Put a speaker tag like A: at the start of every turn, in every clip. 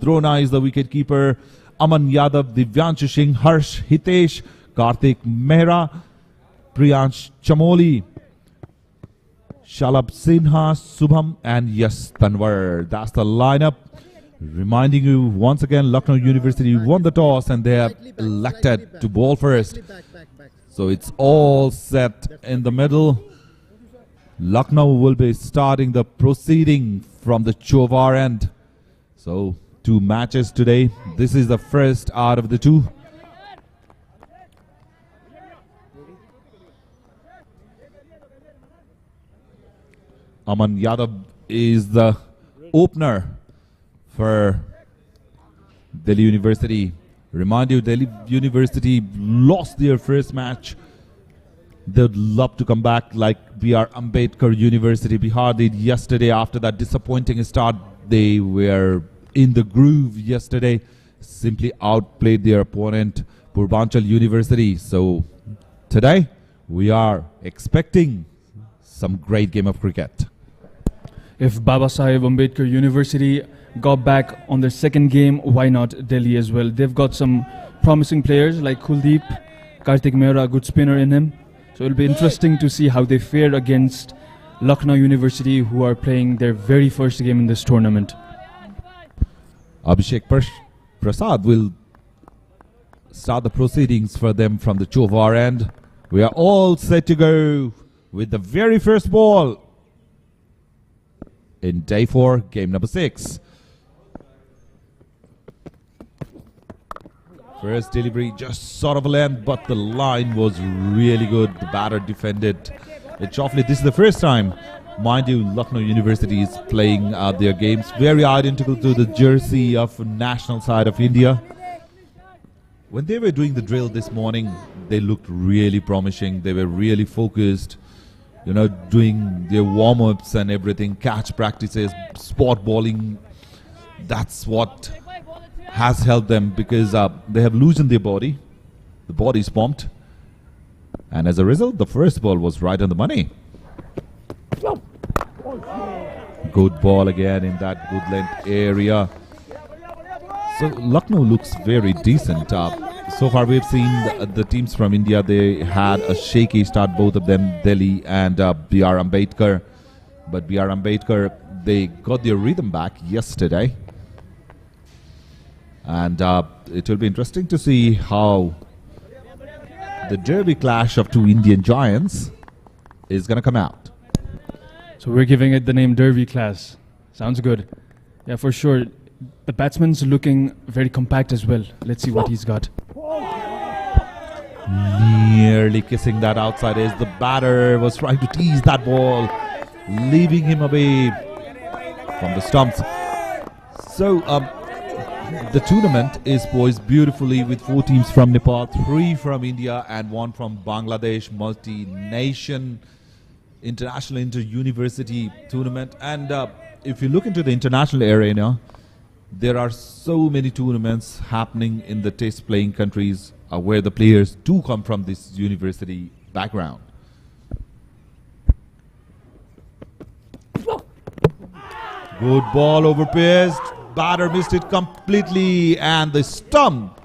A: Drona is the wicketkeeper. Aman Yadav, Divyanshu Singh, Harsh, Hitesh, Karthik Mehra, Priyansh Chamoli, Shalabh Sinha, Subham, and Yash Tanwar. That's the lineup. Reminding you once again, Lucknow University won the toss and they have elected to bowl first. So it's all set in the middle. Lucknow will be starting the proceeding from the Chovar end. So 2 matches today. This is the first out of the 2. Aman Yadav is the opener for Delhi University. Remind you, Delhi University lost their first match. They'd love to come back like B.R. Ambedkar University Bihar did yesterday. After that disappointing start, they were in the groove yesterday. Simply outplayed their opponent, Purvanchal University. So today, we are expecting some great game of cricket.
B: If Babasaheb Ambedkar University got back on their second game, why not Delhi as well? They've got some promising players like Kuldeep, Karthik Mehra, a good spinner in him. So it'll be interesting to see how they fare against Lucknow University, who are playing their very first game in this tournament.
A: Abhishek Prasad will start the proceedings for them from the Chovar end. We are all set to go with the very first ball in day 4, game number 6. First delivery just sort of a length, but the line was really good. The batter defended it softly. This is the first time, mind you, Lucknow University is playing their games very identical to the jersey of national side of India. When they were doing the drill this morning, they looked really promising. They were really focused, you know, doing their warm-ups and everything, catch practices, spot bowling. That's what has helped them, because they have loosened their body. The body is pumped. And as a result, the first ball was right on the money. Good ball again in that good length area. So Lucknow looks very decent. So far we've seen the teams from India, they had a shaky start, both of them, Delhi and B.R. Ambedkar. But B.R. Ambedkar, they got their rhythm back yesterday. And it will be interesting to see how the derby clash of 2 Indian giants is going to come out.
B: So we're giving it the name Derby Clash. Sounds good. Yeah, for sure. The batsman's looking very compact as well. Let's see what he's got.
A: Nearly kissing that outside edge. The batter was trying to tease that ball, leaving him away from the stumps. So the tournament is poised beautifully with 4 teams from Nepal, 3 from India and 1 from Bangladesh. Multi-nation, international, inter-university tournament. And if you look into the international arena, there are so many tournaments happening in the test playing countries where the players do come from this university background. Good ball over paced. Batter missed it completely, and the stump,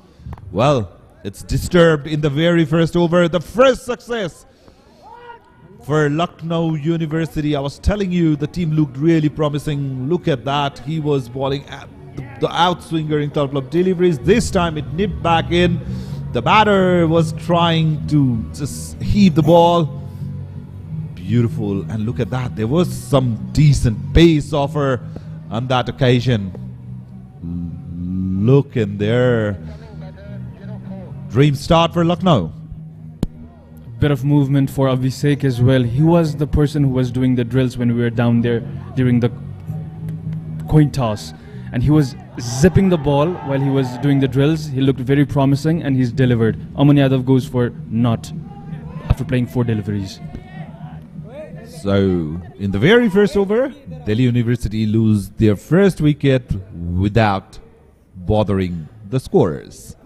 A: well, it's disturbed in the very first over. The first success for Lucknow University. I was telling you, the team looked really promising. Look at that. He was bowling at the outswinger in terms of deliveries. This time it nipped back in. The batter was trying to just heave the ball. Beautiful. And look at that. There was some decent pace offer on that occasion. Look in there. Dream start for Lucknow.
B: Bit of movement for Abhishek as well. He was the person who was doing the drills when we were down there during the coin toss. And he was zipping the ball while he was doing the drills. He looked very promising and he's delivered. Aman Yadav goes for not after playing 4 deliveries.
A: So, in the very first over, Delhi University lose their first wicket without bothering the scorers.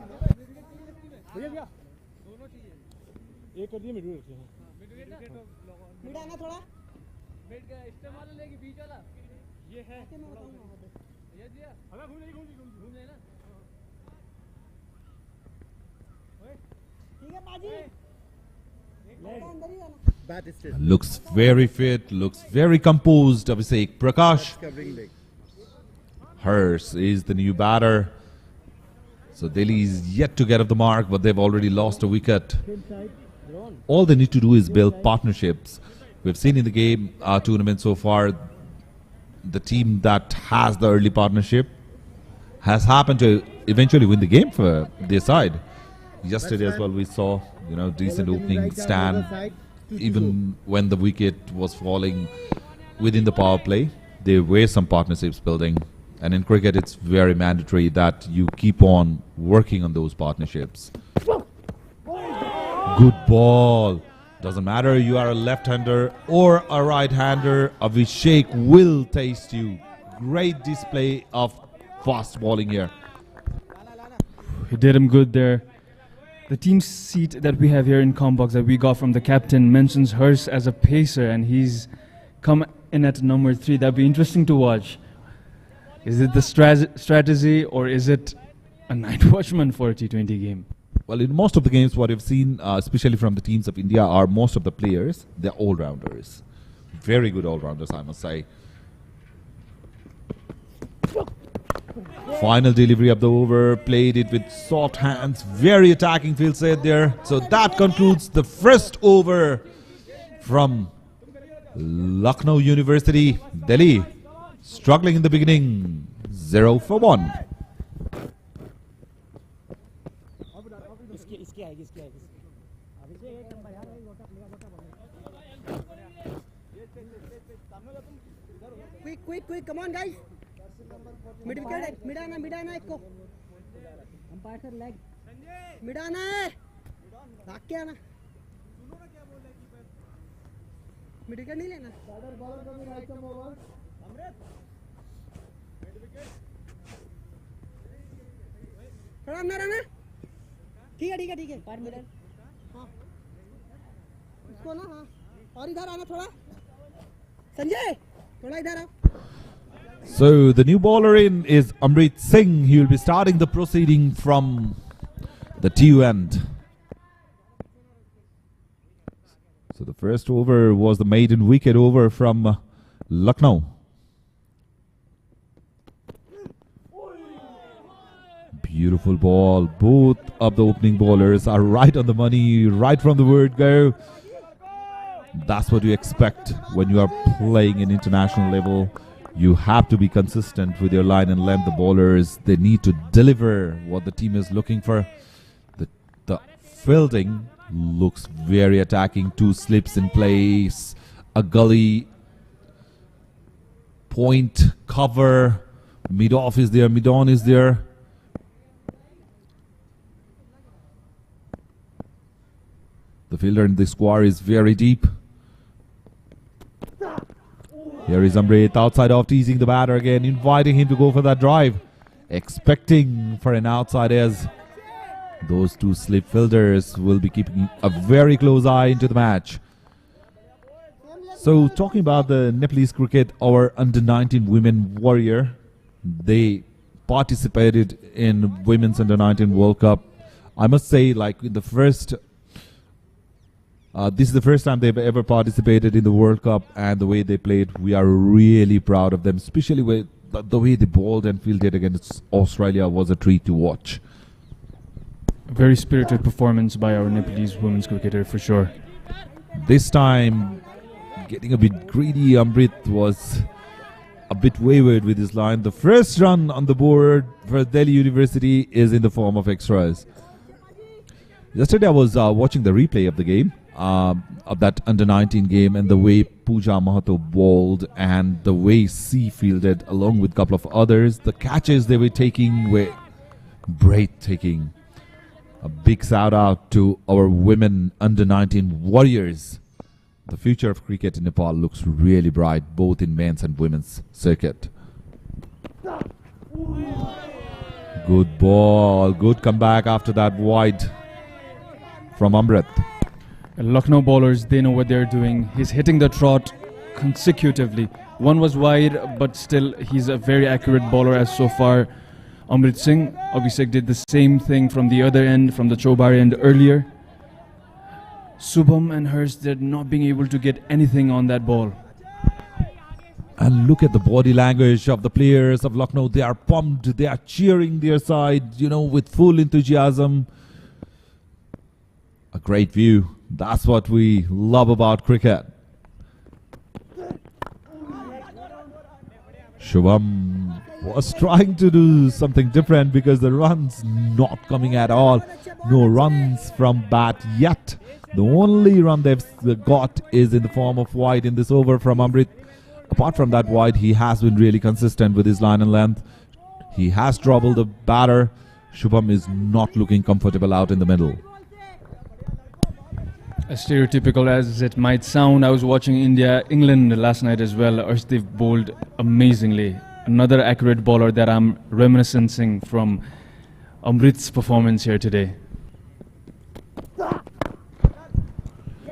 A: Looks very fit, looks very composed, Abhishek. Prakash. Hers is the new batter. So Delhi is yet to get off the mark, but they've already lost a wicket. All they need to do is build partnerships. We've seen in the game tournament so far, the team that has the early partnership has happened to eventually win the game for their side. Yesterday as well we saw, decent opening stand. Even when the wicket was falling within the power play, there were some partnerships building. And in cricket, it's very mandatory that you keep on working on those partnerships. Good ball. Doesn't matter you are a left-hander or a right-hander, Abhishek will taste you. Great display of fast bowling here.
B: He did him good there. The team seat that we have here in Combox that we got from the captain mentions Hers as a pacer, and he's come in at number 3. That'd be interesting to watch. Is it the strategy or is it a night watchman for a T20 game?
A: Well, in most of the games, what you've seen, especially from the teams of India, are most of the players, they're all-rounders. Very good all-rounders, I must say. Final delivery of the over, played it with soft hands, very attacking field set there. So that concludes the first over from Lucknow University. Delhi struggling in the beginning, 0 for 1.
C: Quick, come on guys. Mid wicket, midana ekko. Umpire sir leg. Midana hai. भाग के आना. Mid wicket नहीं लेना. थोड़ा अंदर आना. ठीक है. 5 मिनट. हाँ. इसको ना हाँ. और इधर आना थोड़ा. संजय, थोड़ा इधर आओ.
A: So the new bowler in is Amrit Singh. He will be starting the proceeding from the TU end. So the first over was the maiden wicket over from Lucknow. Beautiful ball. Both of the opening bowlers are right on the money, right from the word go. That's what you expect when you are playing in international level. You have to be consistent with your line and length. The bowlers, they need to deliver what the team is looking for. The fielding looks very attacking. 2 slips in place. A gully. Point, cover. Mid-off is there. Mid-on is there. The fielder in the square is very deep. Here is Amrit outside off, teasing the batter again, inviting him to go for that drive. Expecting for an outside edge. Those 2 slip fielders will be keeping a very close eye into the match. So talking about the Nepalese cricket, our under-19 women warrior, they participated in Women's Under-19 World Cup. I must say, like in the first... this is the first time they've ever participated in the World Cup, and the way they played, we are really proud of them, especially with the way they bowled and fielded against Australia was a treat to watch.
B: Very spirited performance by our Nepalese women's cricketer for sure.
A: This time, getting a bit greedy, Amrit was a bit wayward with his line. The first run on the board for Delhi University is in the form of extras. Yesterday I was watching the replay of the game. Of that under-19 game, and the way Pooja Mahato bowled and the way C fielded along with a couple of others, the catches they were taking were breathtaking. A big shout out to our women under-19 warriors. The future of cricket in Nepal looks really bright, both in men's and women's circuit. Good ball, good comeback after that wide from Amrit.
B: Lucknow bowlers, they know what they're doing. He's hitting the trot consecutively. One was wide, but still he's a very accurate bowler as so far. Amrit Singh, Abhishek did the same thing from the other end, from the Chobari end earlier. Subham and Hurst, they're not being able to get anything on that ball.
A: And look at the body language of the players of Lucknow. They are pumped. They are cheering their side, with full enthusiasm. A great view. That's what we love about cricket. Shubham was trying to do something different because the runs not coming at all. No runs from bat yet. The only run they've got is in the form of wide in this over from Amrit. Apart from that wide, he has been really consistent with his line and length. He has troubled the batter. Shubham is not looking comfortable out in the middle.
B: As stereotypical as it might sound, I was watching India-England last night as well. Arshdeep bowled amazingly. Another accurate bowler that I'm reminiscing from Amrit's performance here today.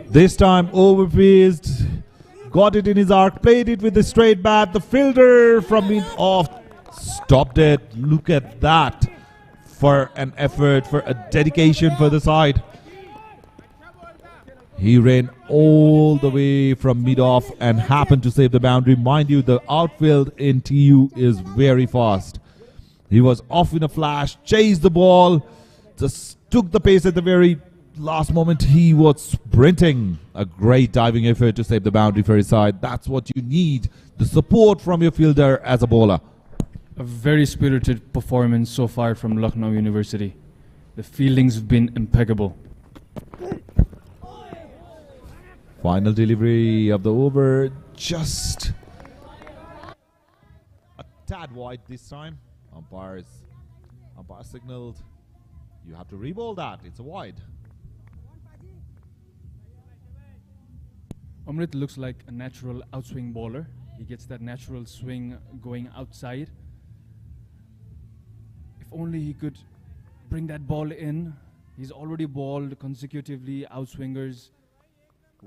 A: This time overpaced, got it in his arc, played it with the straight bat. The fielder from it off stopped it. Look at that for an effort, for a dedication for the side. He ran all the way from mid-off and happened to save the boundary. Mind you, the outfield in TU is very fast. He was off in a flash, chased the ball, just took the pace at the very last moment. He was sprinting. A great diving effort to save the boundary for his side. That's what you need, the support from your fielder as a bowler.
B: A very spirited performance so far from Lucknow University. The fielding's been impeccable.
A: Final delivery of the over, just a tad wide this time. Umpire signaled, you have to re-bowl that, it's a wide.
B: Amrit looks like a natural outswing bowler. He gets that natural swing going outside. If only he could bring that ball in. He's already bowled consecutively outswingers.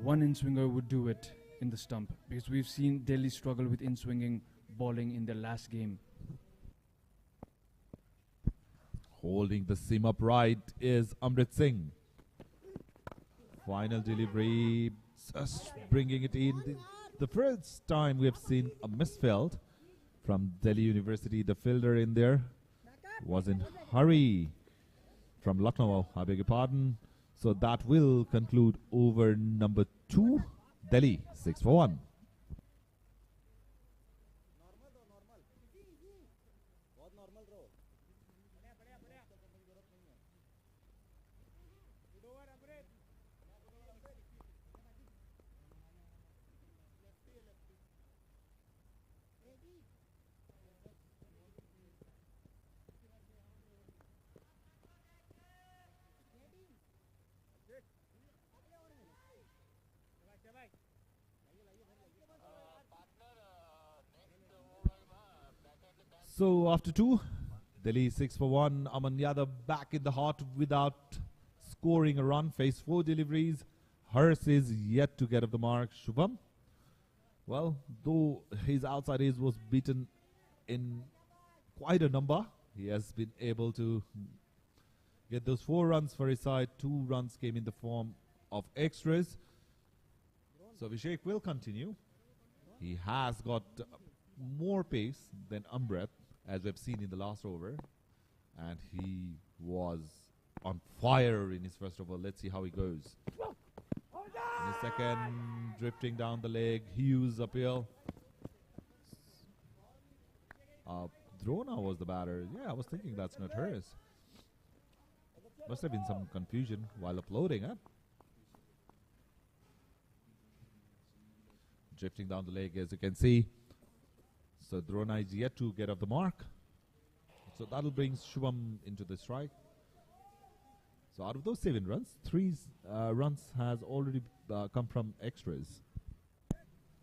B: One in-swinger would do it in the stump, because we've seen Delhi struggle with in-swinging bowling in their last game.
A: Holding the seam upright is Amrit Singh. Final delivery, just bringing it in. The first time we have seen a misfield from Delhi University. The fielder in there was in hurry from Lucknow, I beg your pardon. So that will conclude over number 2. Delhi 6 for 1. So after 2, Delhi 6 for 1. Aman Yadav back in the hot without scoring a run. Faced 4 deliveries. Hurst is yet to get off the mark. Shubham, well, though his outside edge was beaten in quite a number, he has been able to get those 4 runs for his side. 2 runs came in the form of extras. So Abhishek will continue. He has got more pace than Amrit, as we've seen in the last over, and he was on fire in his first over. Let's see how he goes. In his second, drifting down the leg, Hughes uphill. Drona was the batter. Yeah, I was thinking that's not hers. Must have been some confusion while uploading, huh? Drifting down the leg, as you can see. So Drona is yet to get off the mark. So that'll bring Shubham into the strike. So out of those 7 runs, 3 runs has already come from extras.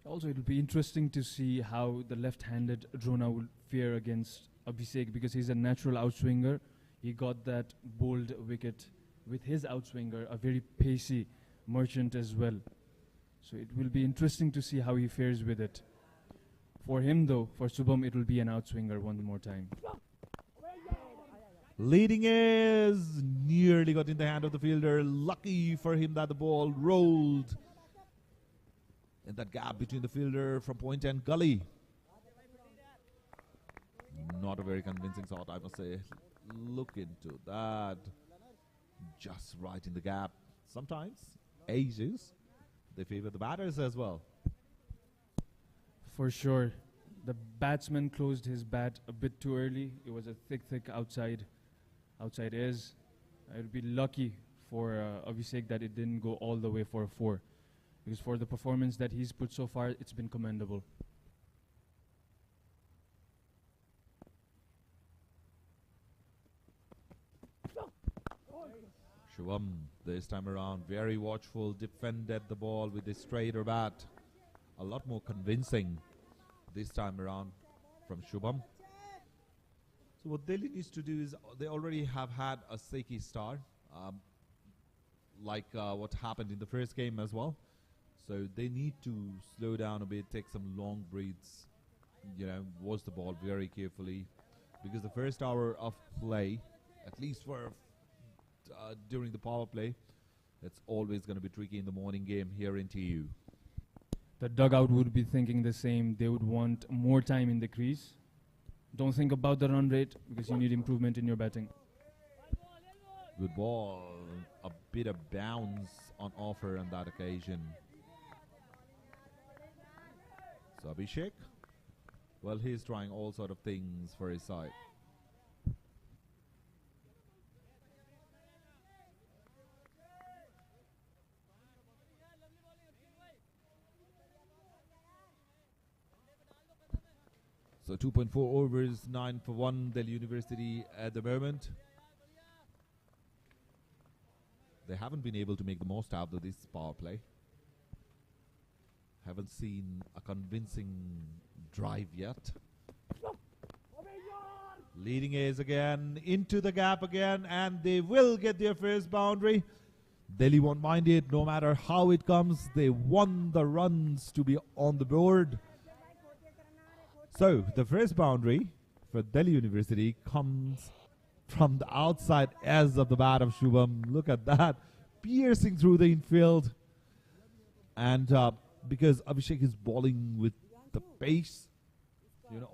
B: Also, it'll be interesting to see how the left-handed Drona will fare against Abhishek, because he's a natural outswinger. He got that bold wicket with his outswinger, a very pacey Merchant as well. So it will be interesting to see how he fares with it. For him though, for Subham, it will be an outswinger one more time.
A: Leading is nearly got in the hand of the fielder. Lucky for him that the ball rolled in that gap between the fielder from point and gully. Not a very convincing shot, I must say. Look into that. Just right in the gap. Sometimes ages, they favor the batters as well.
B: For sure. The batsman closed his bat a bit too early. It was a thick outside edge. I'd be lucky for Abhishek that it didn't go all the way for a 4. Because for the performance that he's put so far, it's been commendable.
A: Shubham, this time around, very watchful, defended the ball with a straighter bat. A lot more convincing this time around from Shubham. So what Delhi needs to do is, they already have had a shaky start, like what happened in the first game as well. So they need to slow down a bit, take some long breaths, watch the ball very carefully. Because the first hour of play, at least for during the power play, it's always going to be tricky in the morning game here in TU.
B: The dugout would be thinking the same. They would want more time in the crease. Don't think about the run rate because you need improvement in your batting.
A: Good ball. A bit of bounce on offer on that occasion. So Abhishek, well, he's trying all sort of things for his side. So 2.4 overs, 9 for 1, Delhi University at the moment. They haven't been able to make the most out of this power play. Haven't seen a convincing drive yet. Leading A's again, into the gap again, and they will get their first boundary. Delhi won't mind it, no matter how it comes. They want the runs to be on the board. So, the first boundary for Delhi University comes from the outside edge of the bat of Shubham. Look at that, piercing through the infield. And because Abhishek is bowling with the pace,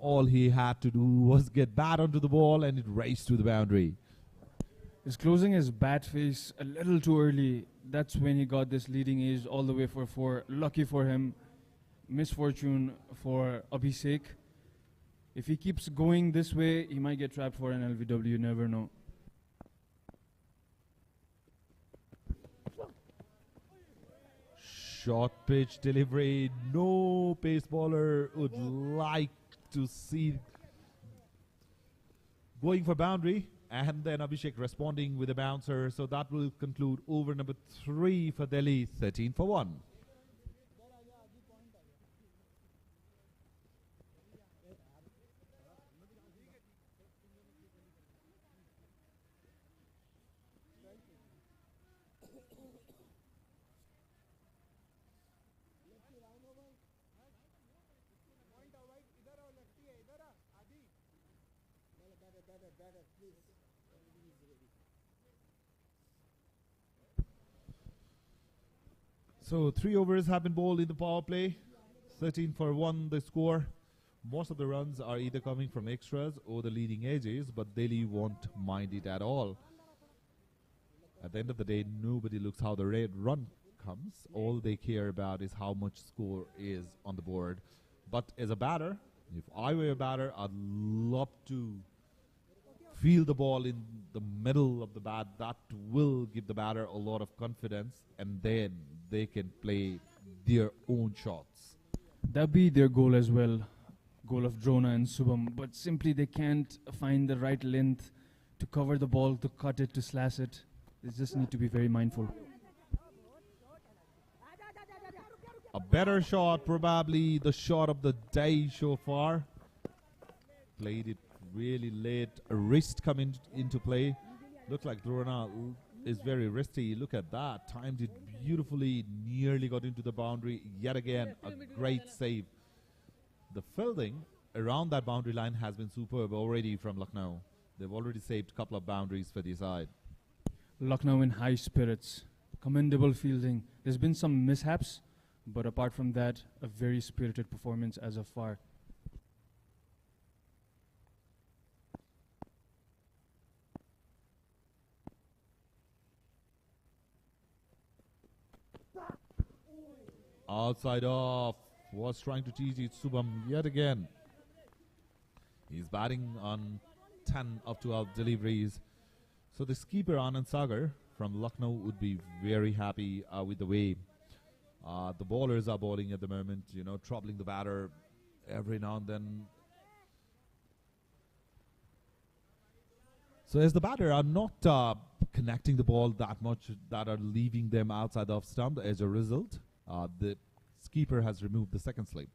A: all he had to do was get bat onto the ball and it raced to the boundary.
B: He's closing his bat face a little too early. That's when he got this leading edge all the way for 4. Lucky for him. Misfortune for Abhishek. If he keeps going this way, he might get trapped for an LBW, you never know.
A: Short pitch delivery. No pace bowler would like to see going for boundary. And then Abhishek responding with a bouncer. So that will conclude over number 3 for Delhi, 13 for 1. So 3 overs have been bowled in the power play. 13 for 1 the score. Most of the runs are either coming from extras or the leading edges, but Delhi won't mind it at all. At the end of the day, nobody looks how the red run comes. All they care about is how much score is on the board. But as a batter, if I were a batter, I'd love to feel the ball in the middle of the bat. That will give the batter a lot of confidence, and then they can play their own shots.
B: That'd be their goal as well, goal of Drona and Subham, but simply they can't find the right length to cover the ball, to cut it, to slash it. They just need to be very mindful.
A: A better shot, probably the shot of the day so far. Played it really late. A wrist coming into play. Looked like Drona is very wristy. Look at that. Timed it beautifully. Nearly got into the boundary. Yet again, a great save. The fielding around that boundary line has been superb already from Lucknow. They've already saved a couple of boundaries for the side.
B: Lucknow in high spirits. Commendable fielding. There's been some mishaps, but apart from that, a very spirited performance as of far.
A: Outside off. Was trying to tease it Subham yet again. He's batting on 10 of 12 deliveries. So the skipper Anand Sagar from Lucknow would be very happy with the way the bowlers are bowling at the moment, you know, troubling the batter every now and then. So as the batter are not connecting the ball that much, that are leaving them outside of stump, as a result, the skipper has removed the second slip.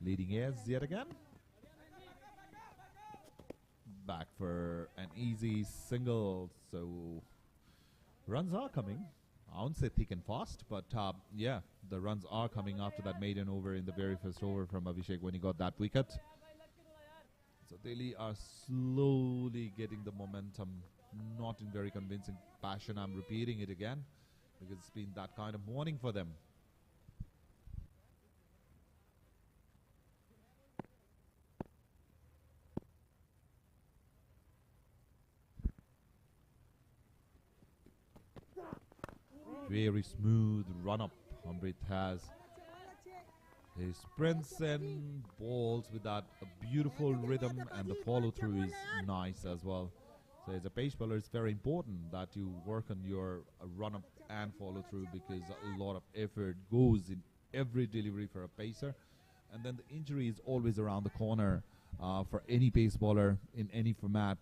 A: Leading edge yet again. Back for an easy single. So runs are coming. I won't say thick and fast, but yeah, the runs are coming after that maiden over in the very first over from Abhishek when he got that wicket. So Delhi are slowly getting the momentum, not in very convincing fashion. I'm repeating it again because it's been that kind of morning for them. Very smooth run up Amrit has. He sprints and balls with that beautiful rhythm, and the follow through is nice as well. So as a pace bowler, it's very important that you work on your run up and follow through, because a lot of effort goes in every delivery for a pacer, and then the injury is always around the corner for any pace bowler in any format.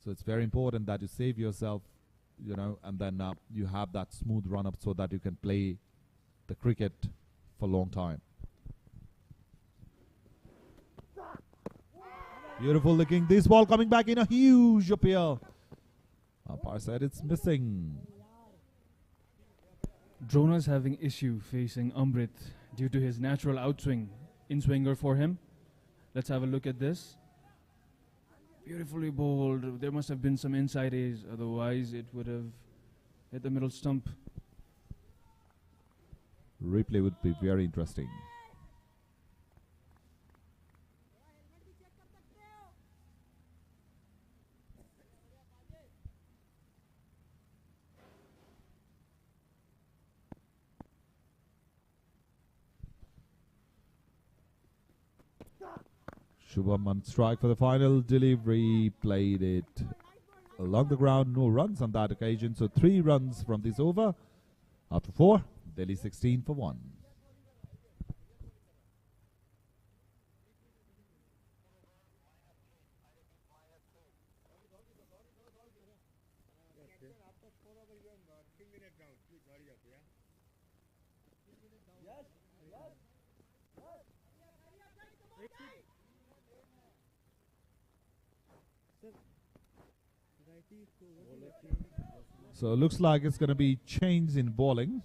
A: So it's very important that you save yourself, you know, and then you have that smooth run up so that you can play the cricket for a long time. Beautiful looking. This ball coming back in a huge appeal. Umpire said it's missing.
B: Drona's having issue facing Amrit due to his natural outswing. In-swinger for him. Let's have a look at this. Beautifully bowled. There must have been some inside edge, otherwise it would have hit the middle stump.
A: Replay would be very interesting. Shubham on strike for the final delivery, played it along the ground, no runs on that occasion, so 3 runs from this over. After 4, Delhi 16 for 1. So it looks like it's going to be change in bowling.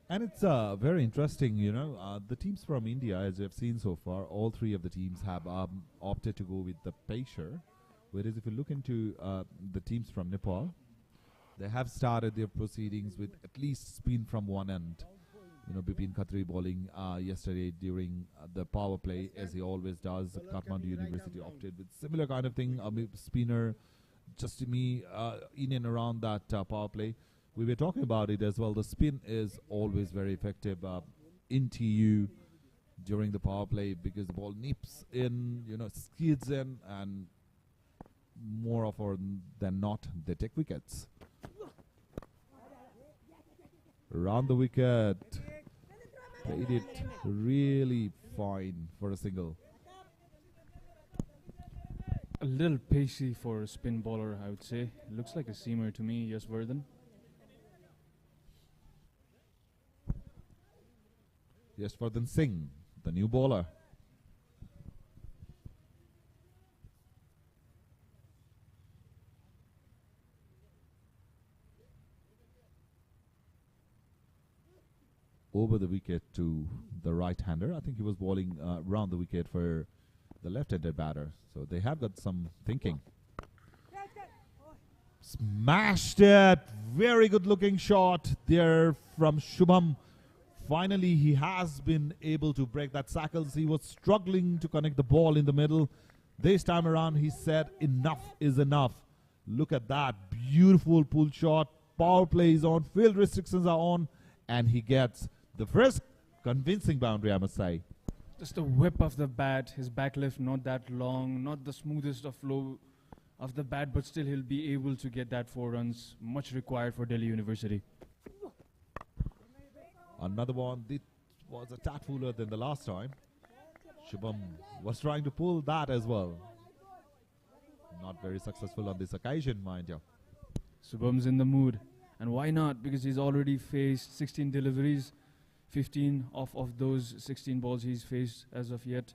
A: And it's very interesting, you know, the teams from India, as you have seen so far, all 3 of the teams have opted to go with the pacer. Whereas if you look into the teams from Nepal, they have started their proceedings with at least spin from one end. You know, Bipin Khatri bowling yesterday during the power play, as he always does. Kathmandu University opted with similar kind of thing, a spinner, just to me, in and around that power play. We were talking about it as well. The spin is always very effective in TU during the power play, because the ball nips in, you know, skids in, and more often than not, they take wickets. Around the wicket, played it really fine for a single.
B: A little pacey for a spin bowler, I would say. Looks like a seamer to me, Yashvardhan.
A: Yashvardhan Singh, the new bowler. over the wicket to the right-hander. I think he was bowling around the wicket for the left-handed batter. So they have got some thinking. Smashed it. Very good looking shot there from Shubham. Finally, he has been able to break that shackles. He was struggling to connect the ball in the middle. This time around, he said enough is enough. Look at that. Beautiful pull shot. Power play is on. Field restrictions are on. And he gets the first convincing boundary, I must say.
B: Just the whip of the bat, his back lift not that long, not the smoothest of flow of the bat, but still he'll be able to get that 4 runs, much required for Delhi University.
A: Another one. This was a tad fuller than the last time. Shubham was trying to pull that as well. Not very successful on this occasion, mind you.
B: Shubham's in the mood. And why not? Because he's already faced 16 deliveries. 15 of those 16 balls he's faced as of yet.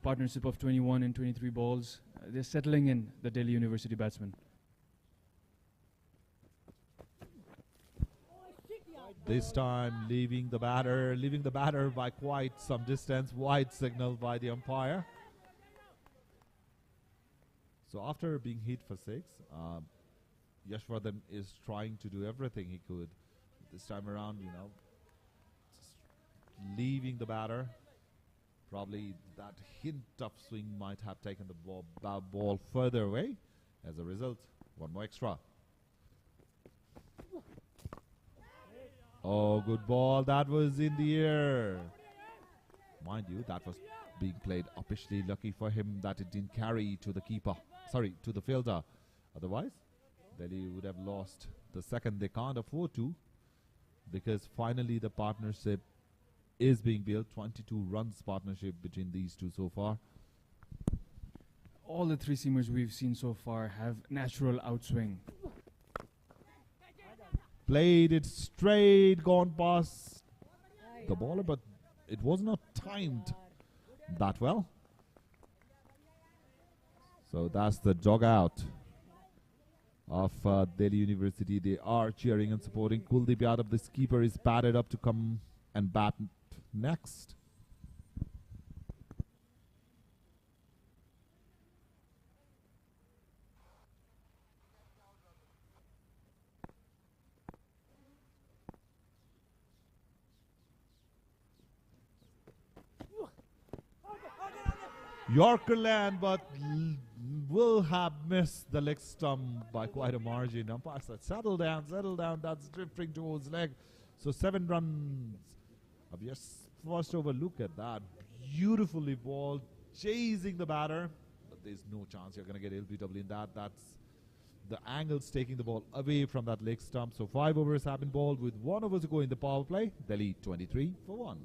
B: Partnership of 21 and 23 balls. They're settling in, the Delhi University batsmen.
A: This time leaving the batter by quite some distance. Wide signal by the umpire. So after being hit for 6, Yashvardhan is trying to do everything he could. This time around, just leaving the batter. Probably that hint of swing might have taken the ball further away. As a result, one more extra. Oh, good ball. That was in the air. Mind you, that was being played uppishly. Lucky for him that it didn't carry to the keeper. Sorry, to the fielder. Otherwise, Delhi would have lost the second. They can't afford to, because finally the partnership is being built. 22 runs partnership between these two so far.
B: All the 3 seamers we've seen so far have natural outswing.
A: Played it straight, gone past the bowler, but it was not timed that well. So that's the dugout of Delhi University. They are cheering and supporting. Kuldeep Yadav, the keeper, is batted up to come and bat next. Yorker land, but will have missed the leg stump by quite a margin. Umpire said, settle down, that's drifting towards leg. So 7 runs. Yes, first over, look at that. Beautifully balled, chasing the batter. But there's no chance you're going to get LBW in that. That's the angles taking the ball away from that leg stump. So 5 overs have been balled with 1 over to go in the power play. Delhi 23 for 1.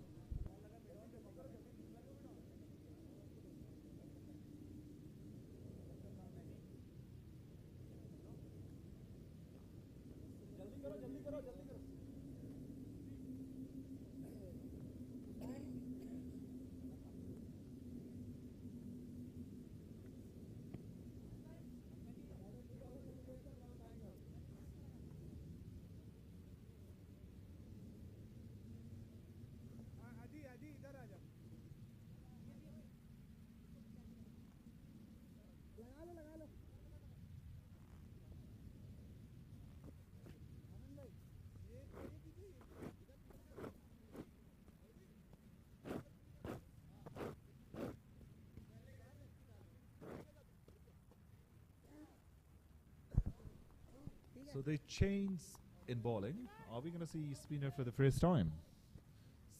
A: So they change in bowling. Are we going to see spinner for the first time?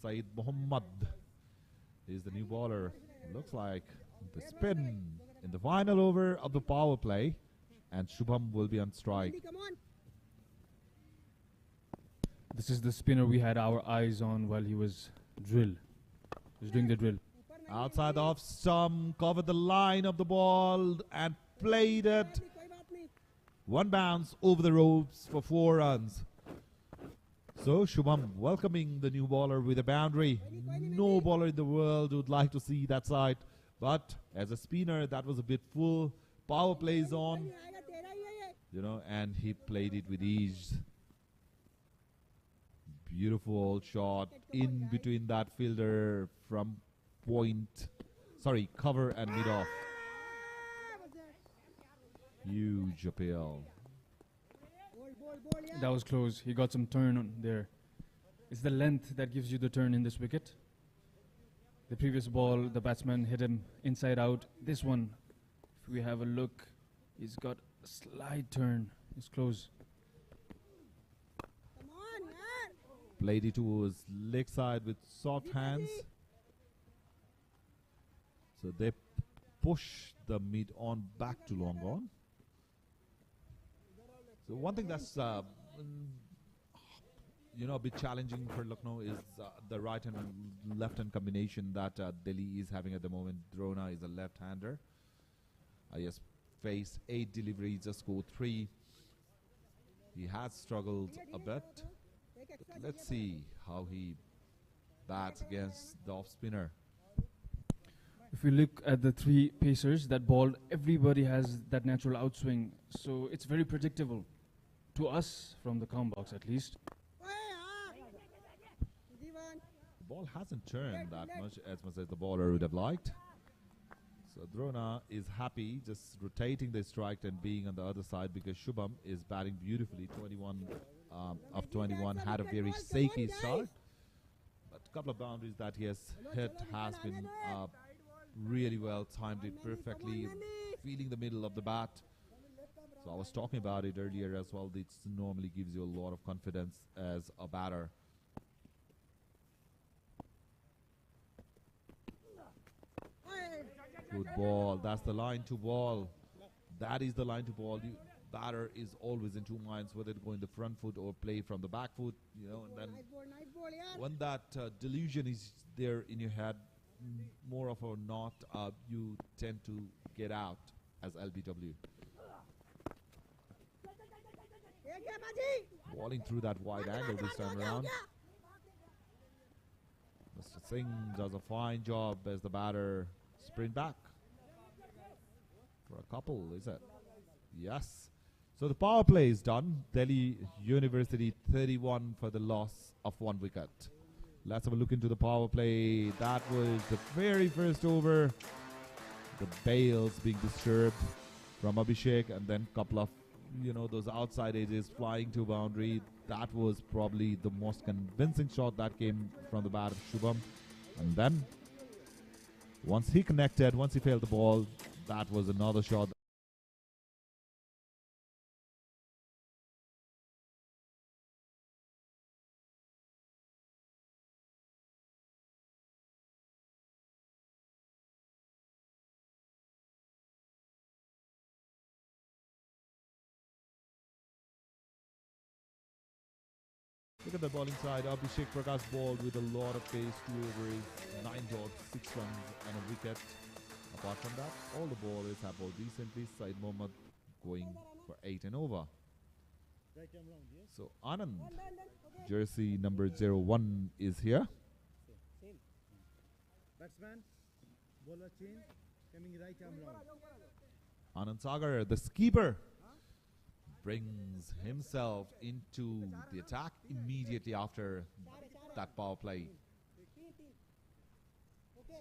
A: Saeed Mohammad is the new bowler. Looks like the spin in the final over of the power play, and Shubham will be on strike.
B: This is the spinner we had our eyes on while he was doing the drill.
A: Outside off stump, covered the line of the ball and played it. 1 bounce over the ropes for 4 runs. So Shubham welcoming the new bowler with a boundary. No bowler in the world would like to see that side. But as a spinner, that was a bit full. Power plays on, and he played it with ease. Beautiful shot in between that fielder from cover and mid off. Huge appeal.
B: That was close. He got some turn on there. It's the length that gives you the turn in this wicket. The previous ball, the batsman hit him inside out. This one, if we have a look, he's got a slight turn. It's close.
A: Played it towards leg side with soft hands. So they push the mid on back to long on. So one thing that's a bit challenging for Lucknow is the right and left hand combination that Delhi is having at the moment. Drona is a left-hander. He has faced 8 deliveries, just scored 3. He has struggled a bit. But let's see how he bats against the off-spinner.
B: If we look at the 3 pacers that bowled, everybody has that natural outswing. So it's very predictable to us from the calm box at least.
A: The ball hasn't turned that much as the bowler would have liked. So Drona is happy just rotating the strike and being on the other side because Shubham is batting beautifully. 21 of 21, had a very shaky start. But a couple of boundaries that he has hit has been really well timed it perfectly, feeling the middle of the bat. So I was talking about it earlier as well. This normally gives you a lot of confidence as a batter. Good ball. That's the line to ball. That is the line to ball. The batter is always in 2 minds whether to go in the front foot or play from the back foot. And then when that delusion is there in your head, more of or not, you tend to get out as LBW. Balling through that wide angle this time around. Mr. Singh does a fine job as the batter sprint back for a couple, is it? Yes. So the power play is done. Delhi University 31 for the loss of 1 wicket. Let's have a look into the power play. That was the very first over. The bails being disturbed from Abhishek, and then a couple of those outside edges flying to boundary. That was probably the most convincing shot that came from the bat of Shubham. And then once he connected, once he failed the ball, that was another shot. Look at the bowling side. Abhishek Prakash bowled with a lot of pace, 2 overs, 9 dots, 6 runs and a wicket. Apart from that, all the bowlers have bowled decently. Said Mohammad going for 8 and over. So Anand, jersey number 01 is here.
D: Batsman, bowler change, coming right arm round.
A: Anand Sagar, the skipper, brings himself into the attack immediately after that power play.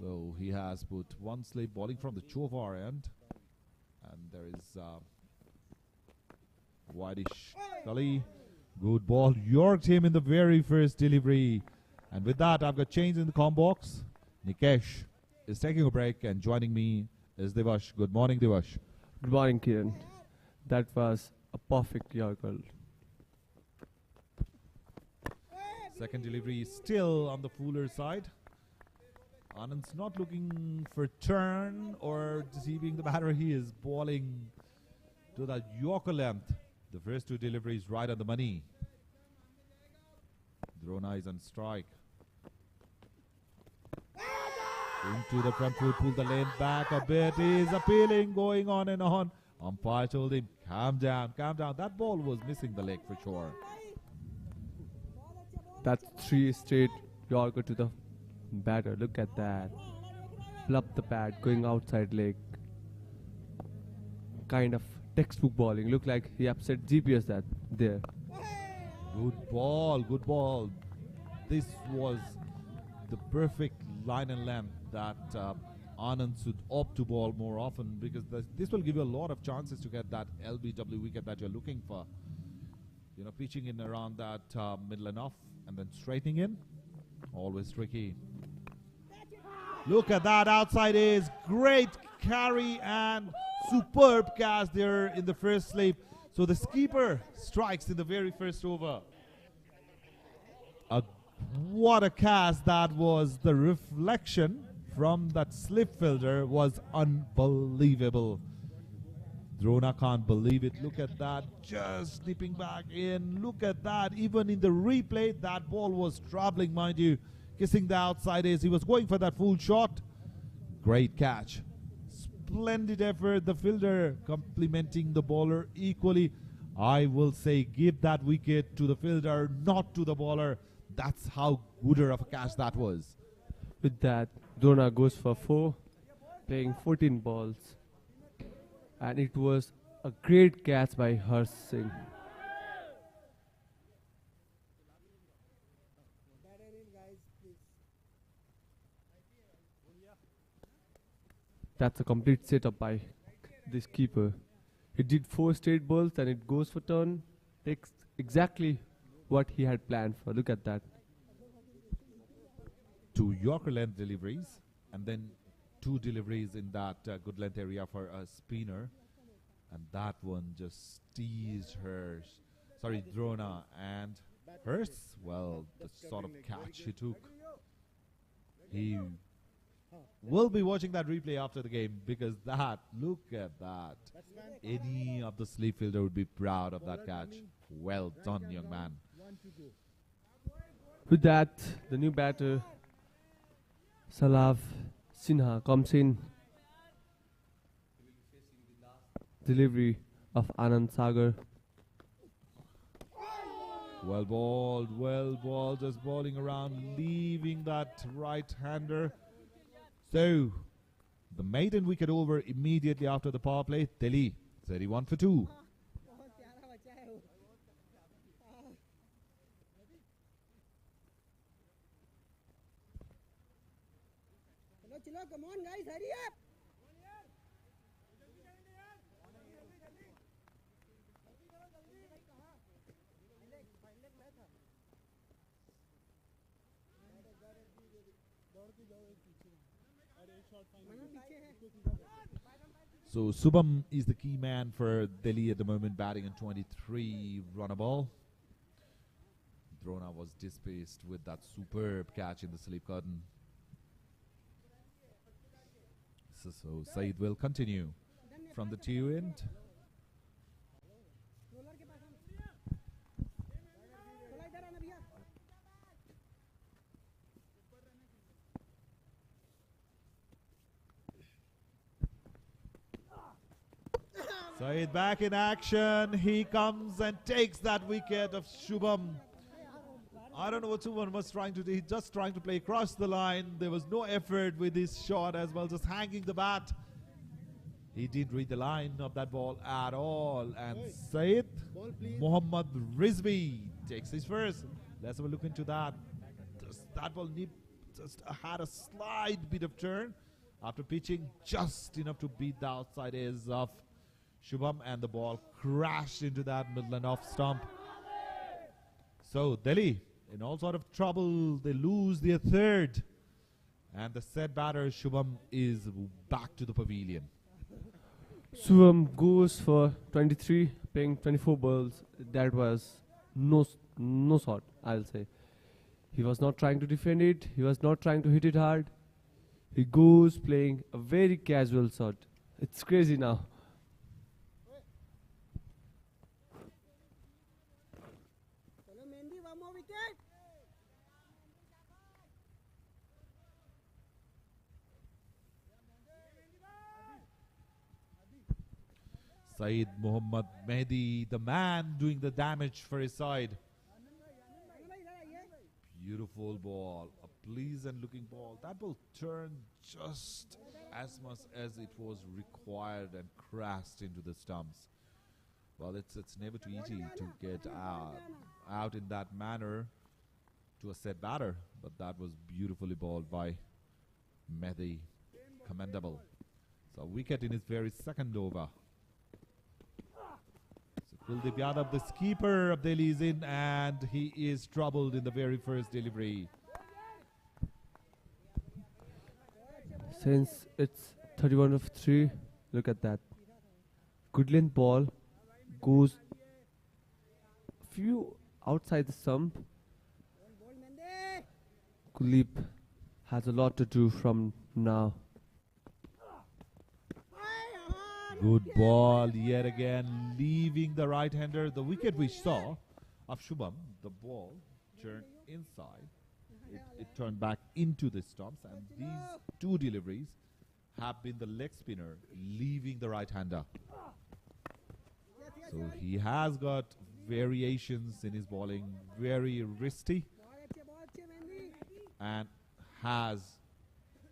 A: So he has put 1 slip bowling from the Chovar end, and there is Whitish Gully. Good ball, yorked him in the very first delivery. And with that, I've got change in the comm box. Nikesh is taking a break, and joining me is Devash. Good morning, Devash.
E: Good morning, Kiran. That was a perfect Yorker.
A: Second delivery is still on the Fuller side. Anand's not looking for turn or deceiving the batter. He is bowling to that Yorker length. The first 2 deliveries right on the money. Drona is on strike. Into the front foot, pull the length back a bit. He is appealing, going on and on. Umpire told him, calm down, calm down. That ball was missing the leg for sure.
E: That's 3 straight Yorker to the batter. Look at that. Flub the pad, going outside leg. Kind of textbook bowling. Look like he upset GPS that there.
A: Good ball, good ball. this was the perfect line and length that Anand should opt to bowl more often, because this will give you a lot of chances to get that LBW wicket that you're looking for. You know, pitching in around that middle and off and then straightening in, always tricky. Look at that outside is great carry and superb catch there in the first slip. So the skipper strikes in the very first over. What a catch that was. The reflection from that slip fielder was unbelievable. Drona can't believe it. Look at that, just slipping back in. Look at that, even in the replay, that ball was traveling, mind you, kissing the outside edge. He was going for that full shot. Great catch. Splendid effort. The fielder complimenting the bowler equally. I will say give that wicket to the fielder, not to the bowler. That's how gooder of a catch that was.
E: With that, Drona goes for 4, playing 14 balls. And it was a great catch by Harsh Singh. That's a complete setup by this keeper. He did 4 straight balls and it goes for turn. Takes exactly what he had planned for. Look at that.
A: 2 Yorker length deliveries and then 2 deliveries in that good length area for a spinner. And that one just teased Drona and Harsh. Well, the sort of catch he took. He will be watching that replay after the game, because that, look at that. Any of the slip fielder would be proud of that catch. Well done, young man.
E: With that, the new batter, Salav Sinha, comes in. Delivery of Anand Sagar.
A: Well balled, just bowling around, leaving that right-hander. So, the maiden wicket over immediately after the power play. Delhi, 31 for 2.
C: Chilo, come on guys, hurry up.
A: So Subham is the key man for Delhi at the moment, batting in 23 run a ball. Drona was dispatched with that superb catch in the slip curtain. So Saeed will continue from the two end. Saeed back in action. He comes and takes that wicket of Shubham. I don't know what Shubham was trying to do. He's just trying to play across the line. There was no effort with his shot as well, just hanging the bat. He didn't read the line of that ball at all. And Saeed Mohammad Rizvi takes his first. Let's have a look into that. That ball just had a slight bit of turn after pitching, just enough to beat the outside edge of Shubham, and the ball crashed into that middle and off stump. So Delhi in all sort of trouble. They lose their third, and the said batter Shubham is back to the pavilion.
E: Shubham goes for 23, playing 24 balls. That was no shot, I'll say. He was not trying to defend it. He was not trying to hit it hard. He goes playing a very casual shot. It's crazy now.
A: Saeed Mohammad Mehdi, the man doing the damage for his side. Beautiful ball, a pleasant looking ball. That ball turned just as much as it was required and crashed into the stumps. Well, it's never too easy to get out in that manner. to a set batter, but that was beautifully bowled by Mehdi. Commendable. So wicket in his very second over. So Kuldeep Yadav, the skipper of Delhi, is in, and he is troubled in the very first delivery.
E: Since it's 31 of 3, look at that. Good length ball goes few outside the stump. Kuldeep has a lot to do from now.
A: Good ball yet again, leaving the right-hander. The wicket we saw of Shubham, the ball turned inside. It turned back into the stumps, and these two deliveries have been the leg spinner leaving the right-hander. So he has got variations in his bowling, very wristy, and has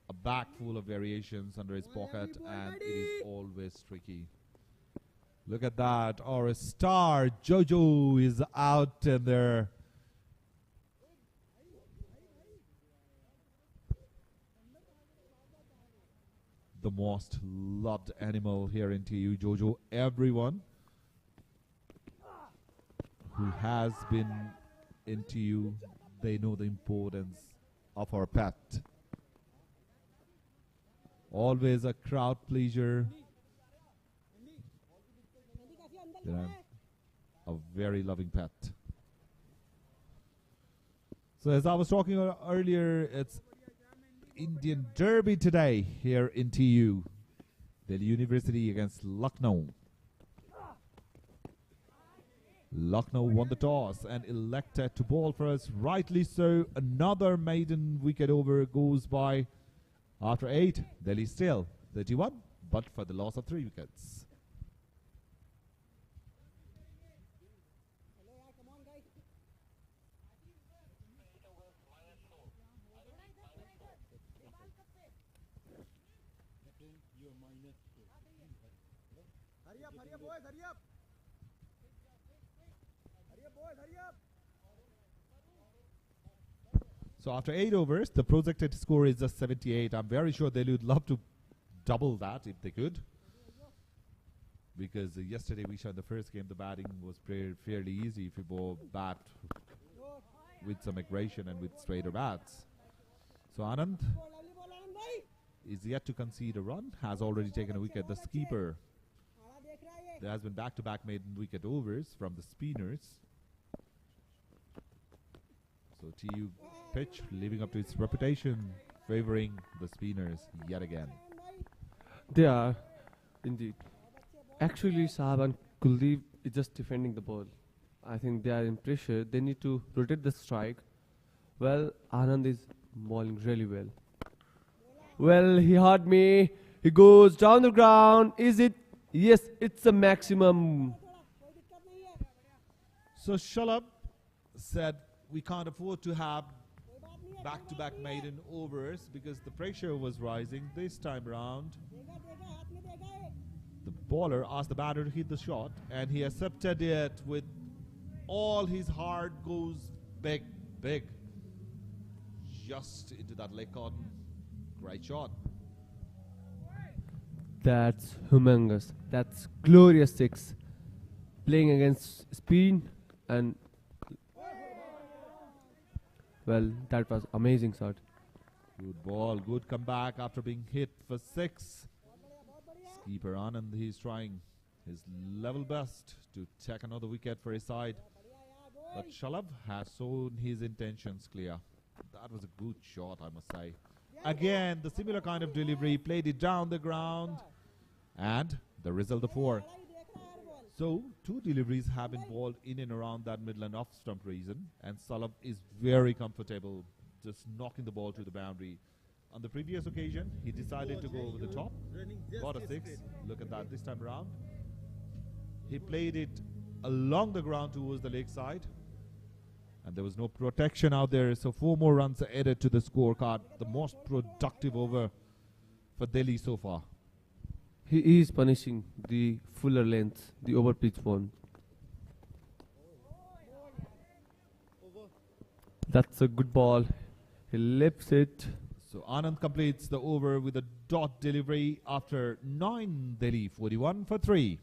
A: a bag full of variations under his pocket, and it is always tricky. Look at that. Or a star, Jojo, is out in there. The most loved animal here in TU, Jojo. Everyone who has been in TU, they know the importance of our pet. Always a crowd pleaser. A very loving pet. So as I was talking earlier, it's Indian Derby today here in TU. Delhi University against Lucknow. Lucknow won the toss and elected to bowl for us. Rightly so. Another maiden wicket over goes by. After 8, Delhi still 31, but for the loss of 3 wickets.
D: Hurry up, boys, hurry up. Hurry up, boys, hurry up.
A: So after 8 overs, the projected score is just 78. I'm very sure they would love to double that if they could. Because yesterday we saw in the first game the batting was fairly easy if you bat with some aggression and with straighter bats. So Anand is yet to concede a run, has already taken a wicket. The skipper, there has been back-to-back maiden wicket overs from the spinners. So TU pitch living up to its reputation, favouring the spinners yet again.
E: They are, indeed. Actually, Sahab and Kuldeep is just defending the ball. I think they are in pressure. They need to rotate the strike. Well, Anand is bowling really well. Well, he heard me. He goes down the ground. Is it? Yes, it's a maximum.
A: So Shalab said we can't afford to have back-to-back maiden overs because the pressure was rising this time round. The bowler asked the batter to hit the shot, and he accepted it with all his heart. Goes big, big, just into that leg cotton. Great shot.
E: That's humongous. That's glorious 6. Playing against spin, and well, that was amazing shot.
A: Good ball, good comeback after being hit for 6. Skipper Anand, he's trying his level best to take another wicket for his side. But Shalab has shown his intentions clear. That was a good shot, I must say. Again, the similar kind of delivery, played it down the ground, and the result of 4. So, 2 deliveries have been bowled in and around that middle and off stump region, and Shalab is very comfortable just knocking the ball to the boundary. On the previous occasion, he decided to go over the top, got a 6. Look at that this time around. He played it along the ground towards the leg side, and there was no protection out there, so 4 more runs are added to the scorecard. The most productive over for Delhi so far.
E: He is punishing the fuller length, the over pitch one. That's a good ball. He lifts it.
A: So Anand completes the over with a dot delivery after 9, Delhi 41 for 3.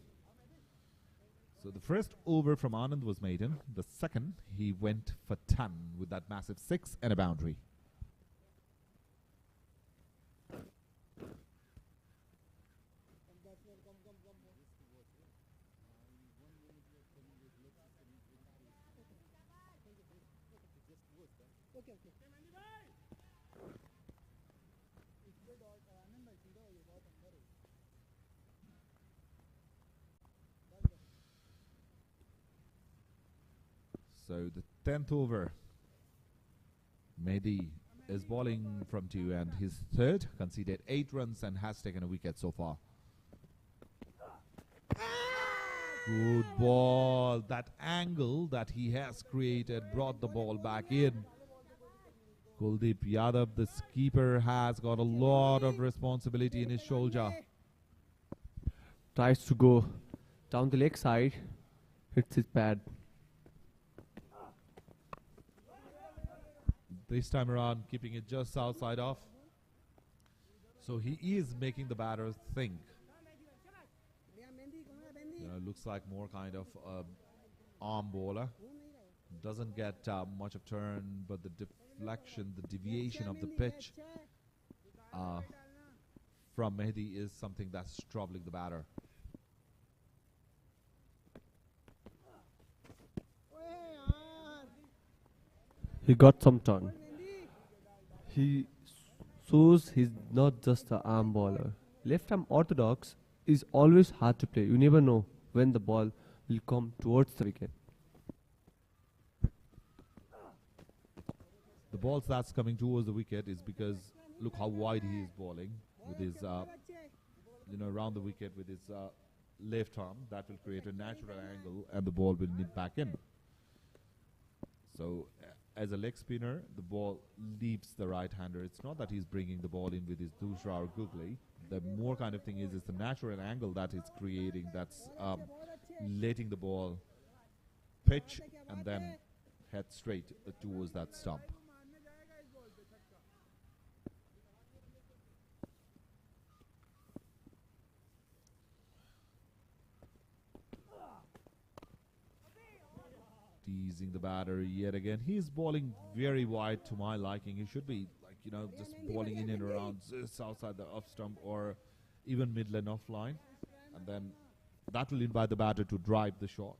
A: So the first over from Anand was maiden. The second, he went for 10 with that massive 6 and a boundary. So the 10th over, Mehdi is bowling from 2 and his third, conceded 8 runs and has taken a wicket so far. Good ball. That angle that he has created brought the ball back in. Kuldeep Yadav, the keeper, has got a lot of responsibility in his shoulder.
E: Tries to go down the leg side. Hits his pad.
A: This time around, keeping it just outside off. So he is making the batters think. Looks like more kind of arm bowler. Doesn't get much of turn, but the deflection, the deviation of the pitch from Mehdi is something that's troubling the batter.
E: He got some turn. He shows he's not just an arm bowler. Left arm orthodox is always hard to play. You never know when the ball will come towards the wicket.
A: The balls that's coming towards the wicket is because look how wide he is bowling with his, around the wicket with his left arm. That will create a natural angle and the ball will nip back in. So as a leg spinner, the ball leaps the right-hander. It's not that he's bringing the ball in with his dusra or googly. The more kind of thing is it's the natural angle that it's creating that's letting the ball pitch and then head straight towards that stump. Teasing the batter yet again. He's bowling very wide to my liking. He should be just bowling in and around just outside the off stump or even mid-lane offline, and then that will invite the batter to drive the shot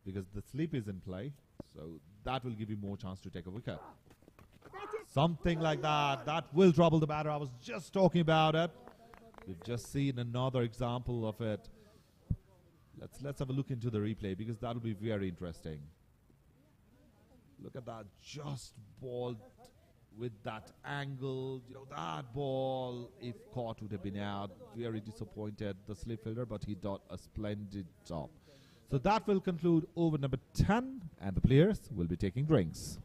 A: because the slip is in play, so that will give him more chance to take a wicket. Something like that will trouble the batter. I was just talking about it. We've just seen another example of it. Let's have a look into the replay because that will be very interesting. Look at that, just ball with that angle. That ball, if caught, would have been out. Very disappointed, the slip fielder, but he did a splendid job. So that will conclude over number 10, and the players will be taking drinks.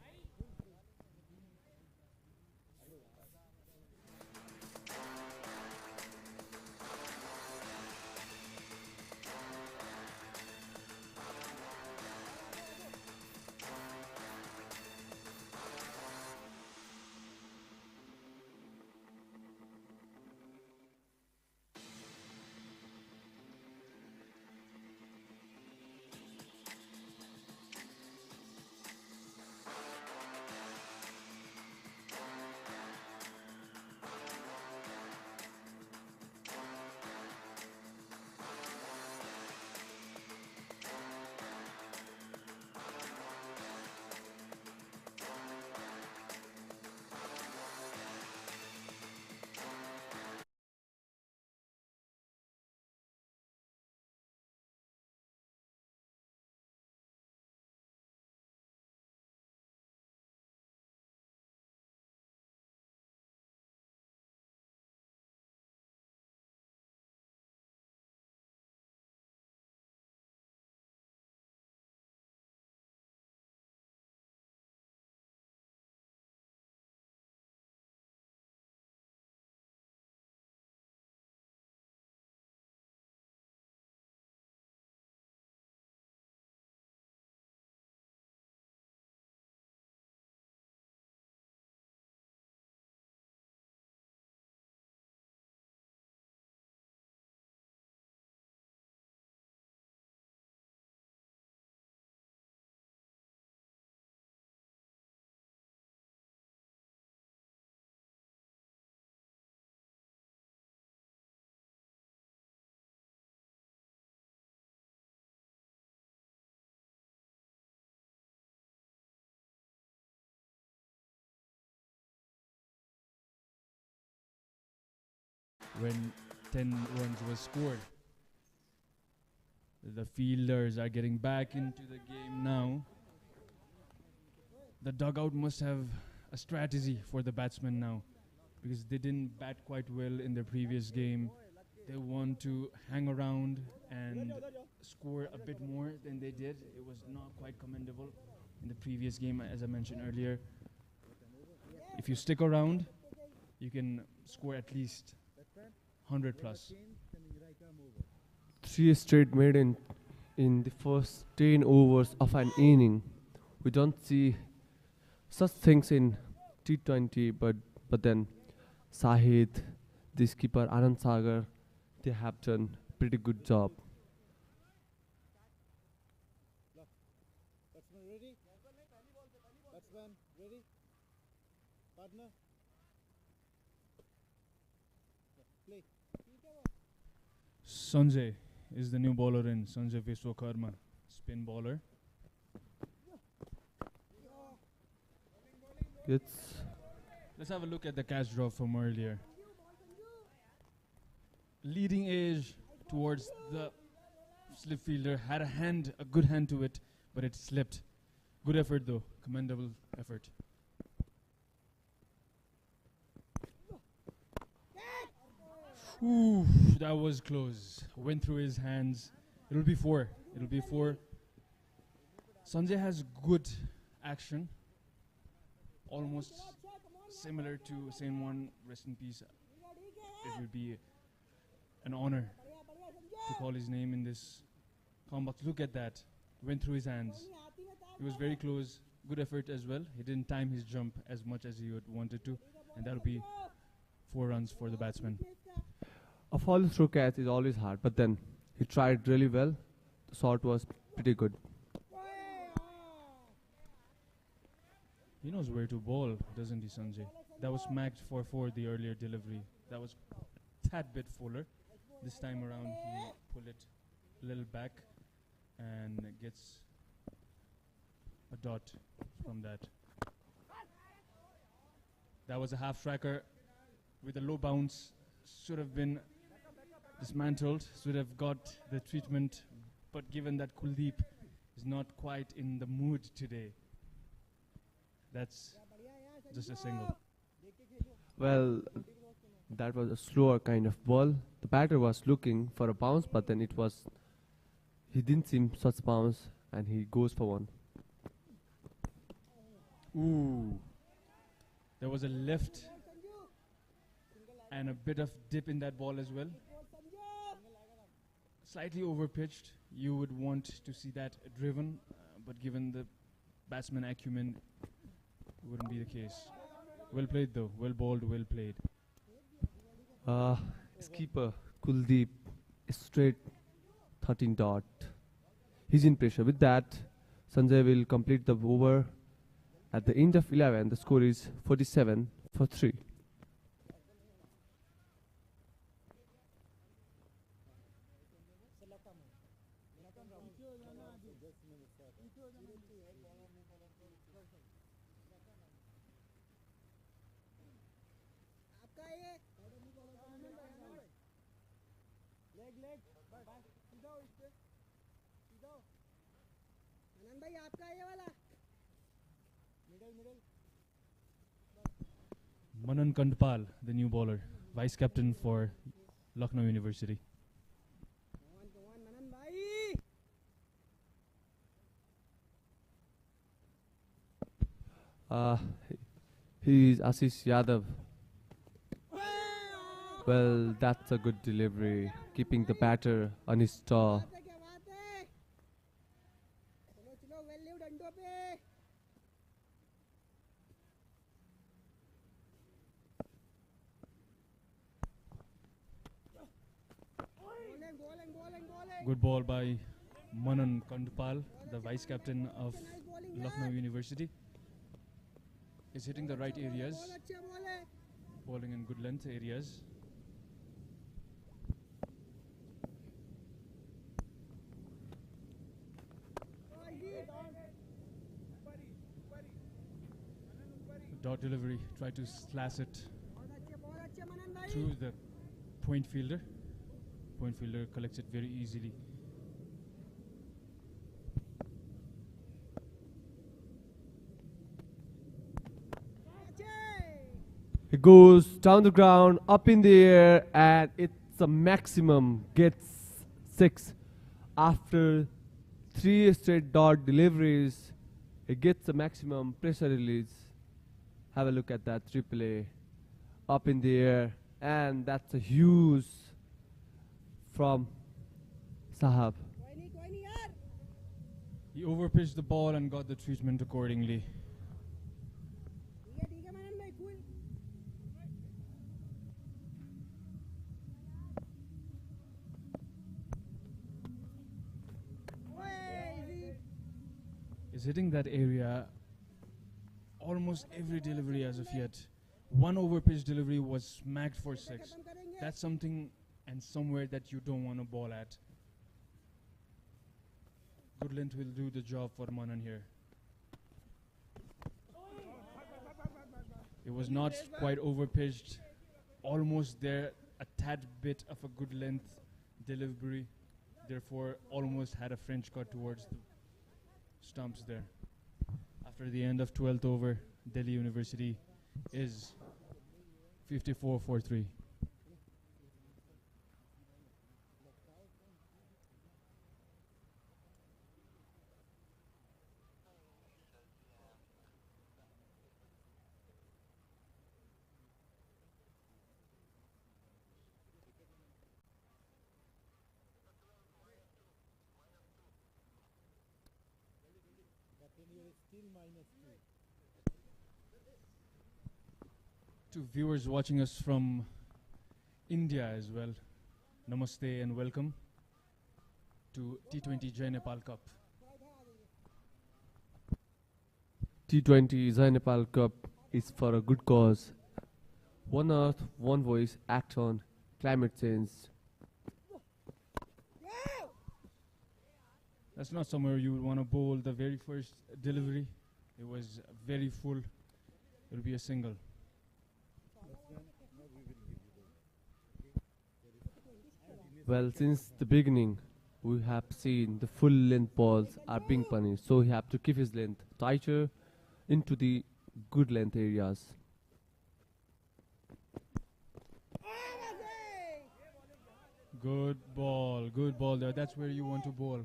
B: when 10 runs was scored. The fielders are getting back into the game now. The dugout must have a strategy for the batsmen now, because they didn't bat quite well in the previous game. They want to hang around and score a bit more than they did. It was not quite commendable in the previous game, as I mentioned earlier. If you stick around, you can score at least 100 plus.
E: 3 straight made in the first 10 overs of an inning. We don't see such things in T20, but then Sahid, the skipper Anand Sagar, they have done pretty good job.
D: Batsman ready? Batsman ready? Partner? Play.
B: Sanjay is the new bowler in. Sanjay Vishwakarma, spin bowler. Let's have a look at the catch drop from earlier. Leading edge towards the slip fielder, had a good hand to it, but it slipped. Good effort though, commendable effort. Ooh, that was close. Went through his hands. It'll be 4. Sanjay has good action, almost similar to Saint One, rest in peace. It will be an honor to call his name in this combat. Look at that. Went through his hands. He was very close. Good effort as well. He didn't time his jump as much as he would wanted to. And that'll be 4 runs for the batsman.
E: A follow through catch is always hard, but then he tried really well. The shot was pretty good.
B: He knows where to bowl, doesn't he, Sanjay? That was smacked for 4, the earlier delivery. That was a tad bit fuller. This time around, he pulled it a little back and gets a dot from that. That was a half tracker with a low bounce. Should have been dismantled, should have got the treatment, but given that Kuldeep is not quite in the mood today, that's just a single.
E: Well, that was a slower kind of ball. The batter was looking for a bounce, but then he didn't see such bounce, and he goes for one.
B: Ooh. There was a lift and a bit of dip in that ball as well. Slightly overpitched. You would want to see that driven, but given the batsman acumen, it wouldn't be the case. Well played though. Well bowled, well played.
E: Skipper Kuldeep, straight 13 dot. He's in pressure. With that, Sanjay will complete the over. At the end of 11, the score is 47 for 3.
C: आनंद भाई आपका ये वाला
B: Manan Kandpal, the new bowler, vice captain for Lucknow University.
C: मनन भाई
E: He is Ashish Yadav. Well, that's a good delivery, keeping the batter on his toe.
C: क्या बात है चलो चलो वेल लिव डंडों पे bowling.
B: Good ball by Manan Kandpal, the vice captain of Lucknow University. Is hitting the right areas,
C: अच्छा ball है
B: bowling in good length areas. Dot delivery, try to slash it
C: बहुत अच्छे मनन भाई
B: through the point fielder. Point fielder collects it very easily.
E: It goes down the ground, up in the air, and it's a maximum. Gets 6. After 3 straight dot deliveries, it gets a maximum pressure release. Have a look at that triple A. Up in the air, and that's a huge from Sahab.
B: He overpitched the ball and got the treatment accordingly. He's hitting that area almost every delivery as of yet. One overpitch delivery was smacked for 6. That's something and somewhere that you don't want to ball at. Good length will do the job for Manan here. It was not quite overpitched, almost there, a tad bit of a good length delivery, therefore almost had a French cut towards the stumps there. After the end of 12th over, Delhi University is 54-43. To viewers watching us from India as well, namaste and welcome to T20 Jai Nepal Cup.
E: T20 Jai Nepal Cup is for a good cause. One Earth, One Voice, act on climate change.
B: That's not somewhere you would want to bowl the very first delivery. It was very full. It'll be a single.
E: Well, since the beginning, we have seen the full length balls are being punished, so he have to keep his length tighter into the good length areas.
B: Good ball there. That's where you want to bowl.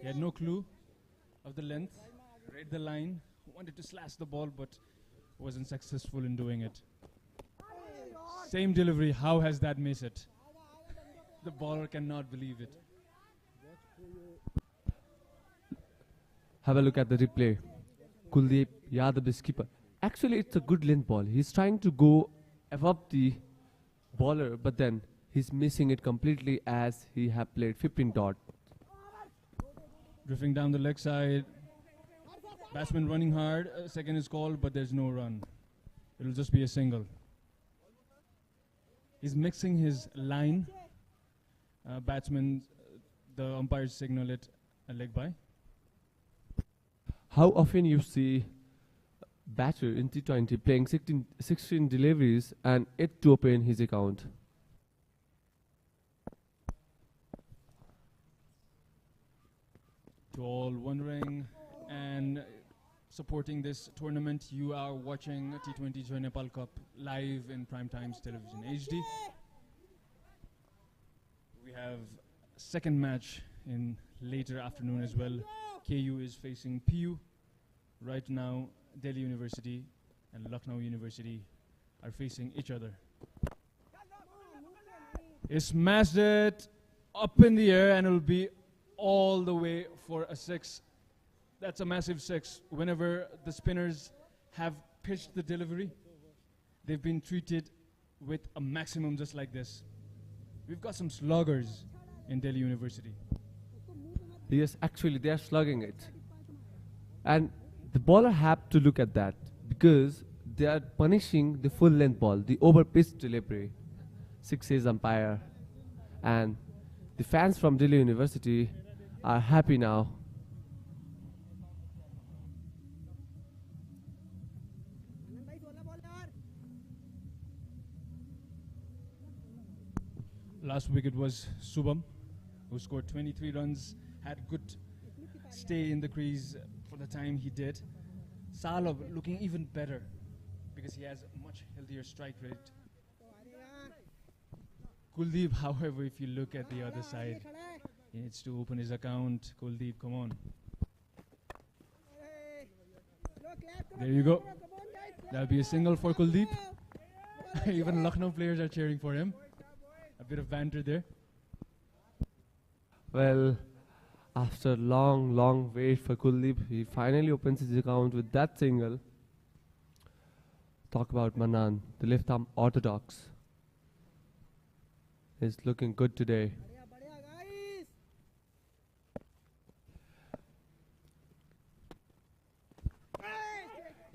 B: He had no clue of the length, read the line, wanted to slash the ball, but wasn't successful in doing it. Same delivery, how has that missed it? The bowler cannot believe it.
E: Have a look at the replay. Kuldeep Yadav is keeper. Actually, it's a good length ball. He's trying to go above the bowler, but then he's missing it completely as he have played 15 dot.
B: Drifting down the leg side. Batsman running hard. Second is called, but there's no run. It'll just be a single. He's mixing his line. Batsman, the umpires signal it a leg by.
E: How often you see batter in T20 playing 16 deliveries and yet to open his account?
B: To all wondering and supporting this tournament, you are watching T20 Jai Nepal Cup live in Prime Times Television HD. We have second match in later afternoon as well. KU is facing PU. Right now, Delhi University and Lucknow University are facing each other. He smashed it up in the air and it will be all the way for a 6. That's a massive 6. Whenever the spinners have pitched the delivery, they've been treated with a maximum just like this. We've got some sluggers in Delhi University.
E: Yes, actually they are slugging it. And the bowler have to look at that because they are punishing the full length ball, the over pitch delivery. 6 says umpire. And the fans from Delhi University are happy now.
B: Last wicket was Subham, who scored 23 runs, had good stay in the crease for the time he did. Salab looking even better because he has a much healthier strike rate. Kuldeep, however, if you look at the other side, he needs to open his account. Kuldeep, come on. There you go. That'll be a single for Kuldeep. Even Lucknow players are cheering for him. A bit of banter there.
E: Well, after long wait for Kuldeep, he finally opens his account with that single. Talk about Manan, the left arm orthodox. Is looking good today.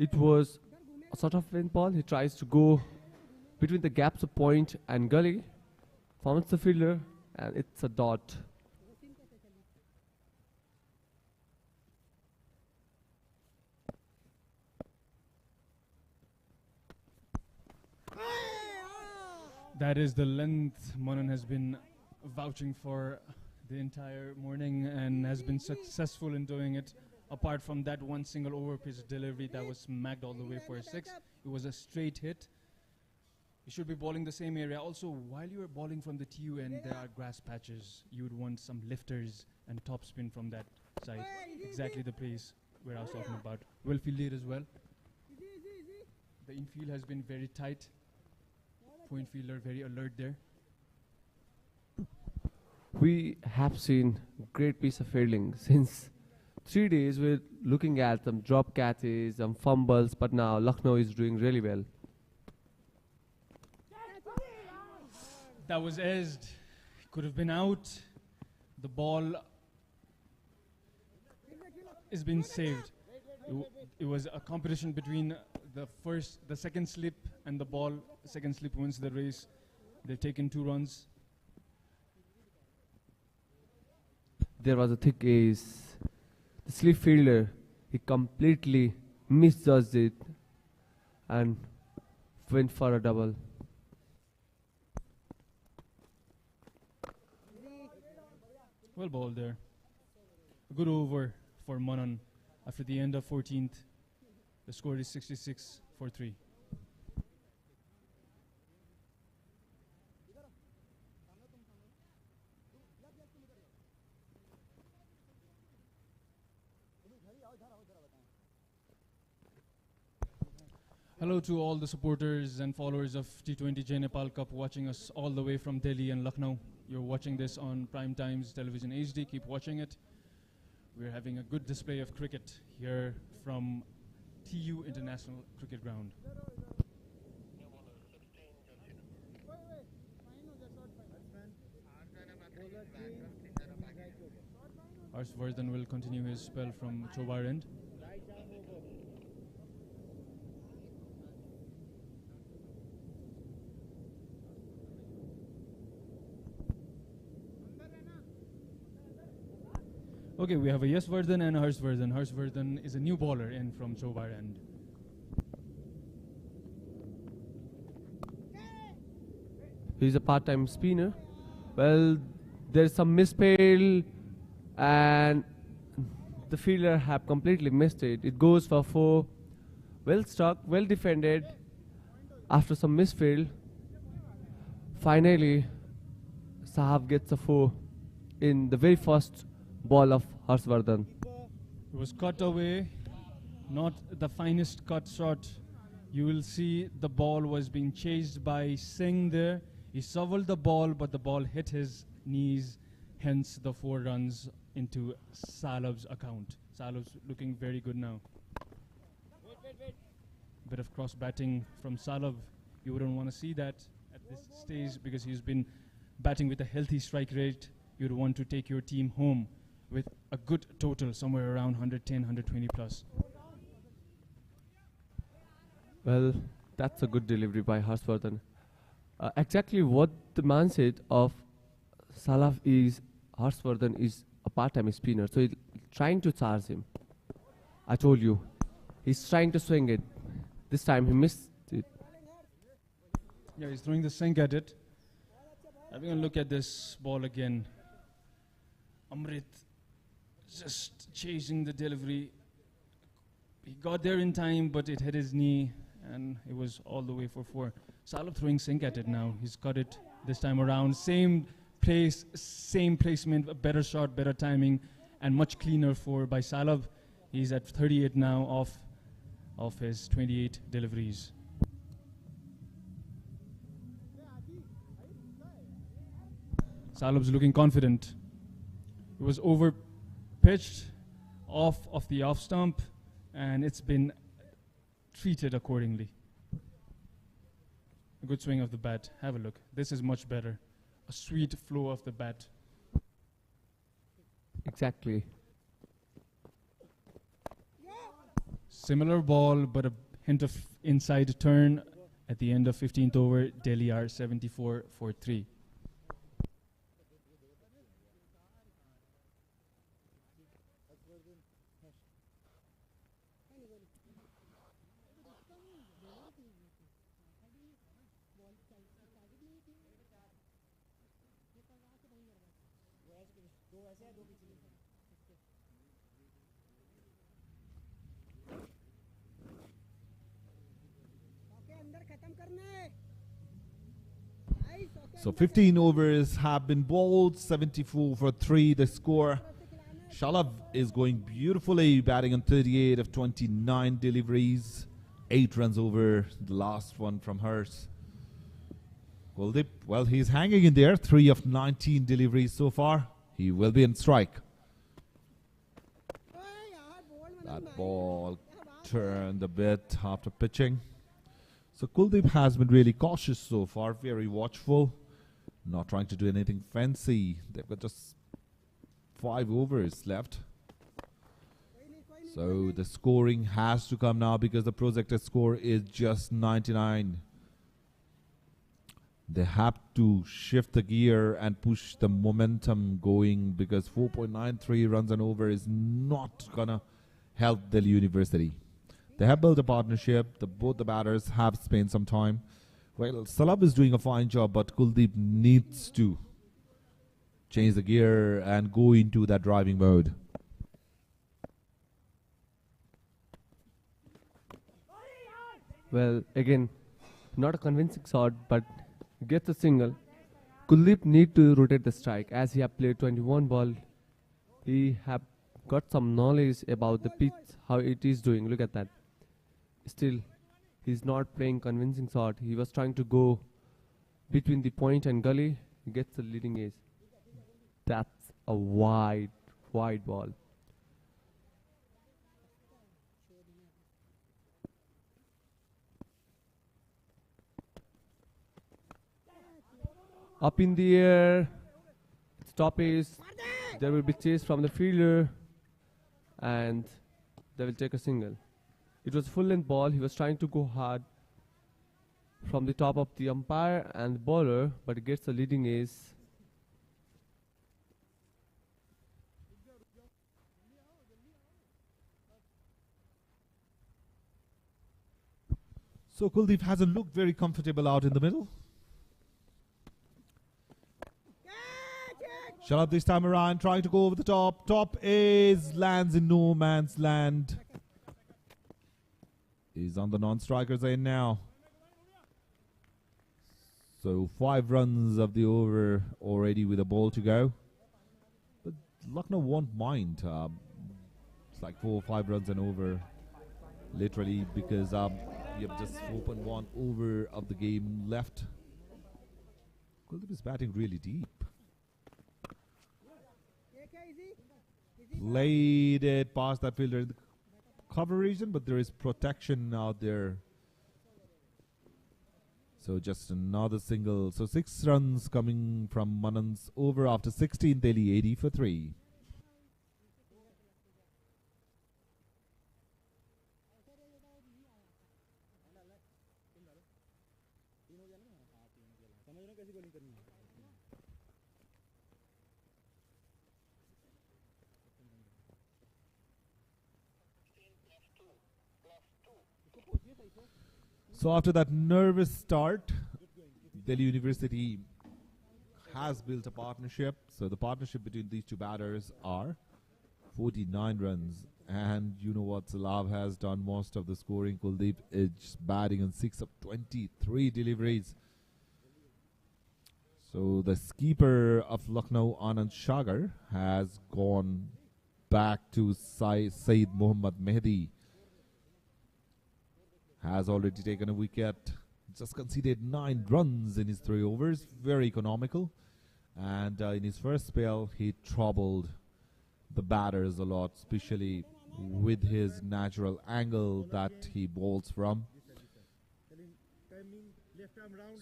E: It was a sort of wind ball. He tries to go between the gaps of point and gully, finds the fielder, and it's a dot.
B: That is the length Manan has been vouching for the entire morning and has been successful in doing it. Apart from that one single over pitch delivery that was smacked all the way for a 6. It was a straight hit. You should be bowling the same area. Also, while you are bowling from the TU end, there are grass patches. You would want some lifters and top spin from that side. Exactly the place where I was talking about. Well fielded as well. The infield has been very tight. Point fielder very alert there.
E: We have seen great piece of fielding since 3 days. We're looking at some drop catches, some fumbles, but now Lucknow is doing really well.
B: That was edged. Could have been out. The ball is being saved. It was a competition between the second slip and the ball. The second slip wins the race. They've taken 2 runs.
E: There was a thick ace. The slip fielder, he completely misjudged it and went for a double.
B: Well bowled there. A good over for Manan after the end of 14th. The score is 66 for 3. Hello to all the supporters and followers of T20 J Nepal Cup watching us all the way from Delhi and Lucknow. You're watching this on Prime Times Television HD. Keep watching it. We're having a good display of cricket here from TU International Cricket Ground. Harshvardhan will continue his spell from Chobar end. Okay, we have a Yasvardhan and a Harshvardhan. Harshvardhan is a new bowler in from Chobar end.
E: He's a part-time spinner. Well, there's some misfail and the fielder have completely missed it. It goes for 4. Well struck, well defended. After some misfield, finally Sahab gets a 4 in the very first ball of Harshvardhan.
B: It was cut away, not the finest cut shot. You will see the ball was being chased by Singh there. He shoveled the ball, but the ball hit his knees, hence the 4 runs into Salab's account. Salab's looking very good now. Bit of cross batting from Salab. You wouldn't want to see that at this stage because he's been batting with a healthy strike rate. You'd want to take your team home with a good total, somewhere around 110, 120 plus.
E: Well, that's a good delivery by Harshvardhan. Exactly what the man said of Salaf is Harshvardhan is a part-time spinner, so he's trying to charge him. I told you, he's trying to swing it. This time he missed it.
B: Yeah, he's throwing the sink at it. Having a look at this ball again. Amrit just chasing the delivery. He got there in time, but it hit his knee, and it was all the way for 4. Salab throwing sink at it now. He's got it this time around. Same place, same placement, a better shot, better timing, and much cleaner by Salab. He's at 38 now of his 28 deliveries. Salab's looking confident. It was over pitched off of the off stump, and it's been treated accordingly. A good swing of the bat. Have a look. This is much better. A sweet flow of the bat.
E: Exactly.
B: Similar ball, but a hint of inside turn at the end of 15th over. Delhi are 74 for 3.
A: So 15 overs have been bowled, 74 for 3 the score. Shalab is going beautifully, batting on 38 of 29 deliveries, 8 runs over the last one from hers. Kuldeep, well, he's hanging in there, 3 of 19 deliveries so far. He will be in strike. That ball turned a bit after pitching. So Kuldeep has been really cautious so far, very watchful, not trying to do anything fancy. They've got just 5 overs left. So the scoring has to come now because the projected score is just 99. They have to shift the gear and push the momentum going because 4.93 runs and over is not gonna help Delhi University. They have built a partnership. Both the batters have spent some time. Well, Salab is doing a fine job, but Kuldeep needs to change the gear and go into that driving mode.
E: Well, again, not a convincing shot, but gets a single. Kuldeep need to rotate the strike as he have played 21 ball. He have got some knowledge about the pitch, how it is doing. Look at that. Still, he's not playing convincing shot. He was trying to go between the point and gully. He gets the leading ace. That's a wide ball. Up in the air. Stop is. There will be chase from the fielder. And they will take a single. It was full length ball. He was trying to go hard from the top of the umpire and the bowler, but he gets the leading ace.
A: So Kuldeep hasn't looked very comfortable out in the middle. Shalab this time around, trying to go over the top. Top is lands in no man's land. He's on the non-strikers end now. So 5 runs of the over already with a ball to go. But Lucknow won't mind. It's like 4 or 5 runs and over. Literally because you have just 4.1 over of the game left. Kuldeep is batting really deep. Played it past that fielder in the cover region, but there is protection out there. So just another single. So 6 runs coming from Manan's over after 16. Delhi 80 for 3. So after that nervous start, Delhi University has built a partnership. So the partnership between these two batters are 49 runs. And you know what Salav has done most of the scoring. Kuldeep is batting on 6 of 23 deliveries. So the skipper of Lucknow, Anand Sagar, has gone back to Saeed Mohammad Mehdi. Has already taken a wicket. Just conceded 9 runs in his 3 overs. Very economical. And in his first spell, he troubled the batters a lot, especially with his natural angle that he bowls from.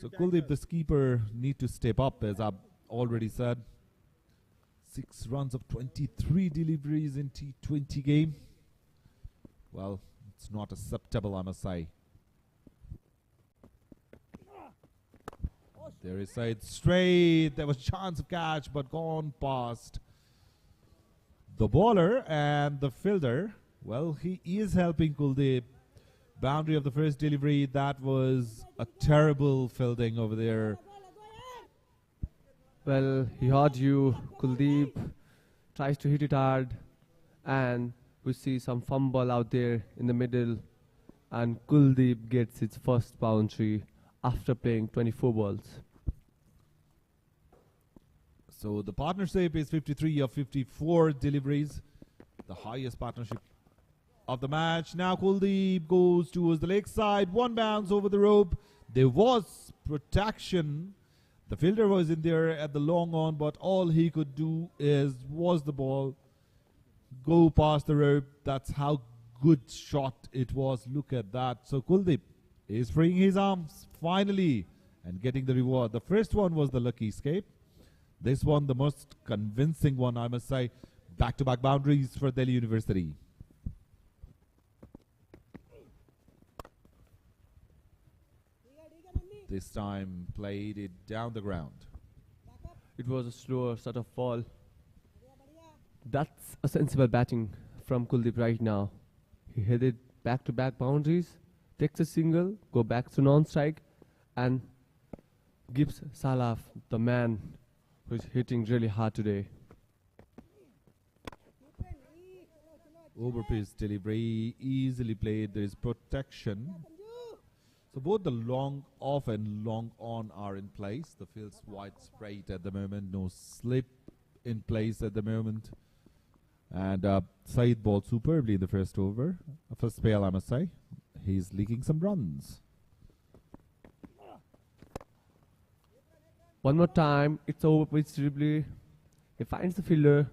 A: So Kuldeep, the skipper, need to step up, as I've already said. 6 runs of 23 deliveries in T20 game. Well, it's not acceptable, I must say. There is Said straight. There was a chance of catch, but gone past the bowler and the fielder. Well, he is helping Kuldeep. Boundary of the first delivery. That was a terrible fielding over there.
E: Well, he heard you. Kuldeep tries to hit it hard, and we see some fumble out there in the middle, and Kuldeep gets his first boundary after playing 24 balls.
A: So the partnership is 53 of 54 deliveries, the highest partnership of the match. Now Kuldeep goes towards the leg side, 1 bounce over the rope. There was protection. The fielder was in there at the long on, but all he could do was the ball go past the rope. That's how good shot it was. Look at that. So Kuldeep is freeing his arms finally and getting the reward. The first one was the lucky escape. This one, the most convincing one, I must say. Back-to-back boundaries for Delhi University. This time played it down the ground.
E: It was a slower sort of fall. That's a sensible batting from Kuldeep right now. He headed back-to-back boundaries, takes a single, go back to non-strike, and gives Salaf, the man who's hitting really hard today.
A: Overpitch delivery, easily played. There is protection. So both the long off and long on are in place. The field's wide straight at the moment. No slip in place at the moment. And Saeed bowled superbly in the first over. First spell, I must say. He's leaking some runs.
E: One more time, it's over pitch dribbly. He finds the fielder,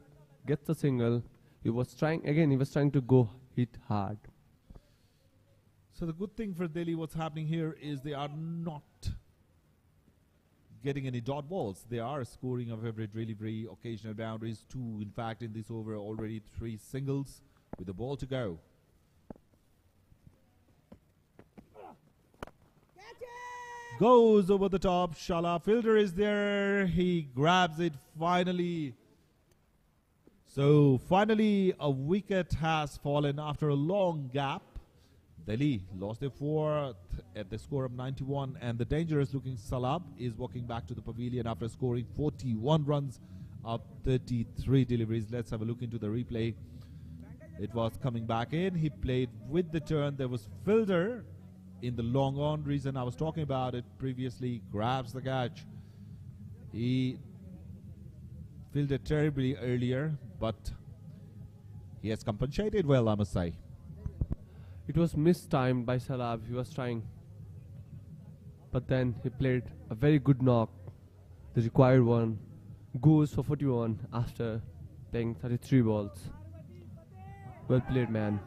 E: gets the single. He was trying to go hit hard.
A: So the good thing for Delhi, what's happening here is they are not getting any dot balls. They are scoring of every delivery, occasional boundaries. 2, in fact, in this over, already 3 singles with the ball to go. Goes over the top. Shala fielder is there. He grabs it finally. So finally a wicket has fallen after a long gap. Delhi lost their 4th at the score of 91, and the dangerous looking Salab is walking back to the pavilion after scoring 41 runs of 33 deliveries. Let's have a look into the replay. It was coming back in. He played with the turn. There was fielder in the long on, reason I was talking about it previously, grabs the catch. He fielded terribly earlier, but he has compensated well, I must say.
E: It was mistimed by Salab. He was trying, but then he played a very good knock. The required one goes for 41 after playing 33 balls. Well played, man.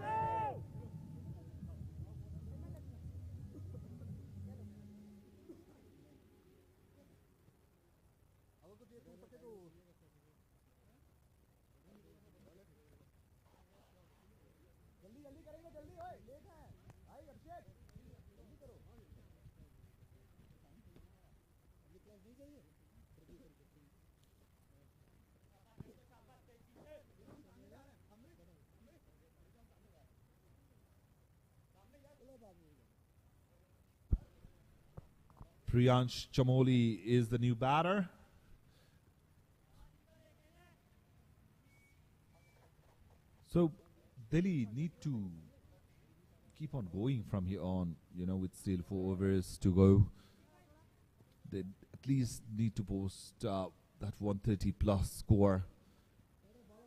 A: Priyansh Chamoli is the new batter. So Delhi need to keep on going from here on, with still 4 overs to go. They at least need to post that 130 plus score.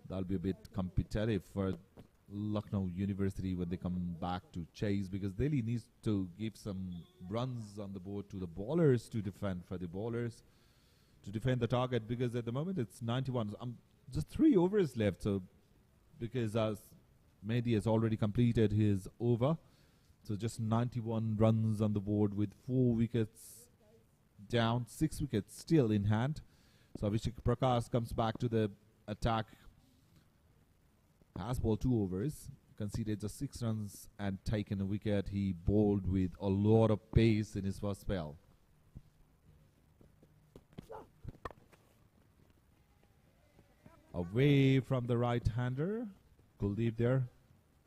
A: That'll be a bit competitive for Lucknow University when they come back to chase, because Delhi needs to give some runs on the board to the bowlers to defend, for the bowlers to defend the target, because at the moment it's 91. Just 3 overs left, so because as Mehdi has already completed his over, so just 91 runs on the board with 4 wickets down, 6 wickets still in hand. So Abhishek Prakash comes back to the attack, has bowled 2 overs, conceded just 6 runs and taken a wicket. He bowled with a lot of pace in his first spell. Away from the right-hander, Kuldeep there,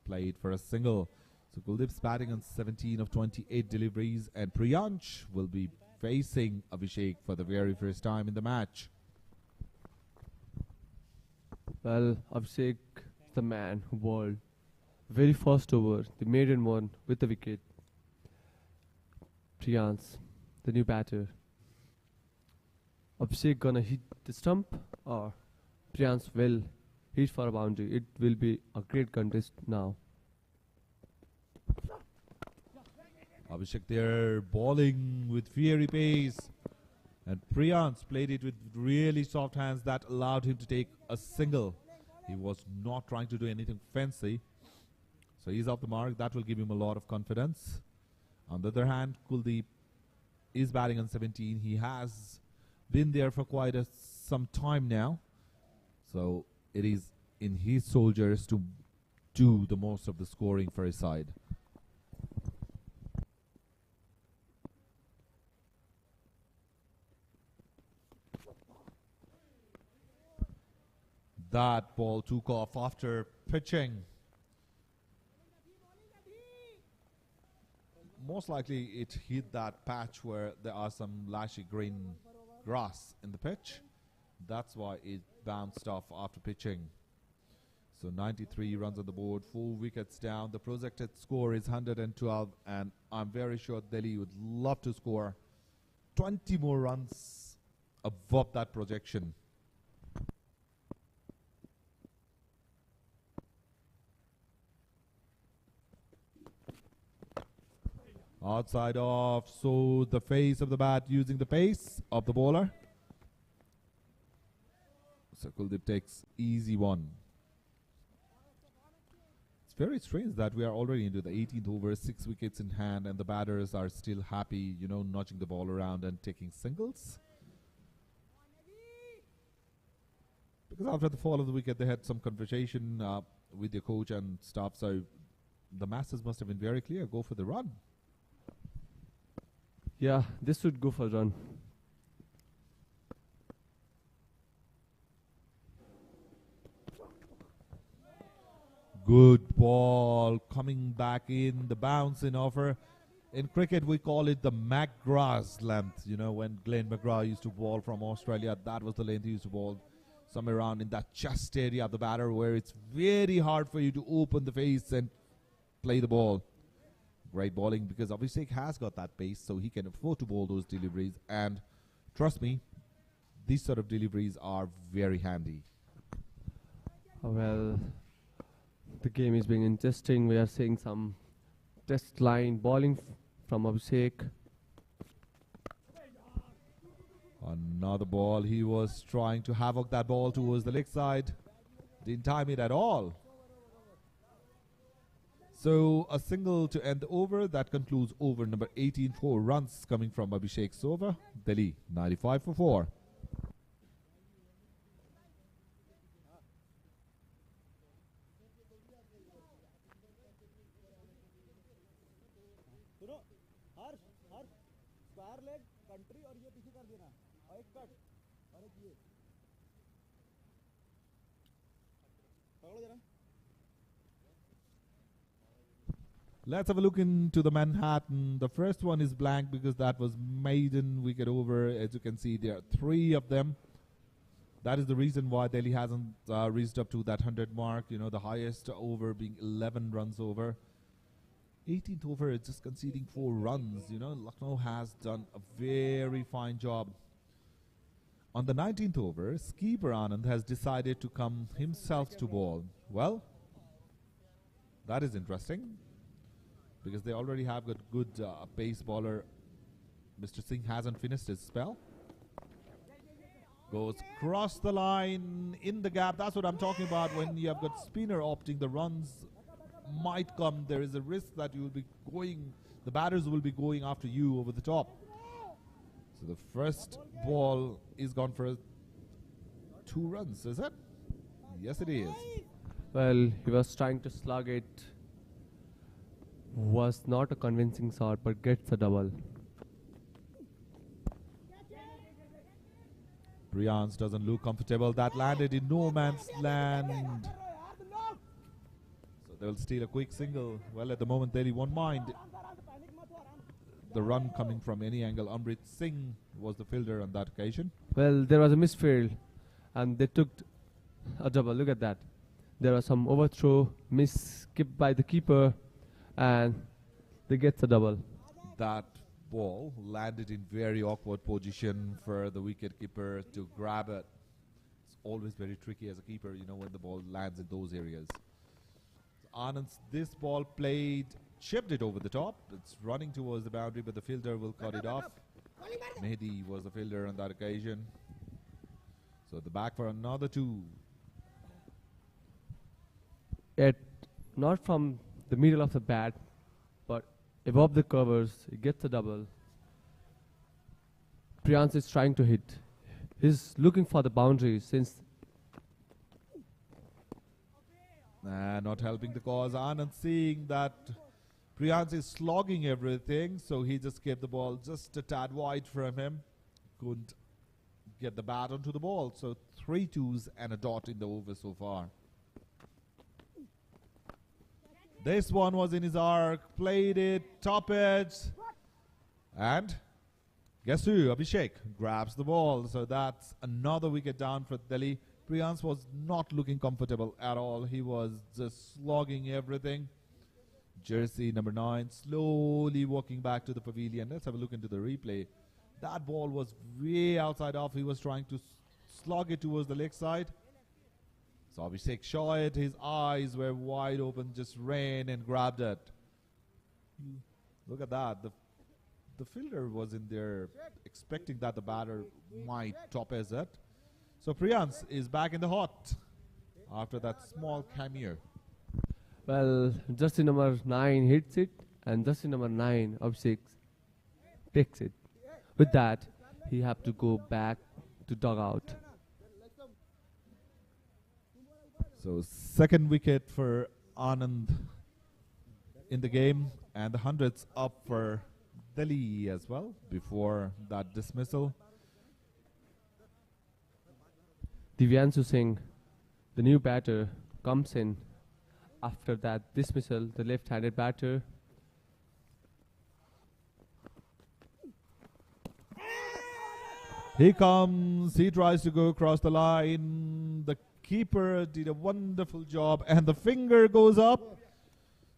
A: played for a single. So Kuldeep's batting on 17 of 28 deliveries, and Priyansh will be facing Abhishek for the very first time in the match.
E: Well, Abhishek, the man who bowled very first over, the maiden one with the wicket. Priyansh, the new batter. Abhishek gonna hit the stump, or Priyansh will hit for a boundary? It will be a great contest now.
A: Abhishek there bowling with fiery pace, and Priyansh played it with really soft hands that allowed him to take a single. He was not trying to do anything fancy, so he's off the mark. That will give him a lot of confidence. On the other hand, Kuldeep is batting on 17. He has been there for quite some time now, so it is in his soldiers to do the most of the scoring for his side. That ball took off after pitching. Most likely it hit that patch where there are some lashy green grass in the pitch. That's why it bounced off after pitching. So 93 runs on the board, 4 wickets down. The projected score is 112, and I'm very sure Delhi would love to score 20 more runs above that projection. Outside off, so the face of the bat using the pace of the bowler. So Kuldeep takes easy one. It's very strange that we are already into the 18th over, 6 wickets in hand, and the batters are still happy, nudging the ball around and taking singles. Because after the fall of the wicket, they had some conversation with their coach and staff, so the masses must have been very clear, go for the run.
E: Yeah, this should go for a run.
A: Good ball coming back in, the bounce in offer. In cricket, we call it the McGrath's length. When Glenn McGrath used to bowl from Australia, that was the length he used to bowl, somewhere around in that chest area of the batter, where it's very hard for you to open the face and play the ball. Great bowling, because Abhishek has got that pace, so he can afford to bowl those deliveries. And trust me, these sort of deliveries are very handy.
E: Well, the game is being interesting. We are seeing some test line bowling from Abhishek.
A: Another ball. He was trying to havoc that ball towards the leg side. Didn't time it at all. So a single to end the over. That concludes over number 18. 4 runs coming from Abhishek's over. Delhi 95 for 4.
D: सुनो हर्ष हर्ष square leg country और ये पीछे कर देना और एक cut और एक ये पकड़ो जरा.
A: Let's have a look into the Manhattan. The first one is blank because that was maiden wicket over. As you can see, there are 3 of them. That is the reason why Delhi hasn't reached up to that 100 mark. You know, the highest over being 11 runs over. 18th over is just conceding 4 runs. You know, Lucknow has done a very fine job. On the 19th over, skipper Anand has decided to come himself to ball. Well, that is interesting because they already have got good pace bowler. Mr. Singh hasn't finished his spell. Goes across the line in the gap. That's what I'm talking about. When you have got spinner opting, the runs might come. There is a risk that you will be going, the batters will be going after you over the top. So the first ball is gone for 2 runs, is it? Yes, it is.
E: Well, he was trying to slug it. Was not a convincing shot, but gets a double.
A: Priyansh doesn't look comfortable. That landed in no man's land. So they'll steal a quick single. Well, at the moment, Delhi won't mind the run coming from any angle. Amrit Singh was the fielder on that occasion.
E: Well, there was a misfield, and they took a double. Look at that. There was some overthrow, skip by the keeper, and they get a double.
A: That ball landed in very awkward position for the wicket keeper to grab it. It's always very tricky as a keeper, you know, when the ball lands in those areas. Anand's this ball played, chipped it over the top. It's running towards the boundary, but the fielder will cut it off. Mehdi was the fielder on that occasion. So the back for another 2.
E: Not from the middle of the bat, but above the covers, he gets a double. Priyansh is trying to hit. He's looking for the boundary since...
A: Not helping the cause. Anand seeing that Priyansh is slogging everything, so he just gave the ball just a tad wide from him. Couldn't get the bat onto the ball. So 3 2s and a dot in the over so far. This one was in his arc, played it, top edge, and guess who? Abhishek grabs the ball. So that's another wicket down for Delhi. Priyansh was not looking comfortable at all. He was just slogging everything. Jersey number 9 slowly walking back to the pavilion. Let's have a look into the replay. That ball was way outside off. He was trying to slog it towards the leg side. So Abhishek saw it, his eyes were wide open, just ran and grabbed it. Look at that. The fielder was in there expecting that the batter might top edge it. So Priyansh is back in the hot after that small cameo.
E: Well, jersey number 9 hits it, and jersey number 9, Abhishek, takes it. With that, he have to go back to dugout.
A: So second wicket for Anand in the game, and the 100's up for Delhi as well before that dismissal.
E: Divyanshu Singh, the new batter, comes in after that dismissal, the left-handed batter.
A: He comes, he tries to go across the line. The keeper did a wonderful job, and the finger goes up.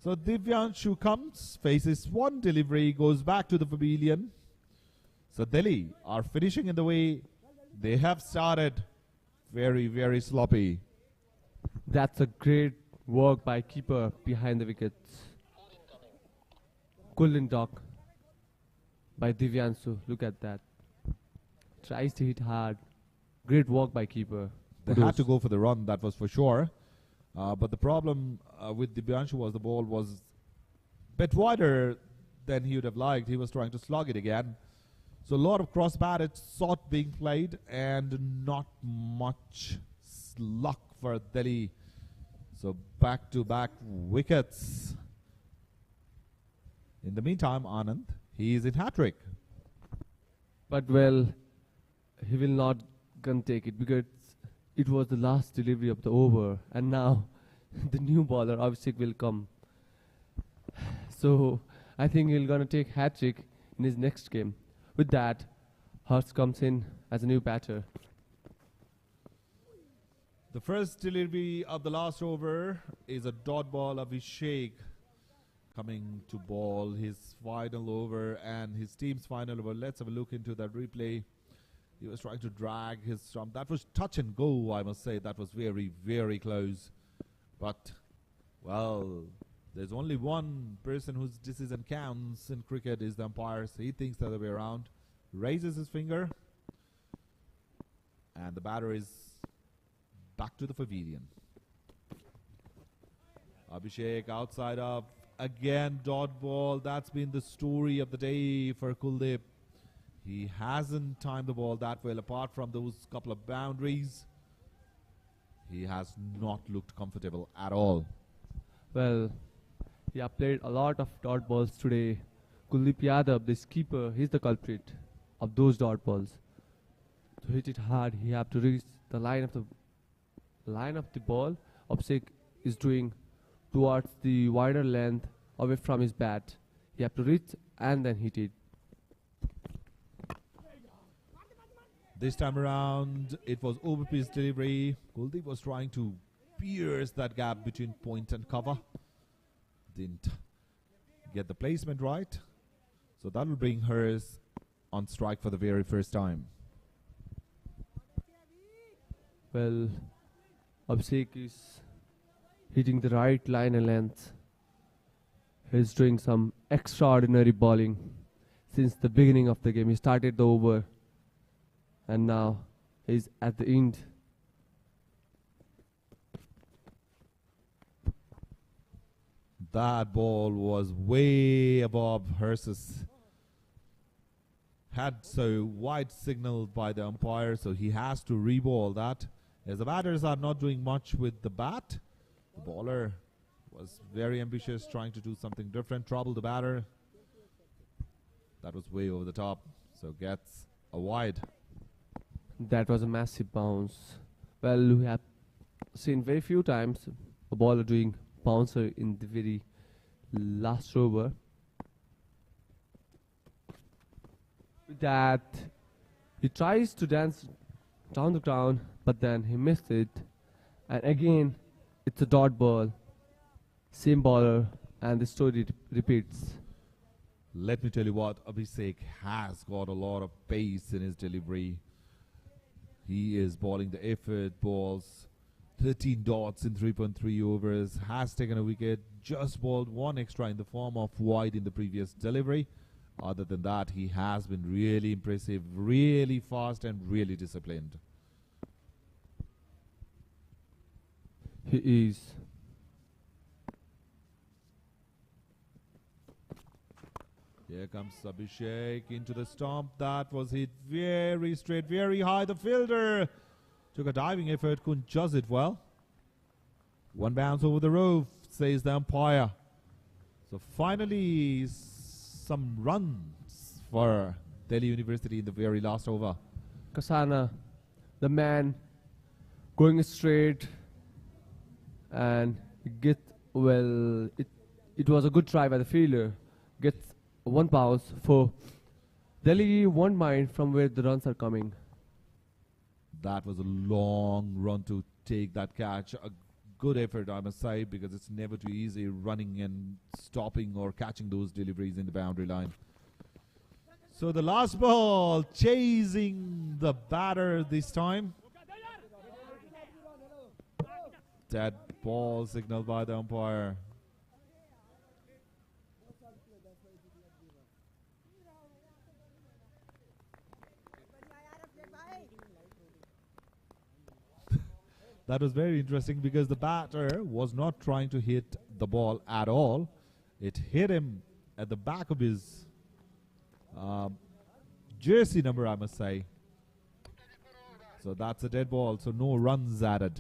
A: So Divyanshu comes, faces one delivery, goes back to the pavilion. So Delhi are finishing in the way they have started. Very, very sloppy.
E: That's a great work by keeper behind the wickets. Golden Dock by Divyanshu. Look at that. Tries to hit hard. Great work by keeper.
A: They had to go for the run, that was for sure. But the problem with Divyanshu was the ball was a bit wider than he would have liked. He was trying to slog it again. So a lot of cross-batted shot being played and not much luck for Delhi. So back-to-back wickets. In the meantime, Anand, he is in hat-trick.
E: But well, he will not gonna take it because it was the last delivery of the over, and now the new bowler Abhishek will come. So I think he'll gonna take hat-trick in his next game. With that, Hurst comes in as a new batter.
A: The first delivery of the last over is a dot ball. Abhishek coming to ball his final over and his team's final over. Let's have a look into that replay. He was trying to drag his stump. That was touch and go, I must say. That was very, very close. But, well, there's only one person whose decision counts in cricket is the umpire. So he thinks the other way around. Raises his finger. And the batter is back to the pavilion. Abhishek outside of, again, dot ball. That's been the story of the day for Kuldeep. He hasn't timed the ball that well, apart from those couple of boundaries. He has not looked comfortable at all.
E: Well, he have played a lot of dot balls today. Kuldeep Yadav, the skipper, he's the culprit of those dot balls. To hit it hard, he have to reach the line of the ball. Abhishek is doing towards the wider length away from his bat. He have to reach and then hit it.
A: This time around, it was over-pitch delivery. Kuldeep was trying to pierce that gap between point and cover. Didn't get the placement right. So that will bring hers on strike for the very first time.
E: Well, Abhishek is hitting the right line and length. He's doing some extraordinary bowling since the beginning of the game. He started the over and now he's at the end.
A: That ball was way above Hearses. Had so wide signaled by the umpire, so he has to re-ball that. As the batters are not doing much with the bat, the bowler was very ambitious, trying to do something different, trouble the batter. That was way over the top, so gets a wide.
E: That was a massive bounce. Well, we have seen very few times a bowler doing bouncer in the very last over. With that, he tries to dance down the ground, but then he missed it. And again, it's a dot ball. Same bowler, and the story repeats.
A: Let me tell you what, Abhishek has got a lot of pace in his delivery. He is bowling the effort balls, 13 dots in 3.3 overs, has taken a wicket, just bowled one extra in the form of wide in the previous delivery. Other than that, he has been really impressive, really fast and really disciplined.
E: He is.
A: Here comes Abhishek into the stump. That was hit very straight, very high. The fielder took a diving effort, couldn't judge it well. One bounce over the roof, says the umpire. So finally, some runs for Delhi University in the very last over.
E: Kasana, the man going straight, and it was a good try by the fielder. Gets one bounce for Delhi, won't mind from where the runs are coming.
A: That was a long run to take that catch. A good effort, I must say, because it's never too easy running and stopping or catching those deliveries in the boundary line. So the last ball, chasing the batter this time. Dead ball signaled by the umpire. That was very interesting because the batter was not trying to hit the ball at all. It hit him at the back of his jersey number, I must say. So that's a dead ball, so no runs added.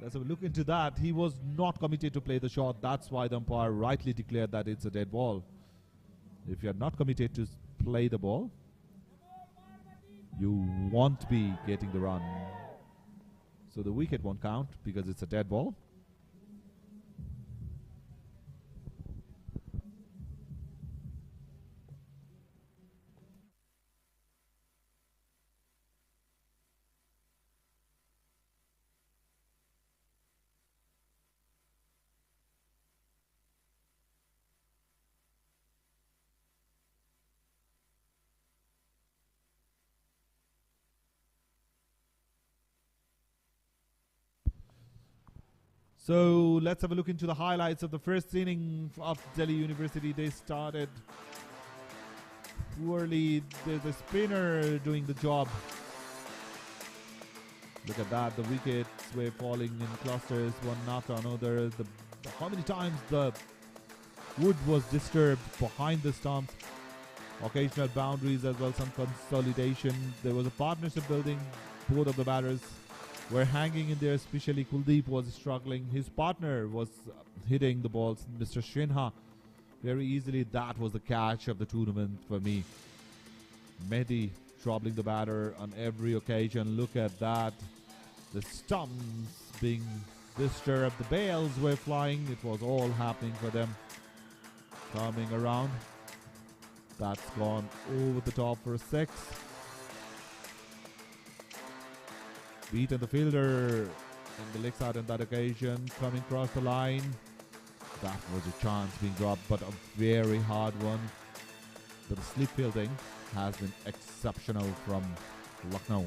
A: Let's have a look into that. He was not committed to play the shot. That's why the umpire rightly declared that it's a dead ball. If you're not committed to play the ball, you won't be getting the run. So the wicket won't count because it's a dead ball. So let's have a look into the highlights of the first inning of Delhi University. They started poorly. There's a spinner doing the job. Look at that. The wickets were falling in clusters, one after another. How many times the wood was disturbed behind the stumps. Occasional boundaries as well, some consolidation. There was a partnership building. Both of the batters were hanging in there, especially Kuldeep was struggling. His partner was hitting the balls, Mr. Shinha, very easily. That was the catch of the tournament for me. Mehdi troubling the batter on every occasion. Look at that. The stumps being disturbed. The bails were flying. It was all happening for them. Coming around. That's gone over the top for a 6. Beaten the fielder in the leg side on that occasion. Coming across the line. That was a chance being dropped, but a very hard one. But the slip fielding has been exceptional from Lucknow.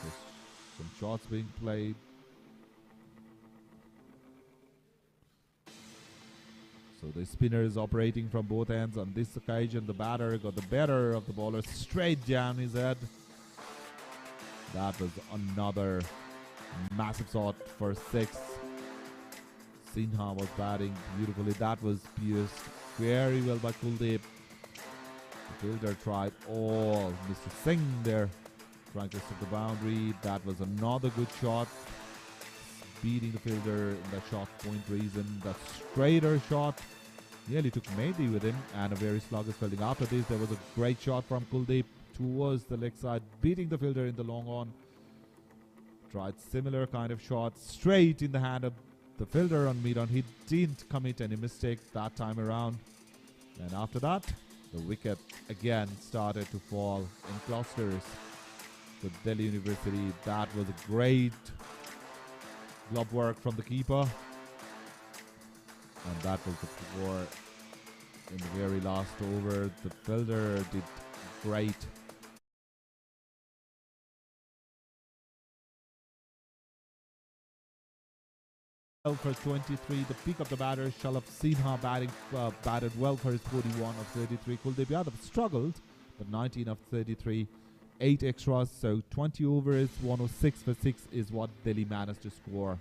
A: There's some shots being played. So the spinner is operating from both ends. On this occasion, the batter got the better of the bowler straight down his head. That was another massive shot for 6. Sinha was batting beautifully. That was pierced very well by Kuldeep. The fielder tried all. Mr. Singh there trying to stick the boundary. That was another good shot. Beating the fielder in that shot point reason. That straighter shot nearly took Mehdi with him, and a very sluggish fielding. After this, there was a great shot from Kuldeep towards the leg side, beating the fielder in the long on. Tried similar kind of shot straight in the hand of the fielder on mid-on. He didn't commit any mistakes that time around. And after that, the wicket again started to fall in clusters. So Delhi University, that was a great glove work from the keeper. And that was the 4 in the very last over. The fielder did great. For 23, the peak of the batter, Shalaf Sinha batted well for his 41 of 33. Kuldeep Yadav struggled, but 19 of 33, 8 extras, so 20 overs, 106 for 6 is what Delhi managed to score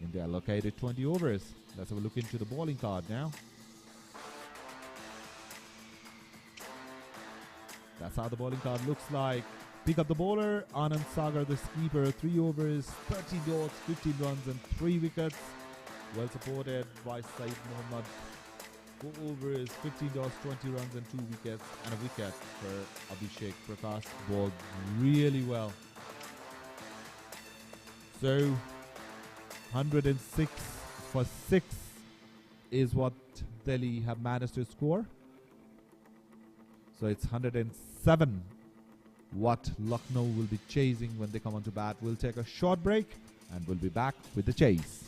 A: in the allocated 20 overs. Let's have a look into the bowling card now. That's how the bowling card looks like. Pick up the bowler, Anand Sagar, the keeper, 3 overs, 13 dots, 15 runs and 3 wickets. Well supported by Saeed Mohammad. 4 overs, 15 dots, 20 runs and 2 wickets, and a wicket for Abhishek Prakash. Bowled really well. So 106 for 6 is what Delhi have managed to score. So it's 107 what Lucknow will be chasing when they come onto bat. We'll take a short break and we'll be back with the chase.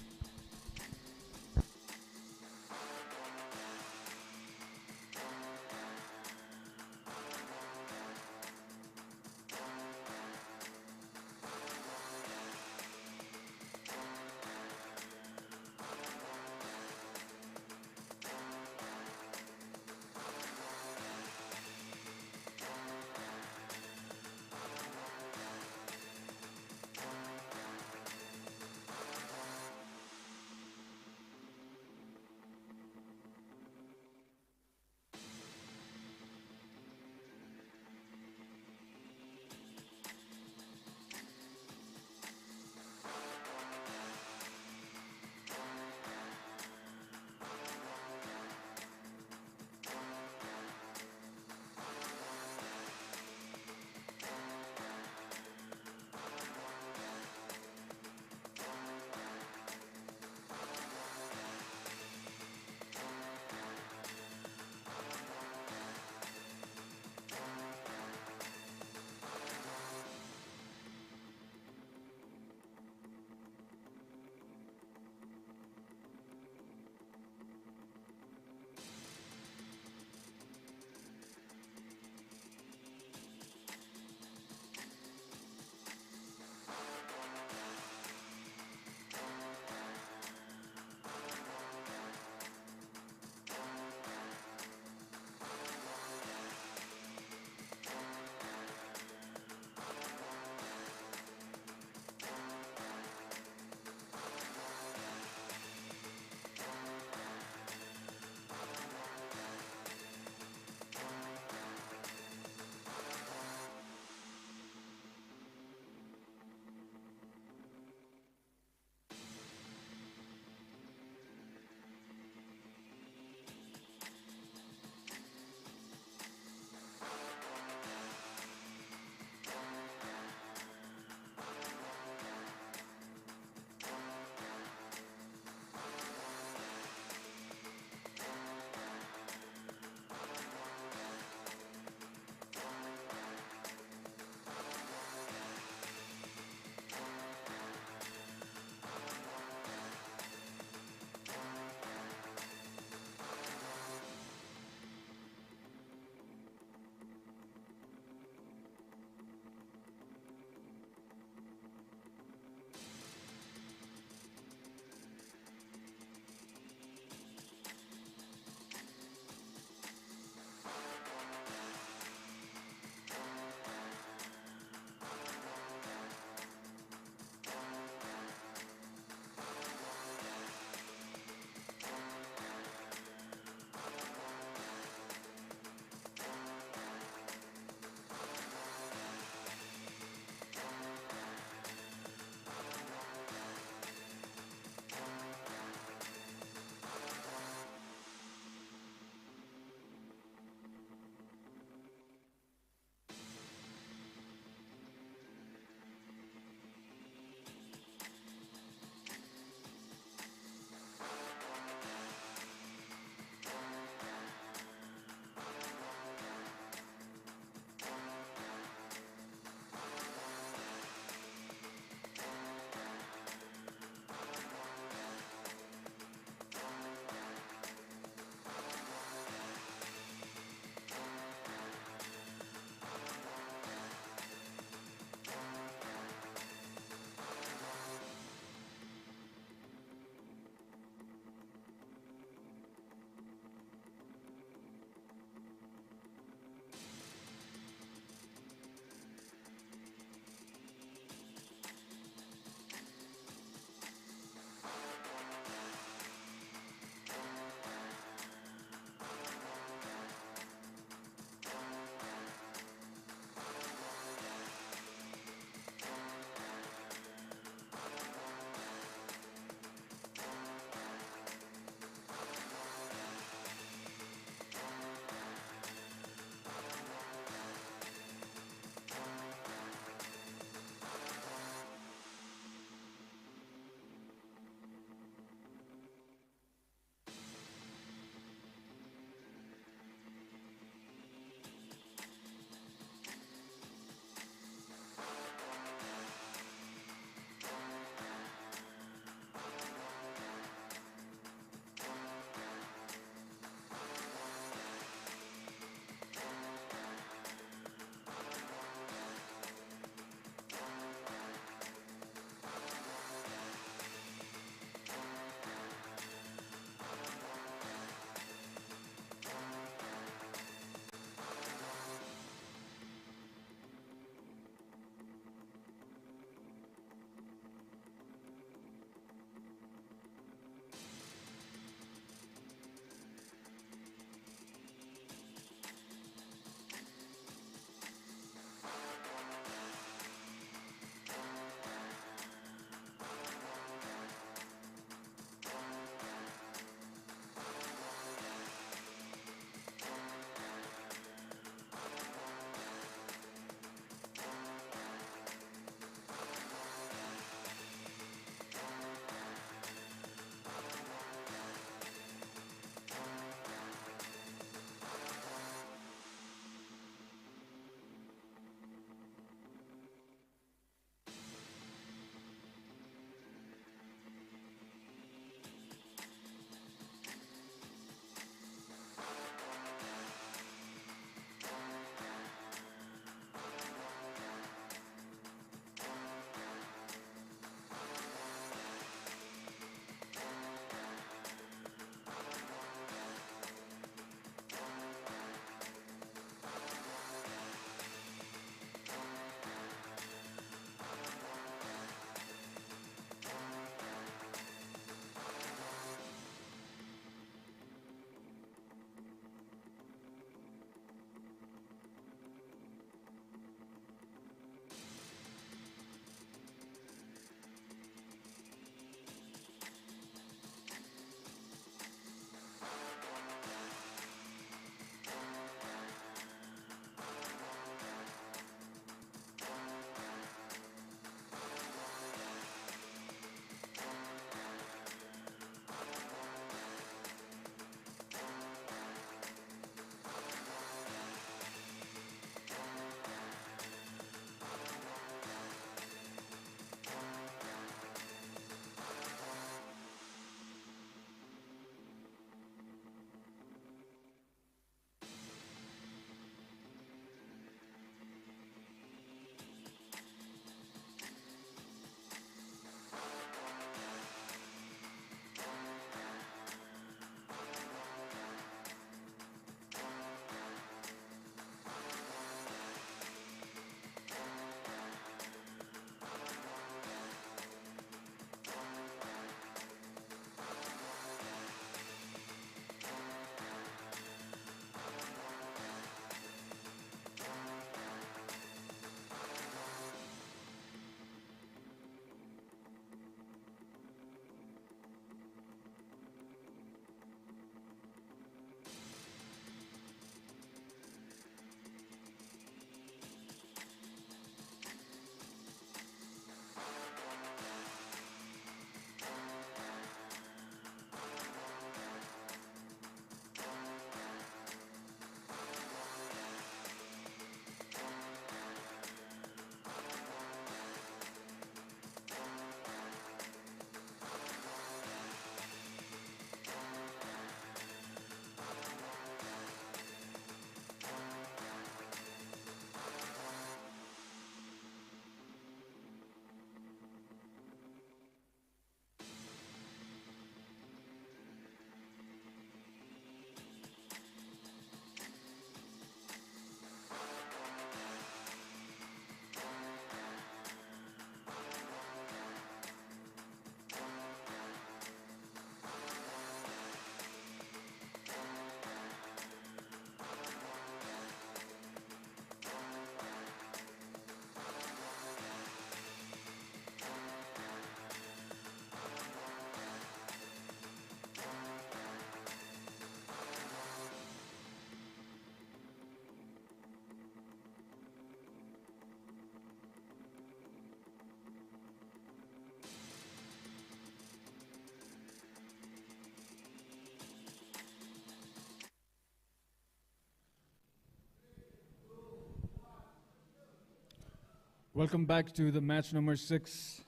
B: Welcome back to the match number 6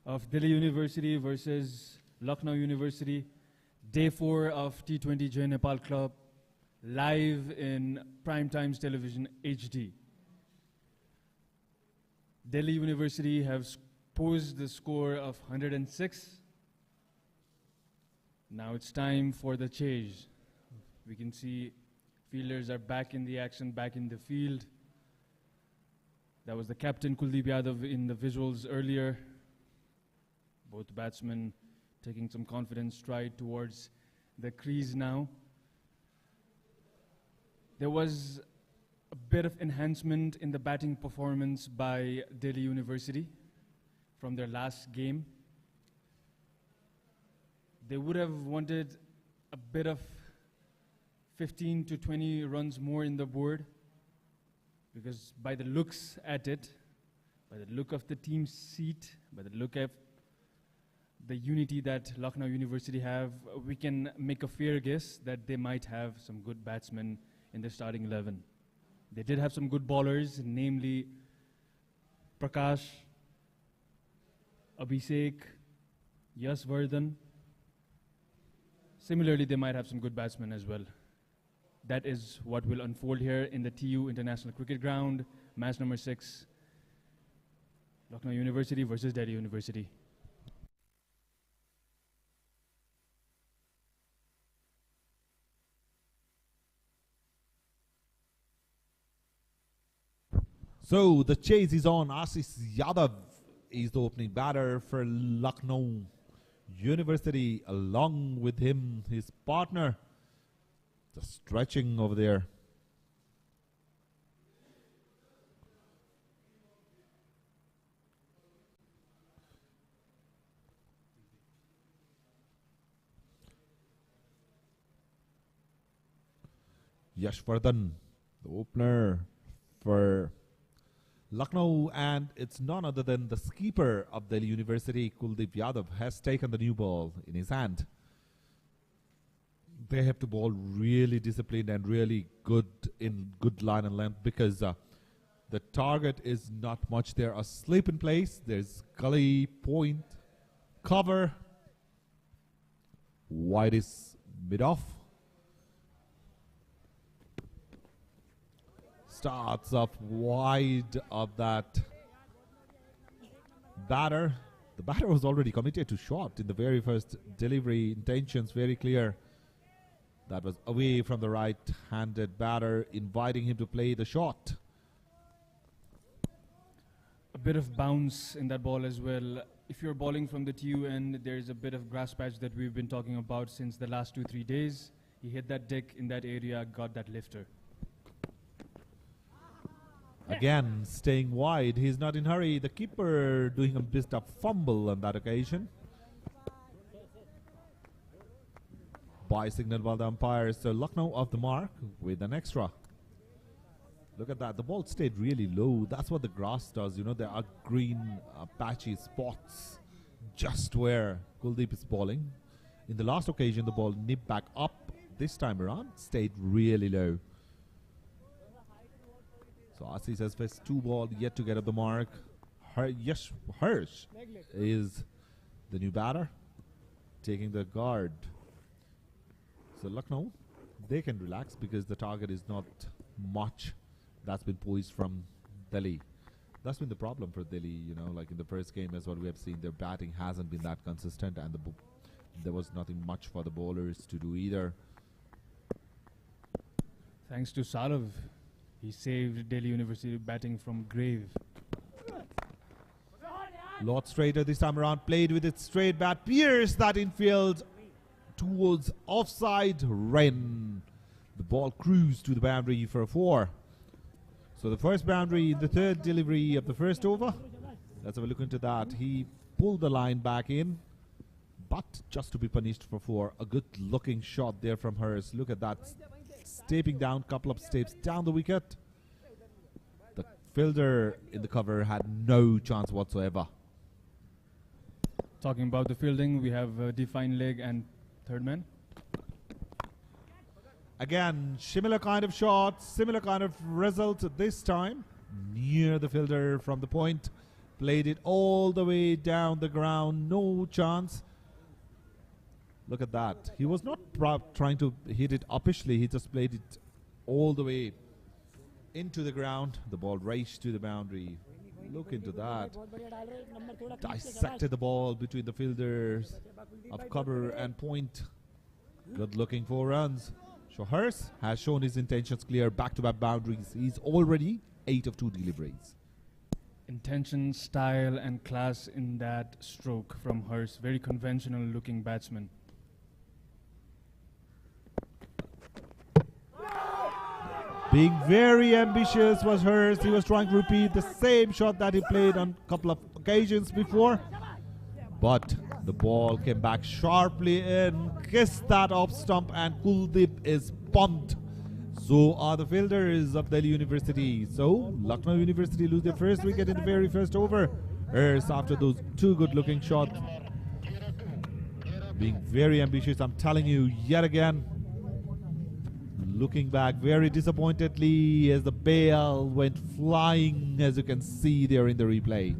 B: of Delhi University versus Lucknow University. Day 4 of T20 Jai Nepal Club, live in Prime Times Television HD. Delhi University have posed the score of 106. Now it's time for the chase. We can see fielders are back in the action, back in the field. That was the captain Kuldeep Yadav in the visuals earlier. Both batsmen taking some confident stride towards the crease now. There was a bit of enhancement in the batting performance by Delhi University from their last game. They would have wanted a bit of 15 to 20 runs more in the board, because by the looks at it, by the look of the team seat, by the look of the unity that Lucknow University have, we can make a fair guess that they might have some good batsmen in the starting 11. They did have some good bowlers, namely Prakash, Abhishek, Yasvardhan. Similarly, they might have some good batsmen as well. That is what will unfold here in the TU International Cricket Ground, match number 6, Lucknow University versus Delhi University.
A: So the chase is on. Ashish Yadav is the opening batter for Lucknow University. Along with him, his partner, just stretching over there. Yashvardhan, the opener for Lucknow, and it's none other than the skipper of Delhi University, Kuldeep Yadav, has taken the new ball in his hand. They have to bowl really disciplined and really good in good line and length, because the target is not much there. A slip in place, there's gully, point, cover, wide is mid off. Starts off wide of that batter. The batter was already committed to shot in the very first delivery. Intentions very clear. That was away from the right-handed batter, inviting him to play the shot.
B: A bit of bounce in that ball as well. If you're bowling from the TU end, there's a bit of grass patch that we've been talking about since the last 2-3 days. He hit that deck in that area, got that lifter.
A: Again, staying wide. He's not in a hurry. The keeper doing a bit of fumble on that occasion. By signal by the umpires. So Lucknow off the mark with an extra. Look at that. The ball stayed really low. That's what the grass does. You know, there are green patchy spots just where Kuldeep is bowling. In the last occasion, the ball nipped back up. This time around, stayed really low. So Ashish has faced 2 balls yet to get up the mark. Hirsch is the new batter, taking the guard. So Lucknow, they can relax because the target is not much that's been poised from Delhi. That's been the problem for Delhi, you know, like in the first game as well, we have seen their batting hasn't been that consistent, and there was nothing much for the bowlers to do either.
B: Thanks to Saurav, he saved Delhi University batting from grave.
A: Lot straighter this time around, played with its straight bat, pierced that infield towards offside. Wren. The ball cruised to the boundary for a 4. So the first boundary in the third delivery of the first over. Let's have a look into that. He pulled the line back in, but just to be punished for 4. A good looking shot there from Hirsch. Look at that. Stepping down, couple of steps down the wicket. The fielder in the cover had no chance whatsoever.
B: Talking about the fielding, we have defined leg and third man.
A: Again, similar kind of shot, similar kind of result this time. near the fielder from the point. Played it all the way down the ground. No chance. Look at that. He was not trying to hit it uppishly. He just played it all the way into the ground. The ball raced to the boundary. Look into that. Dissected the ball between the fielders of cover and point. Good looking 4 runs. So Hers has shown his intentions clear. Back-to-back boundaries. He's already 8 of 2 deliveries.
B: Intention, style and class in that stroke from Hers. Very conventional looking batsman.
A: Being very ambitious was Hers. He was trying to repeat the same shot that he played on a couple of occasions before. But the ball came back sharply in, kissed that off stump, and Kuldeep is bumped. So are the fielders of Delhi University. So Lucknow University lose their first wicket in the very first over. Hers, after those 2 good looking shots, being very ambitious, I'm telling you yet again. Looking back very disappointedly as the bail went flying, as you can see there in the replay.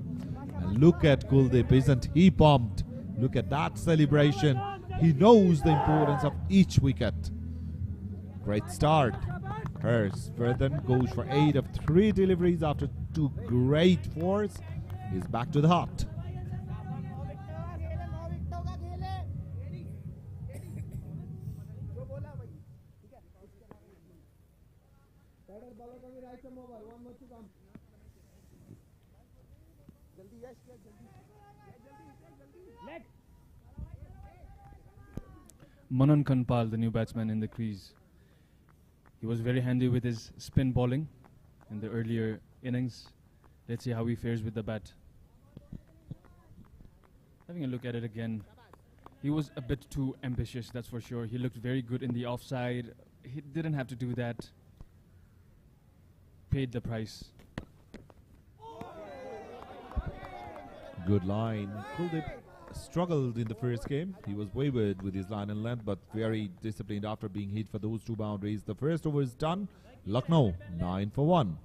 A: And look at Kuldeep, isn't he pumped? Look at that celebration. He knows the importance of each wicket. Great start. Hers further goes for 8 of 3 deliveries after 2 great 4s. He's back to the hut.
B: Manan Kanpal, the new batsman in the crease. He was very handy with his spin bowling in the earlier innings. Let's see how he fares with the bat. Having a look at it again, he was a bit too ambitious, that's for sure. He looked very good in the offside. He didn't have to do that. Paid the price.
A: Good line. Kuldeep struggled in the first game. He was wayward with his line and length, but very disciplined after being hit for those 2 boundaries. The first over is done. Lucknow 9 for 1.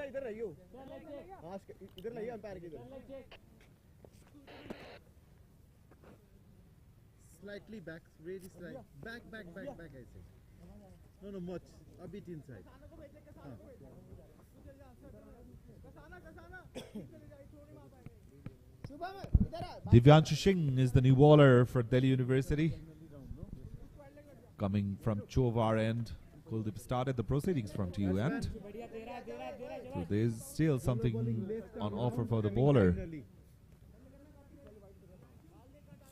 D: इधर रहियो हाँ इधर रहिए umpire की इधर slightly back really slight back I say no much a bit inside
A: Divyanshu Singh is the new bowler for Delhi University. Coming from Chovar end. Kuldeep started the proceedings from TU end. So there's still something on offer for the bowler.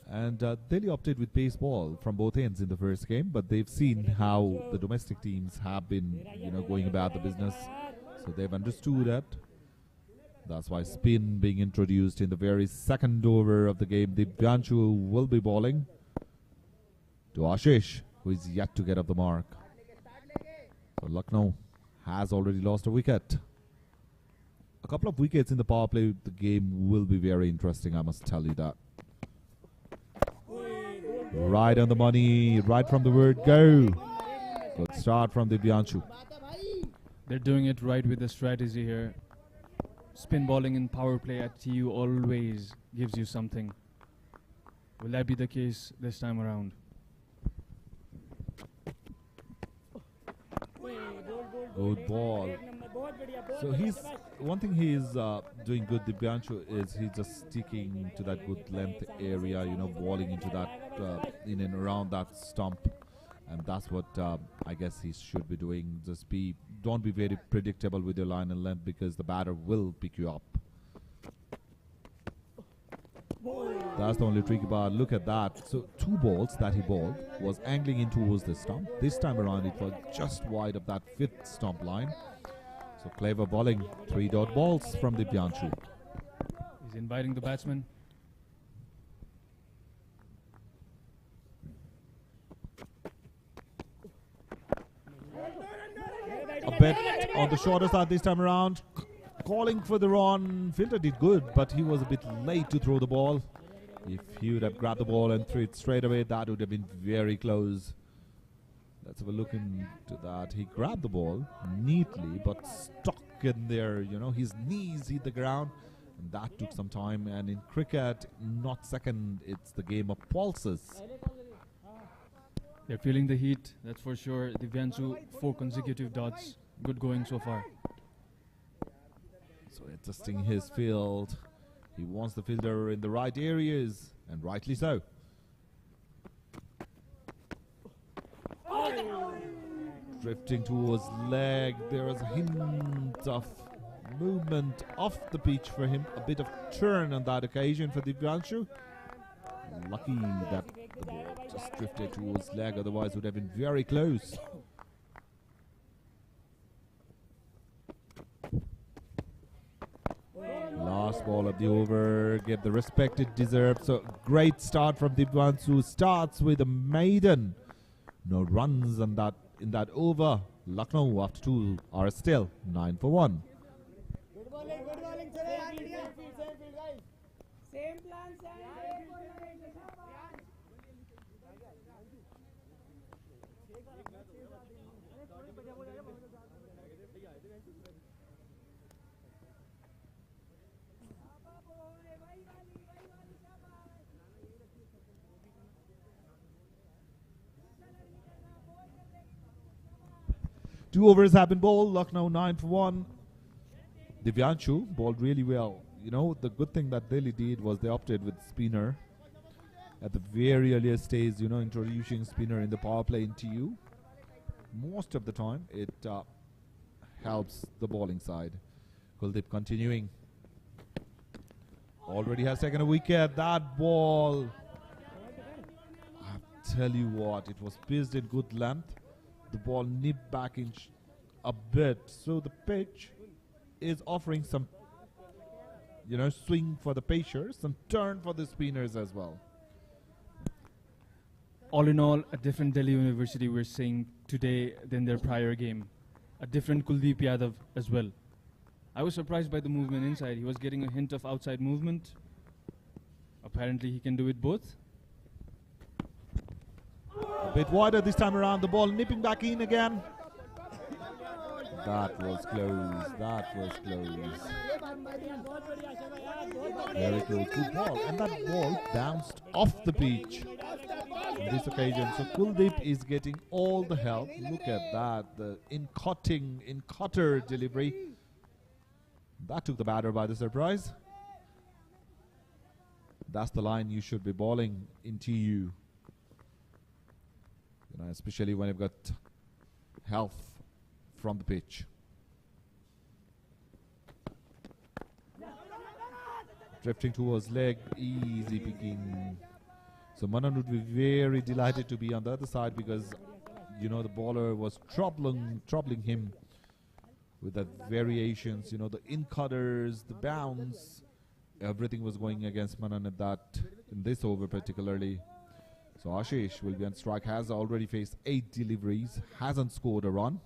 A: And Delhi opted with pace ball from both ends in the first game, but they've seen how the domestic teams have been, going about the business. So they've understood that. That's why spin being introduced in the very second over of the game. Divyanshu will be bowling to Ashish, who is yet to get up the mark. So Lucknow has already lost a wicket. A couple of wickets in the power play, the game will be very interesting, I must tell you that. Right on the money, right from the word go. Good start from Divyanshu.
B: They're doing it right with the strategy here. Spin bowling in power play at TU always gives you something. Will that be the case this time around?
A: Good ball. So one thing he is doing good, Divyanshu, is he's just sticking to that good length area, bowling into that, in and around that stump. And that's what I guess he should be doing. Don't be very predictable with your line and length, because the batter will pick you up. That's the only tricky part. Look at that. So 2 balls that he bowled was angling in towards the stump. This time around it was just wide of that 5th stump line. So clever bowling. 3 dot balls from Divyanshu.
B: He's inviting the batsman.
A: bit on the shorter side this time around. Calling for the run. Fielder did good, but he was a bit late to throw the ball. If he would have grabbed the ball and threw it straight away, that would have been very close. Let's have a look into that. He grabbed the ball neatly, but stuck in there. You know, his knees hit the ground. And that took some time. And in cricket, not second, it's the game of pulses.
B: They're feeling the heat, that's for sure. Divyanshu, 4 consecutive dots. Good going so far.
A: So adjusting his field. He wants the fielder in the right areas, and rightly so. Drifting towards leg. There is a hint of movement off the pitch for him. A bit of turn on that occasion for Divyanshu. Lucky that the ball just drifted towards leg, otherwise would have been very close. Last ball of the over, give the respect it deserves. So great start from Divyanshu. Starts with a maiden. No runs on that in that over. Lucknow after 2 are still 9 for 1.
C: Good bowling, same plan,
A: Two overs have been bowled. Lucknow 9 for 1. Divyanshu bowled really well. You know, the good thing that Delhi did was they opted with spinner at the very earliest stage, you know, introducing spinner in the power play in TU. Most of the time, it helps the bowling side. Kuldeep continuing. Already has taken a wicket. That ball, I tell you what, it was pitched in good length. The ball nipped back in a bit, so the pitch is offering some, you know, swing for the pacers, some turn for the spinners as well.
B: All in all, a different Delhi University we're seeing today than their prior game. A different Kuldeep Yadav as well. I was surprised by the movement inside. He was getting a hint of outside movement. Apparently he can do it both.
A: A bit wider this time around. The ball nipping back in again. That was close. That was close. Very close. Good ball. And that ball bounced off the pitch on this occasion. So Kuldeep is getting all the help. Look at that. The in-cutter delivery. That took the batter by the surprise. That's the line you should be bowling in TU. You know, especially when you've got health from the pitch. Drifting towards leg, easy picking. So Manan would be very delighted to be on the other side because, you know, the bowler was troubling him with the variations, you know, the in-cutters, the bounce. Everything was going against Manan at that, in this over particularly. So Ashish will be on strike, has already faced 8 deliveries, hasn't scored a run.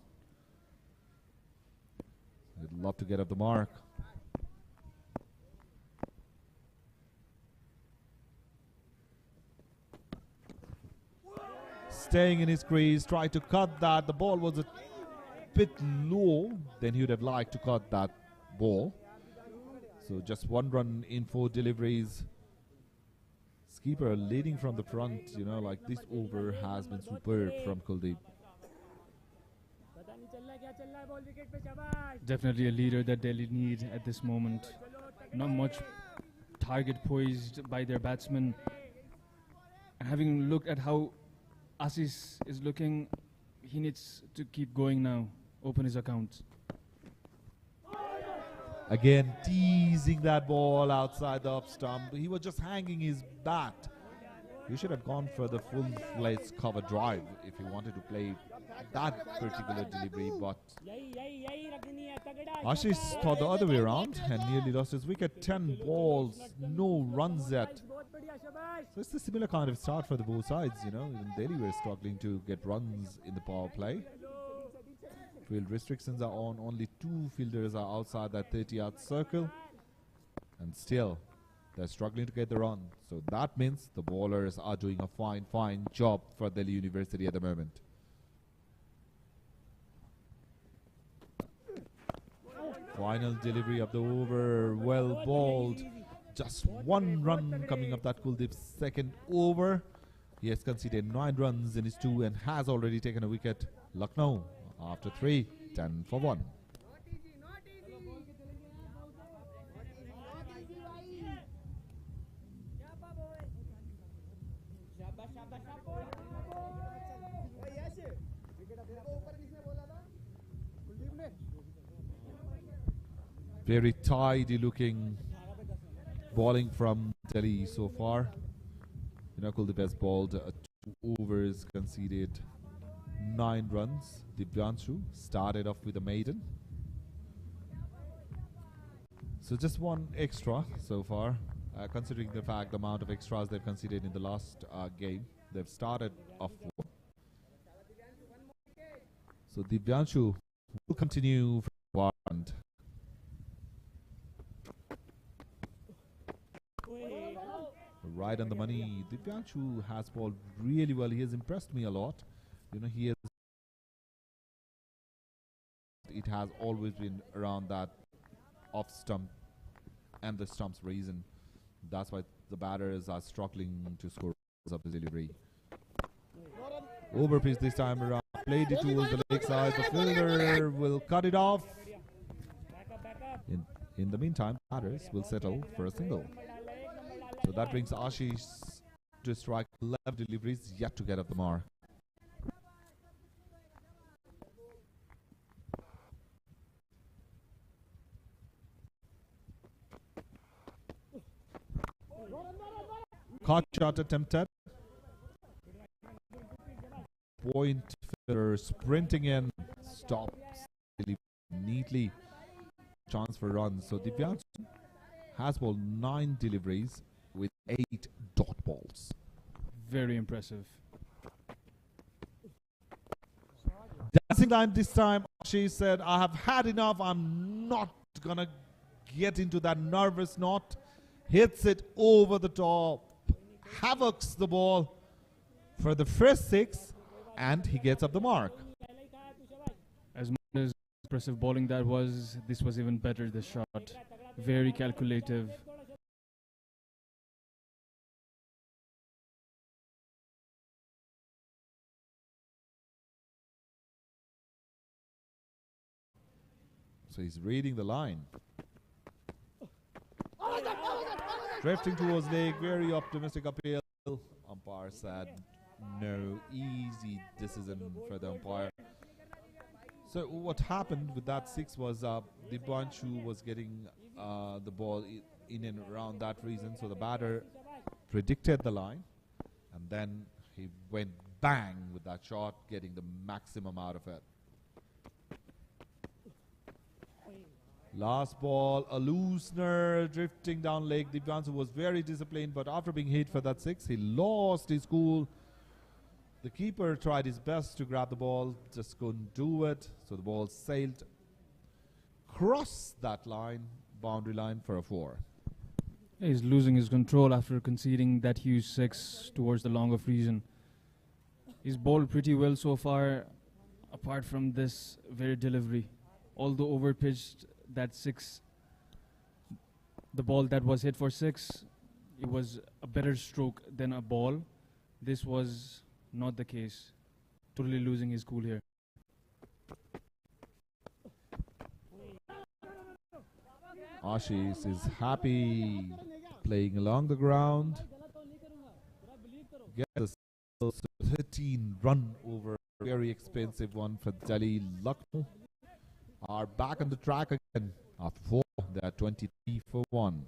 A: He'd love to get up the mark. Staying in his crease, tried to cut that. The ball was a bit low, then he would have liked to cut that ball. So just 1 run in 4 deliveries. Skipper leading from the front, you know, like this over has been superb from Kuldeep.
B: Definitely a leader that Delhi need at this moment. Not much target poised by their batsmen. And having looked at how Ashish is looking, he needs to keep going now, open his accounts.
A: Again, teasing that ball outside the off stump. He was just hanging his bat. He should have gone for the full-fledged cover drive if he wanted to play that particular delivery, but Ashish thought the other way around and nearly lost his wicket. 10 balls, no runs yet. So it's a similar kind of start for the both sides, you know. Even Delhi were struggling to get runs in the power play. Field restrictions are on. Only 2 fielders are outside that 30-yard circle. And still, they're struggling to get the run. So that means the bowlers are doing a fine job for Delhi University at the moment. Final delivery of the over, well bowled. Just 1 run coming up that Kuldeep's second over. He has conceded 9 runs in his 2 and has already taken a wicket. Lucknow after 3, 10 for 1. Very tidy looking bowling from Delhi so far. Kuldeep has bowled 2 overs, conceded 9 runs. Divyanshu started off with a maiden. So just 1 extra so far, considering the fact the amount of extras they've conceded in the last game. They've started off 1. So Divyanshu will continue from 1. Right on the money. Divyanshu has bowled really well. He has impressed me a lot. It has always been around that off stump and the stumps reason. That's why the batters are struggling to score of the delivery. Over pitch this time around. Played it towards the leg side. The fielder will cut it off. In the meantime, batters will settle for a single. So that brings Ashish to strike 11 deliveries, yet to get up the mark. Caught shot attempted. Point fielder sprinting in, stops neatly. Chance for runs. So Divyanshu has bowled 9 deliveries with 8 dot balls.
B: Very impressive.
A: Dancing line this time. She said, I have had enough. I'm not gonna get into that nervous knot. Hits it over the top. Havocs the ball for the first 6, and he gets up the mark.
B: As much as impressive bowling that was, this was even better, the shot. Very calculative.
A: So he's reading the line. Drifting towards leg, very optimistic appeal. Umpire said no, easy decision for the umpire. So what happened with that 6 was Divyanshu was getting the ball in and around that reason. So the batter predicted the line, and then he went bang with that shot, getting the maximum out of it. Last ball, a loosener drifting down leg. Divyanshu was very disciplined, but after being hit for that 6, he lost his cool. The keeper tried his best to grab the ball, just couldn't do it. So the ball sailed across that line, boundary line for a 4.
B: He's losing his control after conceding that huge 6 towards the long off region. He's bowled pretty well so far, apart from this very delivery. Although overpitched that 6, the ball that was hit for 6, it was a better stroke than a ball. This was not the case. Totally losing his cool here.
A: Ashish is happy playing along the ground. Get the 13 run over, very expensive one for Delhi. Lucknow are back on the track again. After 4, they are 23 for 1.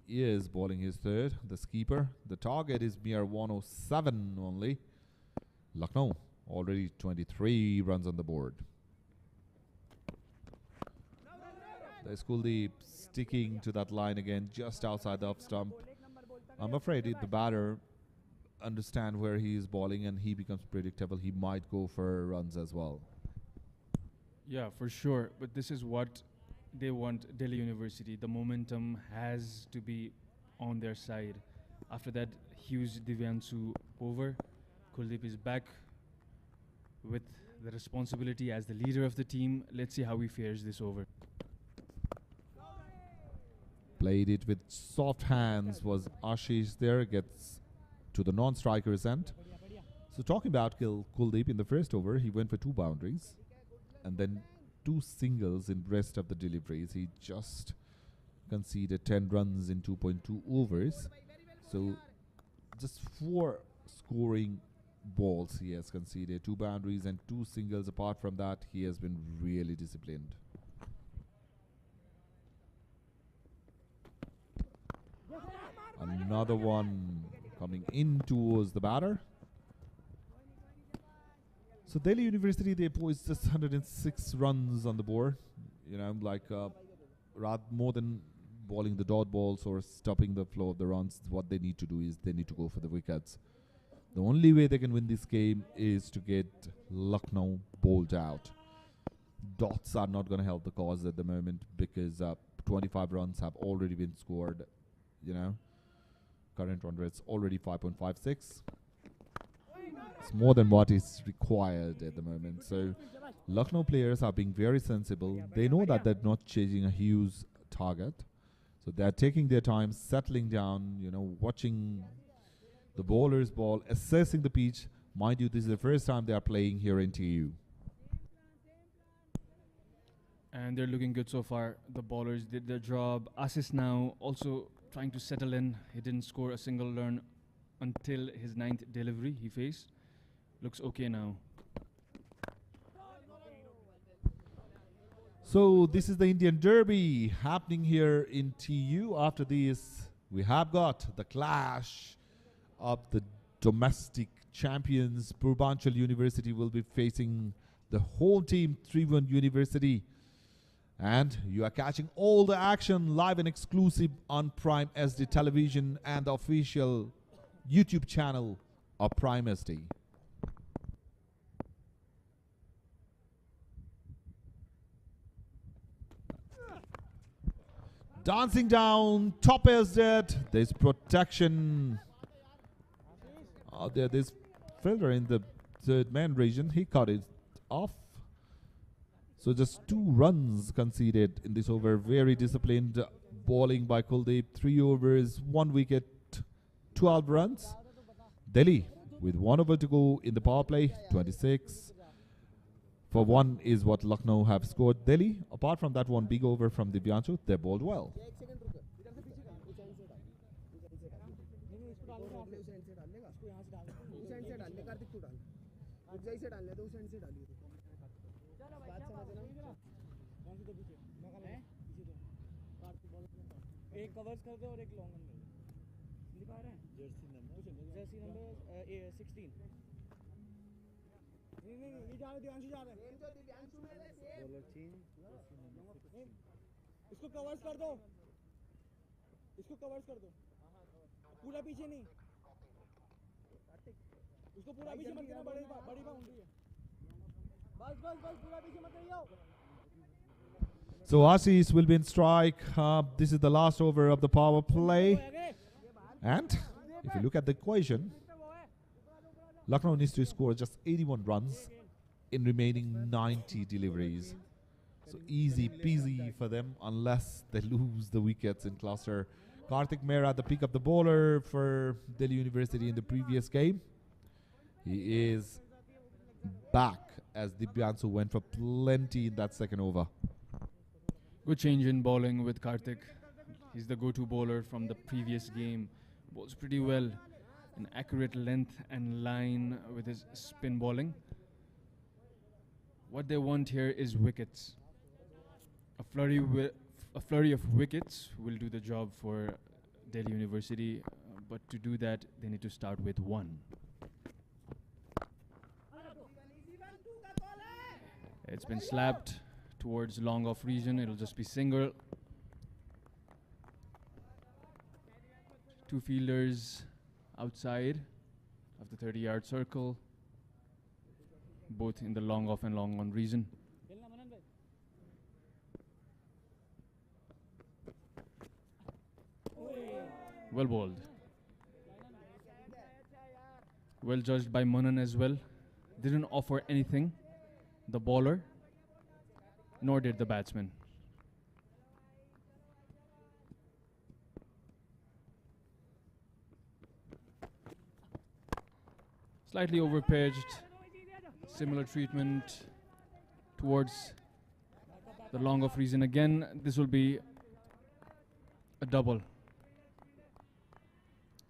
A: He is bowling his third, the skipper. The target is mere 107 only. Lucknow already 23 runs on the board. There's Kuldeep sticking to that line again, just outside the off stump. I'm afraid if the batter understand where he is bowling and he becomes predictable, he might go for runs as well.
B: Yeah, for sure. But this is what they want Delhi University. The momentum has to be on their side. After that huge Divyansu over, Kuldeep is back with the responsibility as the leader of the team. Let's see how he fares this over.
A: Played it with soft hands was Ashish there, gets to the non-striker's end. So talking about Kuldeep in the first over, he went for 2 boundaries and then 2 singles in rest of the deliveries. He just conceded 10 runs in 2.2 overs. So just 4 scoring balls he has conceded, 2 boundaries and 2 singles. Apart from that, he has been really disciplined. Another one coming in towards the batter. So Delhi University, they poised just 106 runs on the board. You know, like more than bowling the dot balls or stopping the flow of the runs, what they need to do is they need to go for the wickets. The only way they can win this game is to get Lucknow bowled out. Dots are not going to help the cause at the moment because 25 runs have already been scored, you know. Current run rate's already 5.56. It's more than what is required at the moment. So Lucknow players are being very sensible. They know that they're not chasing a huge target. So they're taking their time, settling down, you know, watching the bowlers ball, assessing the pitch. Mind you, this is the first time they are playing here in TU.
B: And they're looking good so far. The bowlers did their job. Assis now also trying to settle in. He didn't score a single run until his 9th delivery he faced. Looks okay now.
A: So this is the Indian Derby happening here in TU. After this, we have got the clash of the domestic champions. Purbanchal University will be facing the home team, Tribhuvan University. And you are catching all the action live and exclusive on Prime SD Television and the official YouTube channel of Prime SD. Dancing down, top is it. There's protection. There's fielder in the third man region. He cut it off. So just 2 runs conceded in this over. Very disciplined bowling by Kuldeep. 3 overs, 1 wicket, 12 runs. Delhi with 1 over to go in the power play, 26. For 1 is what Lucknow have scored. Delhi, apart from that 1 big over from Divyansu, they bowled well.
C: एक covers कर दो और एक long कर दो दिखा रहे हैं जर्सी नंबर 16 नहीं ये जा रहे दिव्यांशु जा रहे हैं दिव्यांशु बॉलर चेंज इसको कवर्स कर दो पूरा पीछे नहीं इसको पूरा पीछे मत करना बड़ी बाउंड्री है बस पूरा पीछे मत रहियो.
A: So Assis will be in strike. This is the last over of the power play. And if you look at the equation, Lucknow needs to score just 81 runs in remaining 90 deliveries. So easy peasy for them unless they lose the wickets in cluster. Karthik Mehra, the pick of the bowler for Delhi University in the previous game. He is back as Divyansu went for plenty in that second over.
B: Good change in bowling with Karthik. He's the go-to bowler from the previous game. Bowls pretty well. An accurate length and line with his spin bowling. What they want here is wickets. A flurry of wickets will do the job for Delhi University, but to do that, they need to start with 1. It's been slapped towards long off region. It'll just be single. 2 fielders outside of the 30-yard circle, both in the long off and long on region. Well bowled. Well judged by Manan as well. Didn't offer anything, the bowler, nor did the batsman. Slightly overpitched. Similar treatment towards the long off region again. This will be a double.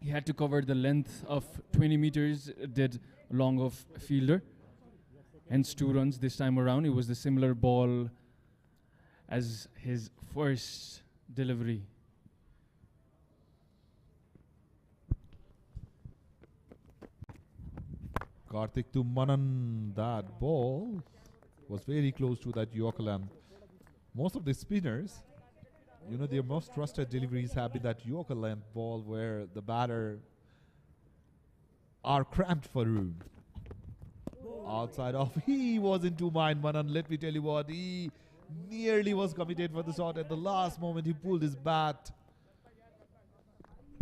B: He had to cover the length of 20 meters, did long off fielder. Hence 2 runs this time around. It was the similar ball as his first delivery.
A: Karthik to Manan, that ball was very close to that Yorker length. Most of the spinners, you know, their most trusted deliveries have been that Yorker length ball where the batter are cramped for room. Outside off, he was in 2 mind, Manan. Let me tell you what, he nearly was committed for the shot. At the last moment, he pulled his bat.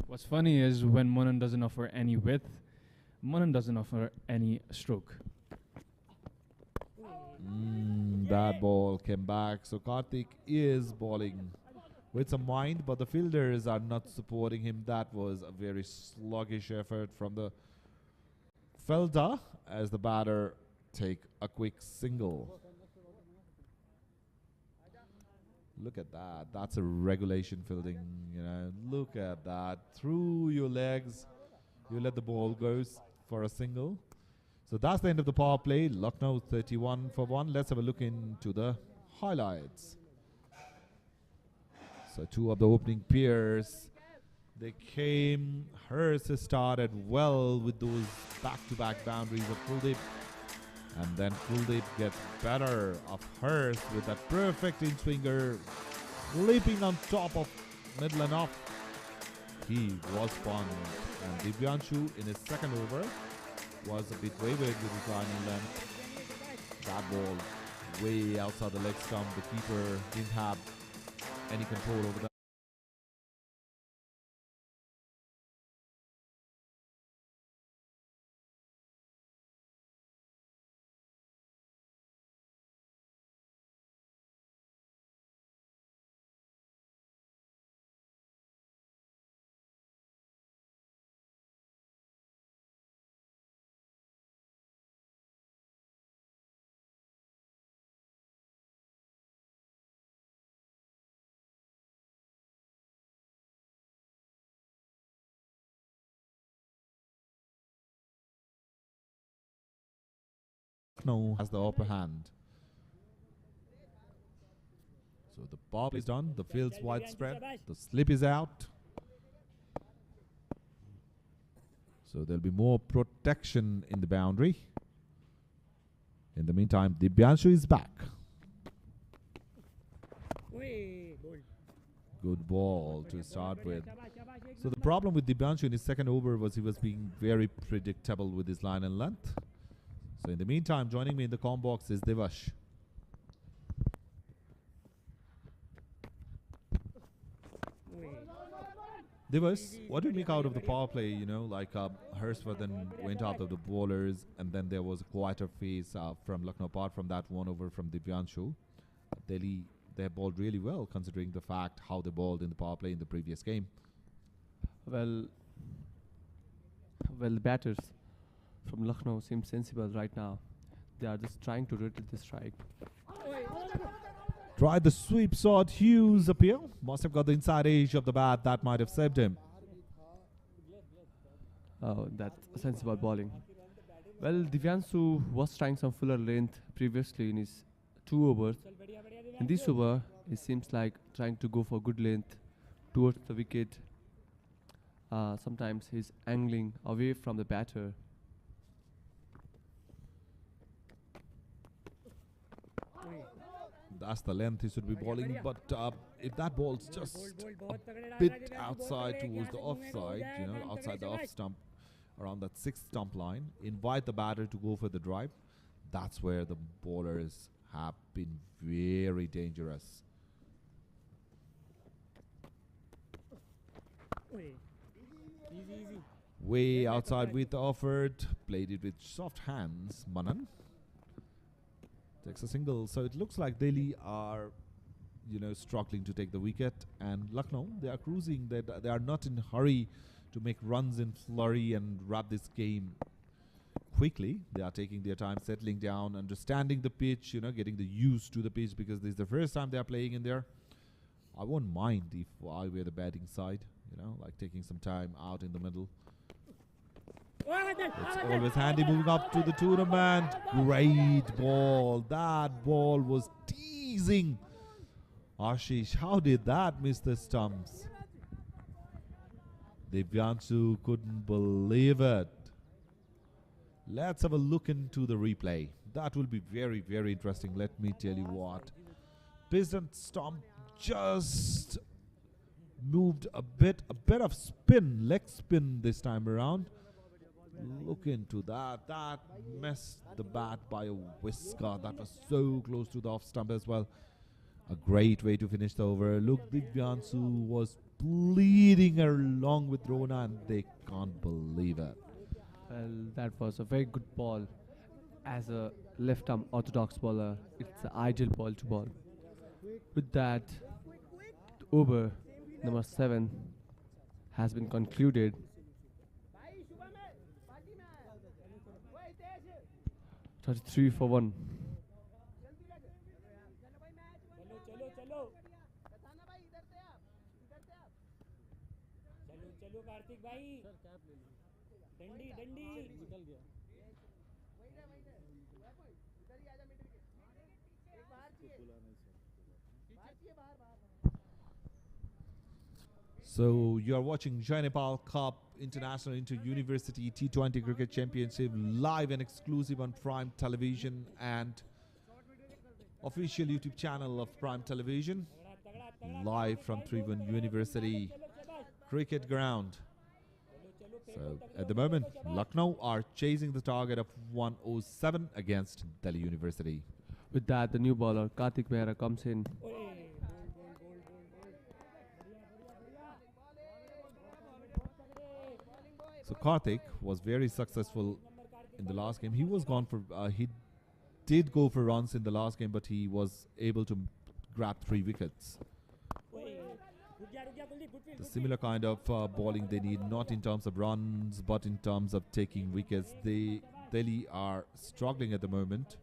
B: What's funny is when Manan doesn't offer any width, Manan doesn't offer any stroke.
A: That ball came back. So Karthik is bowling with some mind, but the fielders are not supporting him. That was a very sluggish effort from the fielder as the batter take a quick single. Look at that. That's a regulation fielding. You know, look at that. Through your legs, you let the ball go for a single. So that's the end of the power play. Lucknow 31 for 1. Let's have a look into the highlights. So 2 of the opening pairs, they came. Hurst started well with those back-to-back boundaries of Kuldeep. And then Kuldeep gets better of Hurst with that perfect in-swinger, leaping on top of middle and off. He was spun. And Divyanshu in his second over was a bit wayward with his line and length. That ball way outside the leg stump. The keeper didn't have any control over that. Lucknow has the upper hand. So the pop is done, the field's widespread, the slip is out. So there'll be more protection in the boundary. In the meantime, Divyanshu is back. Good ball to start with. So the problem with Divyanshu in his second over was he was being very predictable with his line and length. So in the meantime, joining me in the comm box is Devash. Devash, what do you make out of the power play? You know, like Hurstwardhan went out of the bowlers, and then there was a quieter phase from Lucknow. Apart from that one over from Divyanshu, Delhi, they bowled really well considering the fact how they bowled in the power play in the previous game.
E: Well, the batters from Lucknow seem sensible right now. They are just trying to riddle the strike.
A: Tried the sweep shot. Hughes appear. Must have got the inside edge of the bat. That might have saved him.
E: Oh, that's sensible bowling. Well, Divyanshu was trying some fuller length previously in his 2 overs. In this over, it seems like trying to go for good length towards the wicket. sometimes he's angling away from the batter.
A: That's the length he should be bowling, but if that ball's just a bit outside towards the offside, outside the off stump, around that sixth stump line, invite the batter to go for the drive. That's where the bowlers have been very dangerous.
C: Easy.
A: Way outside with offered, played it with soft hands. Manan takes a single. So it looks like Delhi are, struggling to take the wicket, and Lucknow, they are cruising. They are not in a hurry to make runs in flurry and wrap this game quickly. They are taking their time, settling down, understanding the pitch, getting the used to the pitch, because this is the first time they are playing in there. I won't mind if I were the batting side, like taking some time out in the middle. It's always handy moving up to the tournament. Great ball. That ball was teasing. Ashish, how did that miss the stumps? Divyanshu couldn't believe it. Let's have a look into the replay. That will be very, very interesting. Let me tell you what. Piston stump just moved a bit of spin, leg spin this time around. Look into that. That missed the bat by a whisker. That was so close to the off stump as well. A great way to finish the over. Look, Divyanshu was bleeding along with Rona, and they can't believe it.
E: Well, that was a very good ball. As a left-arm orthodox bowler, it's the ideal ball to bowl. With that, the over number 7 has been concluded. 33 for 1.
C: चलो कार्तिक भाई डंडी निकल गया
A: So you are watching Jai Nepal Cup International Inter-University T20 Cricket Championship live and exclusive on Prime Television and official YouTube channel of Prime Television, live from Tribhuvan University Cricket Ground. So at the moment, Lucknow are chasing the target of 107 against Delhi University.
E: With that, the new bowler Kartik Mehra comes in.
A: So Kartik was very successful in the last game. He was gone for he did go for runs in the last game, but he was able to grab 3 wickets. The similar kind of bowling they need, not in terms of runs, but in terms of taking wickets. Delhi are struggling at the moment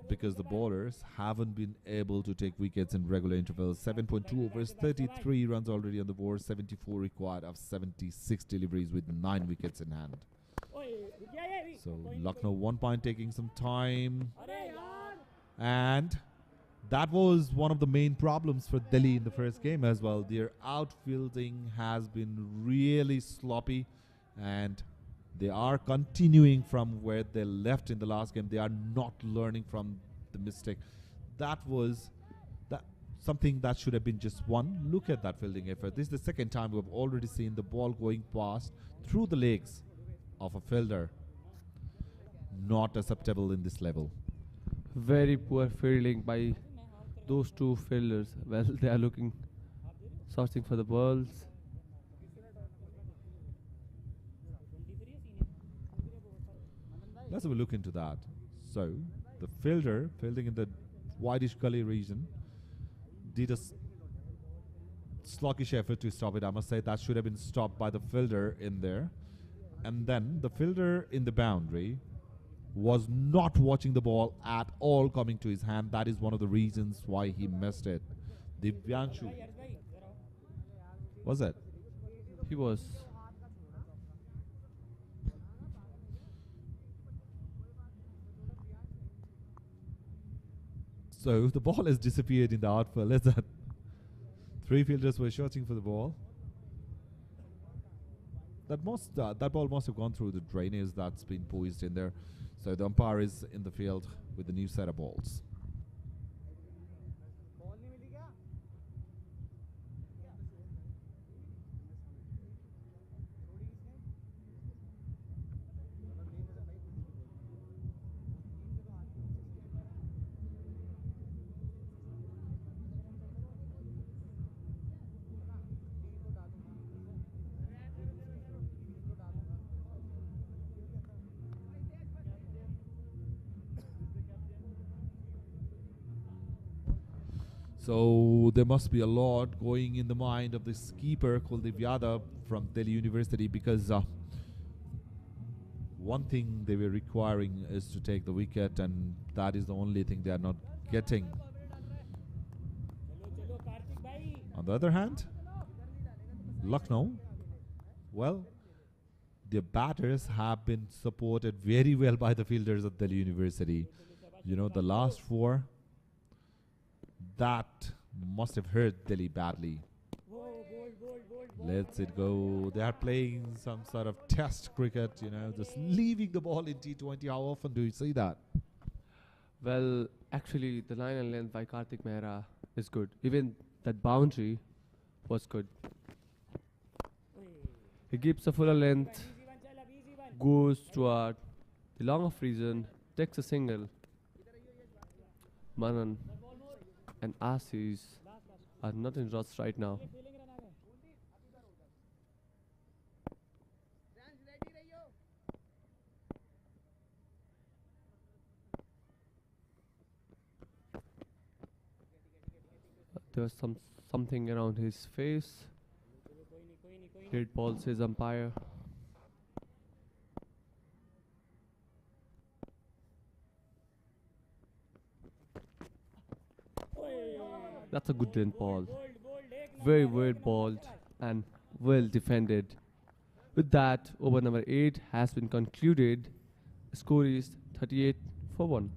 A: because the bowlers haven't been able to take wickets in regular intervals. 7.2 overs, 33 runs already on the board, 74 required of 76 deliveries with 9 wickets in hand. So Lucknow 1 point, taking some time. And that was one of the main problems for Delhi in the first game as well. Their outfielding has been really sloppy, and they are continuing from where they left in the last game. They are not learning from the mistake. That was something that should have been just one. Look at that fielding effort. This is the second time we've already seen the ball going past through the legs of a fielder. Not acceptable in this level.
E: Very poor fielding by those 2 fielders. Well, they are searching for the balls.
A: Let's have a look into that. So, the fielder fielding in the whitish gully region did a sluggish effort to stop it. I must say that should have been stopped by the fielder in there. And then the fielder in the boundary was not watching the ball at all coming to his hand. That is one of the reasons why he missed it. Divyanshu. Was it?
E: He was.
A: So the ball has disappeared in the outfield. 3 fielders were searching for the ball. that ball must have gone through the drainage that's been poised in there. So the umpire is in the field with the new set of balls. So there must be a lot going in the mind of this keeper, Kuldeep Yadav from Delhi University, because one thing they were requiring is to take the wicket, and that is the only thing they are not getting. On the other hand, Lucknow, well, their batters have been supported very well by the fielders at Delhi University. You know, the last four, that must have hurt Delhi badly. Let's it go. They are playing some sort of test cricket, you know, just leaving the ball in T20. How often do you see that?
E: Well, actually, the line and length by Kartik Mehra is good. Even that boundary was good. He gives a fuller length, goes toward the long off region, takes a single. Manan and Assis are not in rush right now. There was something around his face. Red ball, says umpire. That's a good length ball. Very well balled and well defended. With that, over number 8 has been concluded. The score is 38 for 1.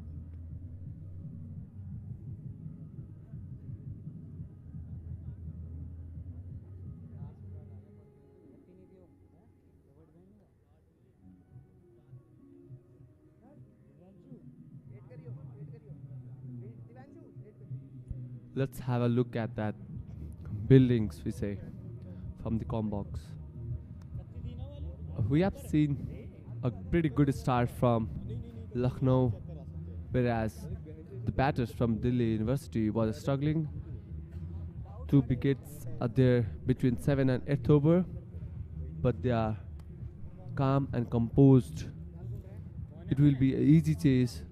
E: Let's have a look at that buildings, we say, from the com box. We have seen a pretty good start from Lucknow, whereas the batters from Delhi University was struggling. 2 wickets are there between 7 and 8th over, but they are calm and composed. It will be an easy chase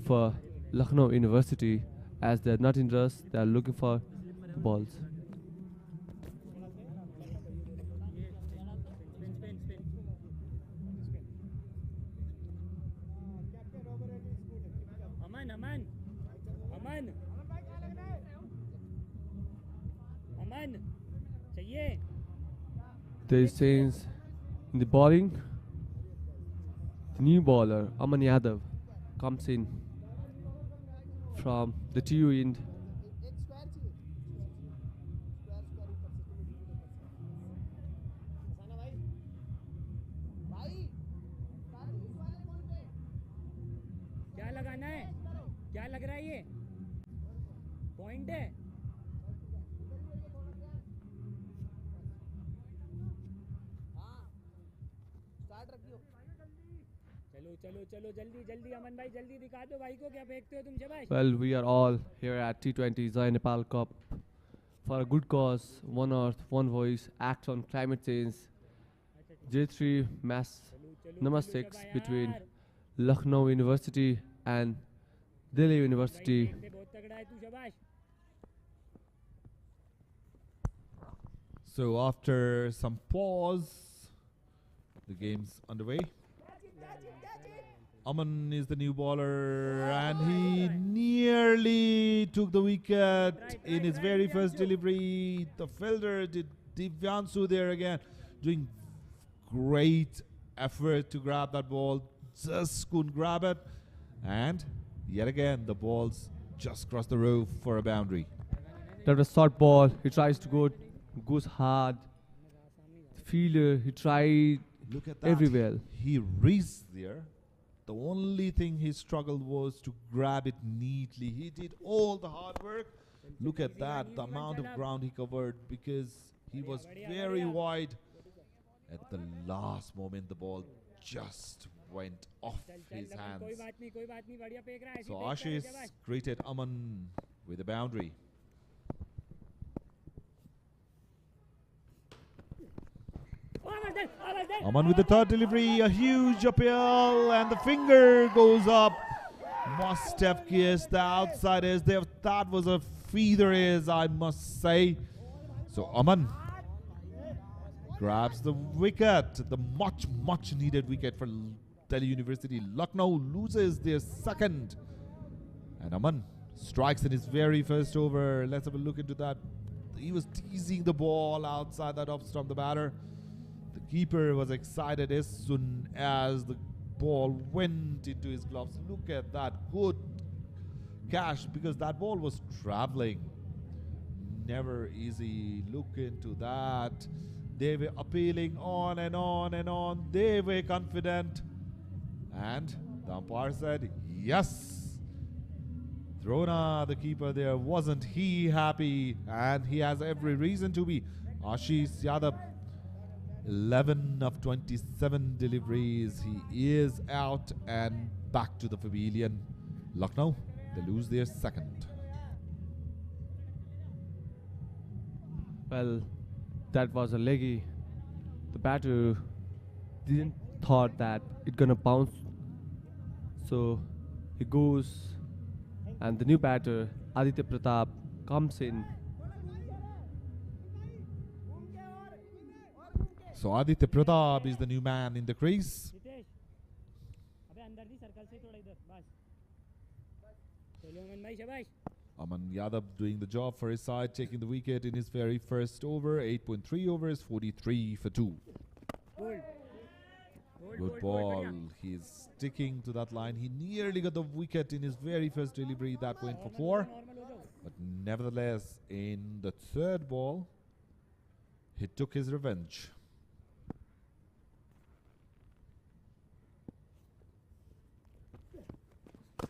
E: for Lucknow University, as they are not in rush, they are looking for balls. There is change in the bowling. The new bowler, Aman Yadav, comes in from the TU end.
F: क्या लगाना है? क्या लग रहा है ये? Point है? चलो चलो जल्दी जल्दी अमन भाई जल्दी दिखा दो भाई को क्या फेंकते हो तुम शाबाश.
E: Well, we are all here at T20 Zai Nepal Cup for a good cause. One Earth, One Voice, act on climate change. J3 match number 6 between Lucknow University and Delhi University.
F: बहुत तगड़ा है तू शाबाश.
A: So after some pause, the game's underway. Aman is the new bowler, and he nearly took the wicket in his very first delivery. The fielder did Divyansu there again, doing great effort to grab that ball, just couldn't grab it, and yet again the balls just crossed the row for a boundary.
E: That was short ball. He tries to go, goes hard. The fielder. He tried
A: Look at that.
E: everywhere.
A: He reached there. The only thing he struggled was to grab it neatly. He did all the hard work. Look at that, the amount of ground he covered, because he was very wide. At the last moment, the ball just went off his hands.
F: कोई बात नहीं बढ़िया फेंक रहा है
A: So Ashish greeted Aman with a boundary. Aman with the third delivery, a huge appeal, and the finger goes up. Must have guessed the outsiders. That was a feather is, I must say. So Aman grabs the wicket, the much needed wicket for Delhi University. Lucknow loses their second, and Aman strikes in his very first over. Let's have a look into that. He was teasing the ball outside that off stump, the batter. The keeper was excited as soon as the ball went into his gloves. Look at that, good catch, because that ball was traveling. Never easy. Look into that. They were appealing on and on and on. They were confident. And the umpire said, yes. Drona, the keeper there, wasn't he happy? And he has every reason to be. Ashish Yadav, 11 of 27 deliveries. He is out and back to the pavilion. Lucknow, they lose their second.
E: Well, that was a leggy. The batter didn't thought that it gonna bounce. So he goes, and the new batter, Aditya Pratap, comes in.
A: So Aditya Pratap is the new man in the crease.
F: Hitesh अबे अंदर the circle से थोड़ा इधर बस चलो अमन भाई शाबाश
A: Aman Yadav doing the job for his side, taking the wicket in his very first over. 8.3 overs, 43 for 2. Good ball. He's sticking to that line. He nearly got the wicket in his very first delivery. That went for 4. But nevertheless, in the third ball, he took his revenge.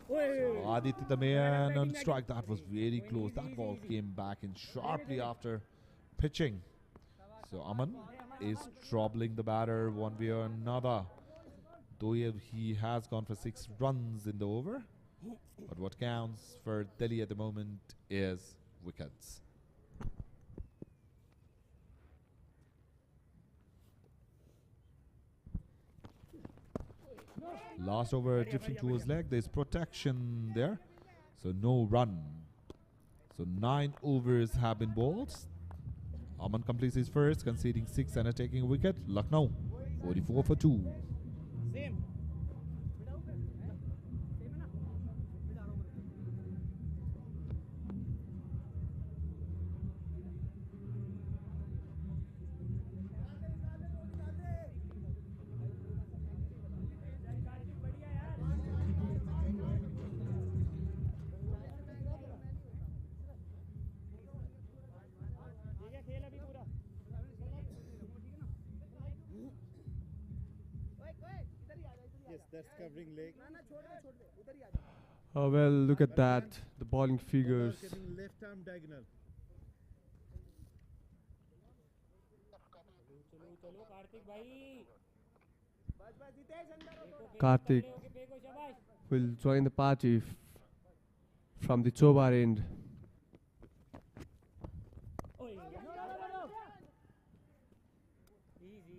A: Aditya the man on strike. That was very close. That ball came back in sharply after pitching. So Aman is troubling the batter one way or another. Though he has gone for 6 runs in the over. But what counts for Delhi at the moment is wickets. Last over drifting to his leg. There's protection there. So no run. So 9 overs have been bowled. Aman completes his first, conceding 6 and taking a wicket. Lucknow, 44 for 2.
F: Same
D: Yes, that's covering leg.
E: Well, look at that. The bowling figures.
D: Getting left arm diagonal.
F: चलो कार्तिक भाई
E: Karthik
F: फेंको शाबाश
E: will join the party from the Chobar end.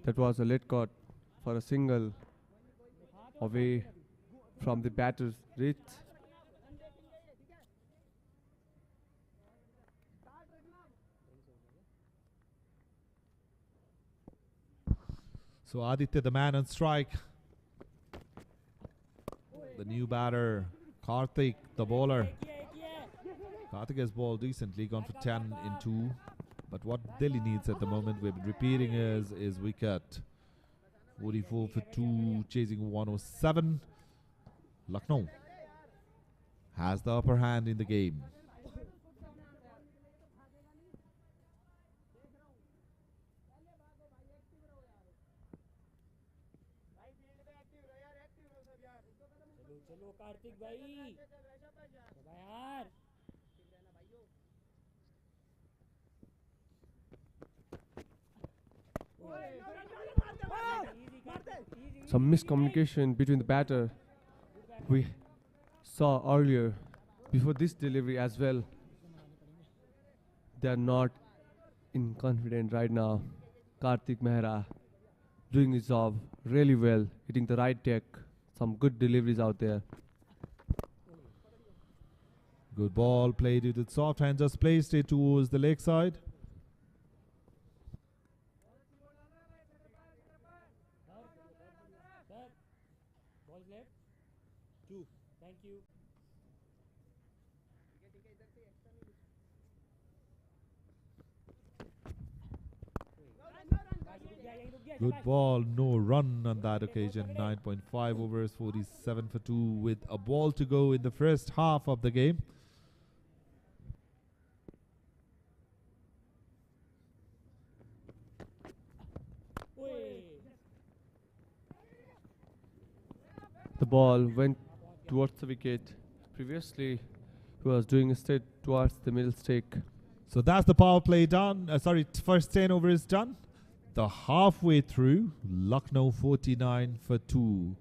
E: That was a late cut for a single away from the batter's reach.
A: So Aditya the man on strike. The new batter, Karthik the bowler. Karthik has bowled decently, gone for 10 in 2. But what Delhi needs at the moment, we've been repeating, is wicket. 44 for 2, chasing 107. Lucknow has the upper hand in the game.
F: चलो कार्तिक भाई बाबा यार
E: Some miscommunication between the batter we saw earlier before this delivery as well. They are not in confident right now. Kartik Mehra doing his job really well, hitting the right deck. Some good deliveries out there.
A: Good ball played with its soft hand, just placed it towards the leg side.
F: balls left 2 thank you
A: Good ball, no run on that occasion. 9.5 overs, 47 for 2 with a ball to go in the first half of the game.
E: The ball went towards the wicket. Previously, he was doing straight towards the middle stick.
A: So that's the power play done. First 10 overs done. The halfway through, Lucknow 49 for 2.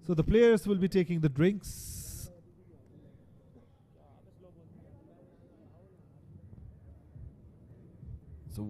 A: So the players will be taking the drinks. So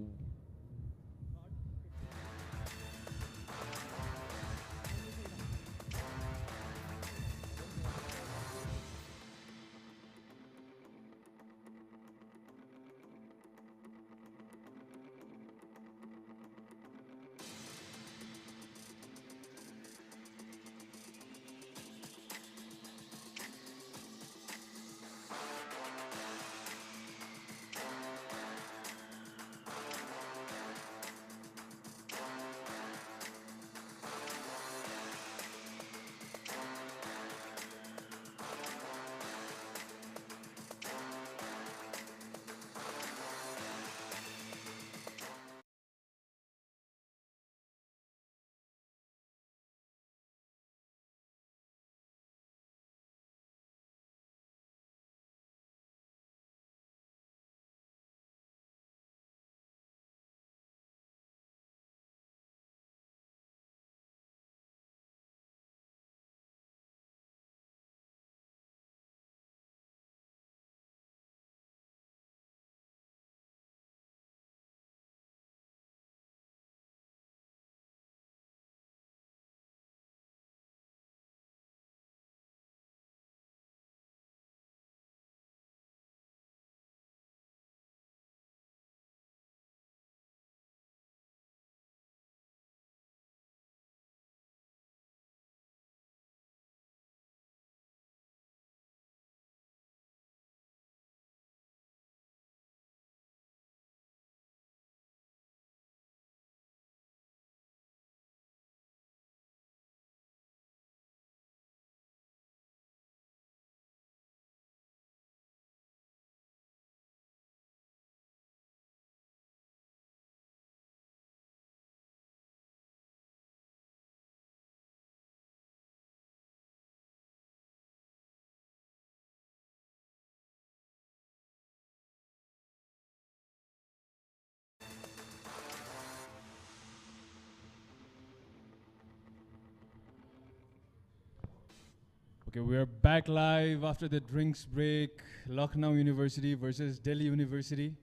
B: Okay, we are back live after the drinks break. Lucknow University versus Delhi University.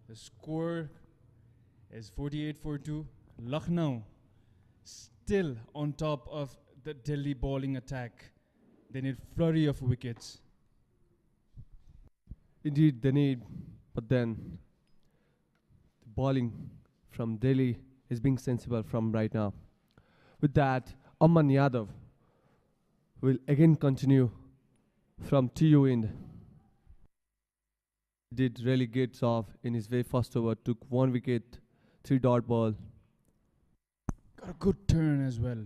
B: The score is 48 for 2. Lucknow still on top of the Delhi bowling attack. They need flurry of wickets.
E: Indeed, they need, but then the bowling from Delhi is being sensible from right now. With that, Aman Yadav will again continue from TU end. Did really great job in his very first over, took 1 wicket, 3 dot ball.
B: Got a good turn as well.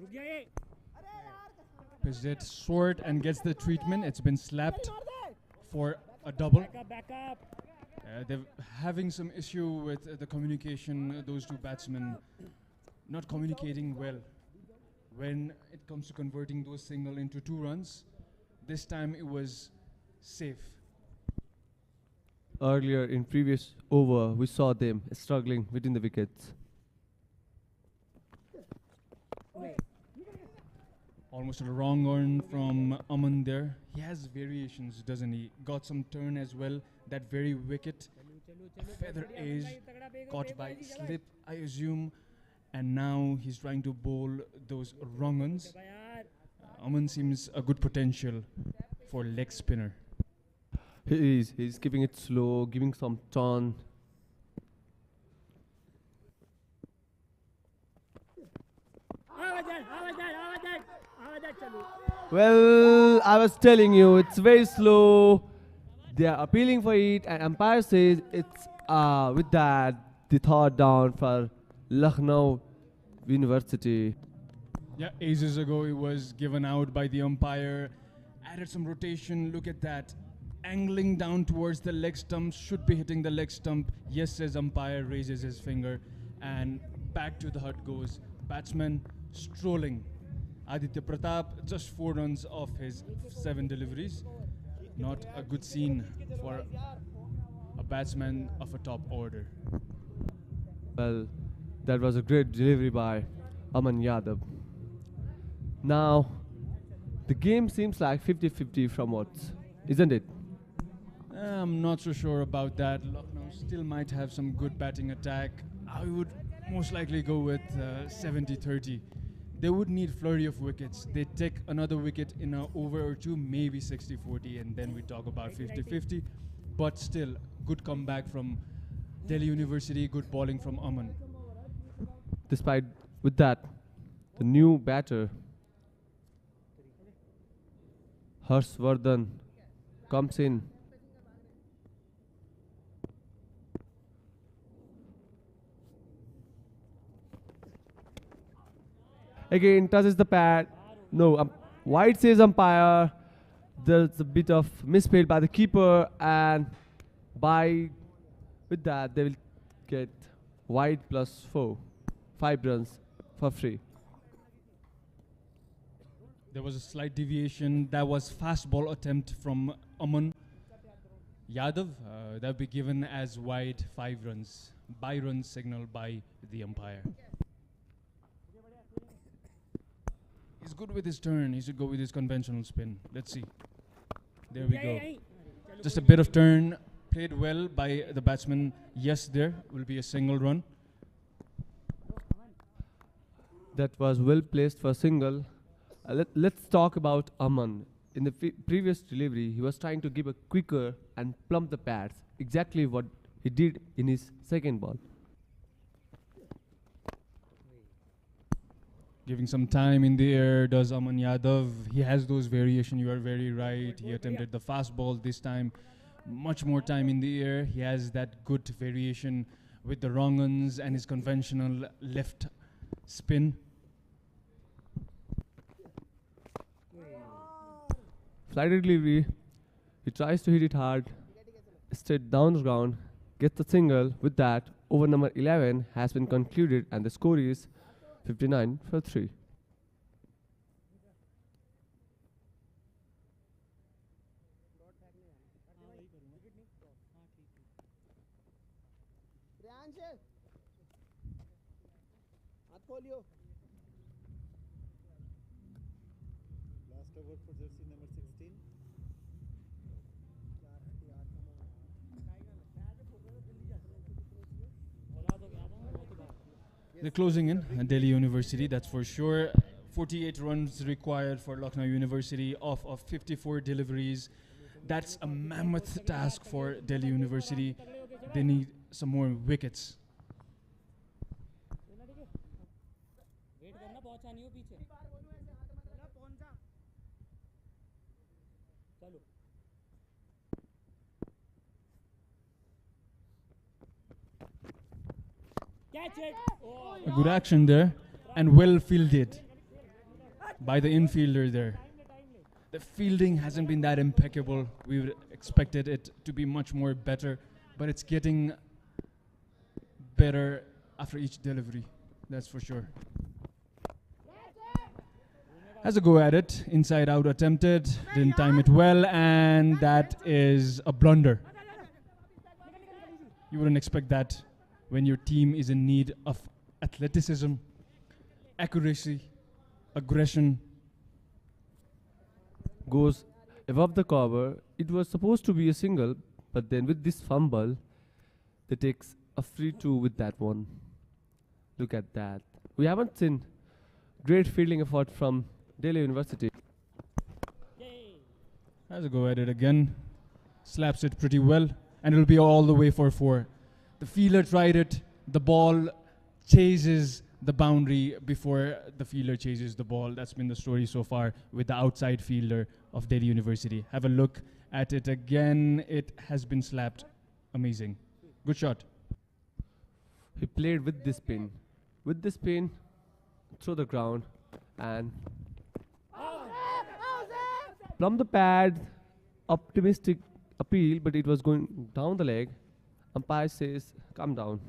F: रुक गया ये
B: Pitched it short and gets the treatment. It's been slapped for a double.
F: back up
B: They're having some issue with the communication, those two batsmen not communicating well. when it comes to converting those single into 2 runs, this time it was safe.
E: Earlier in previous over, we saw them struggling within the wickets.
B: Almost a wrong turn from Aman there. He has variations, doesn't he? Got some turn as well. That very wicket, a feather edge, caught by slip, I assume. And now he's trying to bowl those wrong uns. Aman seems a good potential for leg spinner.
E: He's keeping it slow, giving some turn. Well, I was telling you, it's very slow. They are appealing for it, and umpire says it's with that the third down for Lucknow University.
B: Yeah, ages ago it was given out by the umpire. Added some rotation. Look at that. Angling down towards the leg stump. Should be hitting the leg stump. Yes, says umpire. Raises his finger. And back to the hut goes. Batsman strolling. Aditya Pratap, just 4 runs off his 7 deliveries. Not a good scene for a batsman of a top order.
E: Well, that was a great delivery by Aman Yadav. Now, the game seems like 50-50 from what, isn't it?
B: I'm not so sure about that. Lucknow still might have some good batting attack. I would most likely go with 70-30. They would need flurry of wickets. They take another wicket in an over or 2, maybe 60-40, and then we talk about 50-50. But still, good comeback from Delhi University, good bowling from Aman.
E: Despite with that, the new batter, Harshvardhan, comes in. Again, touches the pad. No, wide says umpire. There's a bit of misplay by the keeper, and with that they will get wide plus 4, 5 runs for free.
B: There was a slight deviation. That was fast ball attempt from Aman Yadav. That will be given as wide 5 runs. By run signal by the umpire. He's good with his turn. He should go with his conventional spin. Let's see. There we go. Just a bit of turn. Played well by the batsman. Yes, there will be a single run.
E: That was well placed for single. Let's talk about Aman. In the previous delivery, he was trying to give a quicker and plump the pads. Exactly what he did in his second ball.
B: Giving some time in the air does Aman Yadav. He has those variation. You are very right. He attempted the fast ball this time. Much more time in the air. He has that good variation with the wrong uns and his conventional left spin.
E: Flight delivery. He tries to hit it hard. Straight down the ground. Gets the single. With that, over number 11 has been concluded, and the score is 59 for 3.
D: Last over for jersey number 16.
B: They're closing in Delhi University, that's for sure. 48 runs required for Lucknow University off of 54 deliveries. That's a mammoth task for Delhi University. They need some more wickets. A good action there, and well fielded by the infielder there. The fielding hasn't been that impeccable. We would expected it to be much more better, but it's getting better after each delivery, that's for sure. Has a go at it. Inside out attempted. Didn't time it well. And that is a blunder. You wouldn't expect that when your team is in need of athleticism, accuracy, aggression.
E: Goes above the cover. It was supposed to be a single, but then with this fumble, they takes a free two with that one. Look at that. We haven't seen great fielding effort from Delhi University.
B: Has a go at it again. Slaps it pretty well. And it'll be all the way for 4. The fielder tried it. The ball chases the boundary before the fielder chases the ball. That's been the story so far with the outside fielder of Delhi University. Have a look at it again. It has been slapped. Amazing. Good shot.
E: He played with this pin. With this pin, through the ground, and from the pad, optimistic appeal, but it was going down the leg. Umpire says, calm down.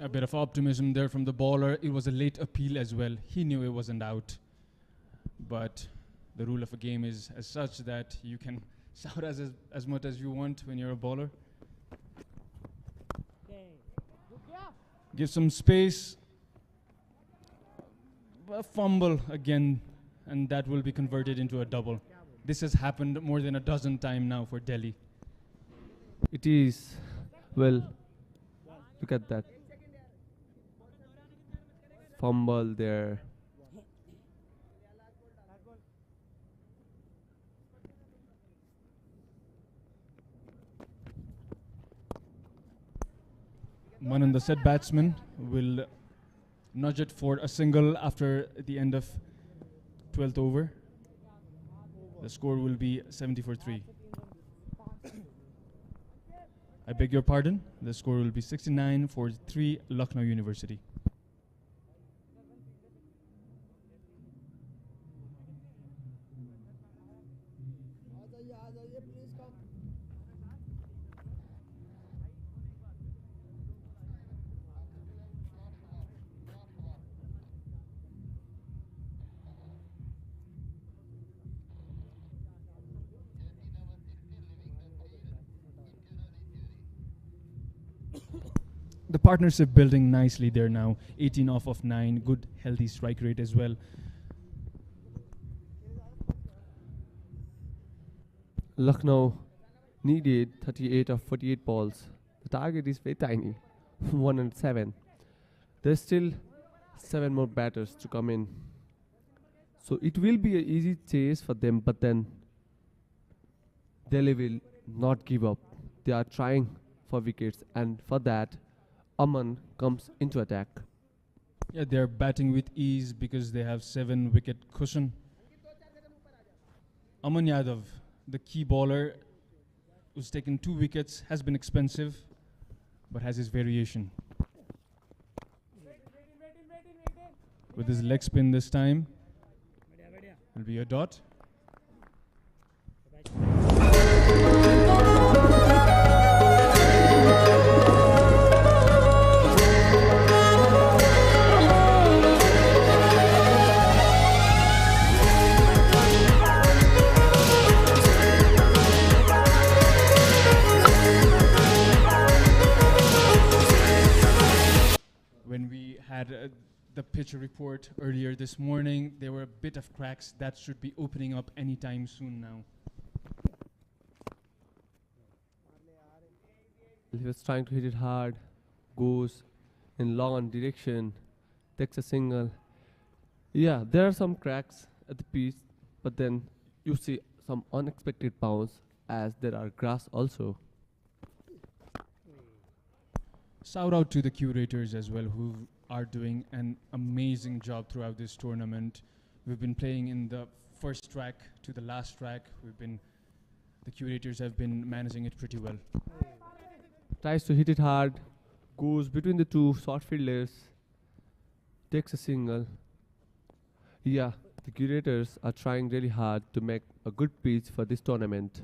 B: A bit of optimism there from the bowler. It was a late appeal as well. He knew it wasn't out. But the rule of a game is as such that you can shout as much as you want when you're a bowler. Give some space. A fumble again, and that will be converted into a double. This has happened more than a dozen times now for Delhi.
E: It is, well, look at that. Fumble there.
B: Manan, the set batsman, will nudge it for a single after the end of 12th over. The score will be 70 for 3. I beg your pardon. The score will be 69 for 3, Lucknow University. The partnership building nicely there now. 18 off of 9. Good, healthy strike rate as well.
E: Lucknow needed 38 of 48 balls. The target is very tiny, 107. There's still 7 more batters to come in. So it will be an easy chase for them, but then Delhi will not give up. They are trying for wickets, and for that, Aman comes into attack.
B: Yeah, they're batting with ease because they have 7 wicket cushion. Aman Yadav, the key bowler, who's taken 2 wickets, has been expensive, but has his variation. With his leg spin this time, it'll be a dot. When we had the pitch report earlier this morning, there were a bit of cracks that should be opening up anytime soon now.
E: He was trying to hit it hard, goes in long direction, takes a single. Yeah, there are some cracks at the piece, but then you see some unexpected bounce as there are grass also.
B: Shout out to the curators as well, who are doing an amazing job throughout this tournament. We've been playing in the first track to the last track. The curators have been managing it pretty well.
E: Tries to hit it hard, goes between the 2 short fielders, takes a single. Yeah, the curators are trying really hard to make a good pitch for this tournament.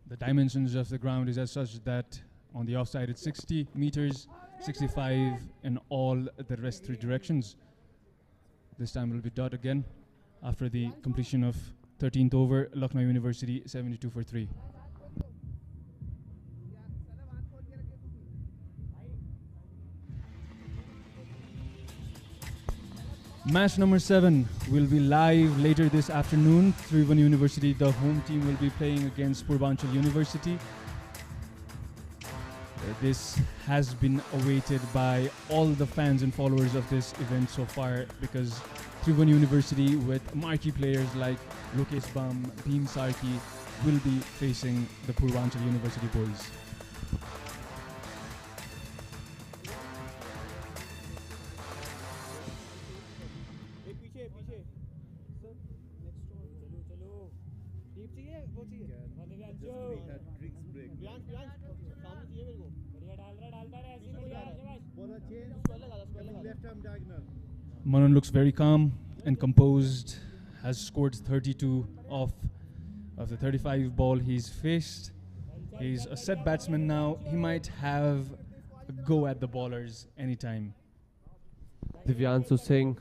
B: The dimensions of the ground is as such that on the offside it's 60 meters, 65 in all the rest 3 directions. This time will be dot again after the completion of 13th over. Lucknow University 72 for 3. Match number 7 will be live later this afternoon. Tribhuvan University, the home team, will be playing against Purvanchal University. This has been awaited by all the fans and followers of this event so far, because Tribhuvan University, with marquee players like Lokesh Bam, Bhim Sarki, will be facing the Purvanchal University boys. Manan looks very calm and composed, has scored 32 of the 35 ball he's faced. He's a set batsman now. He might have a go at the bowlers anytime.
E: Divyanshu Singh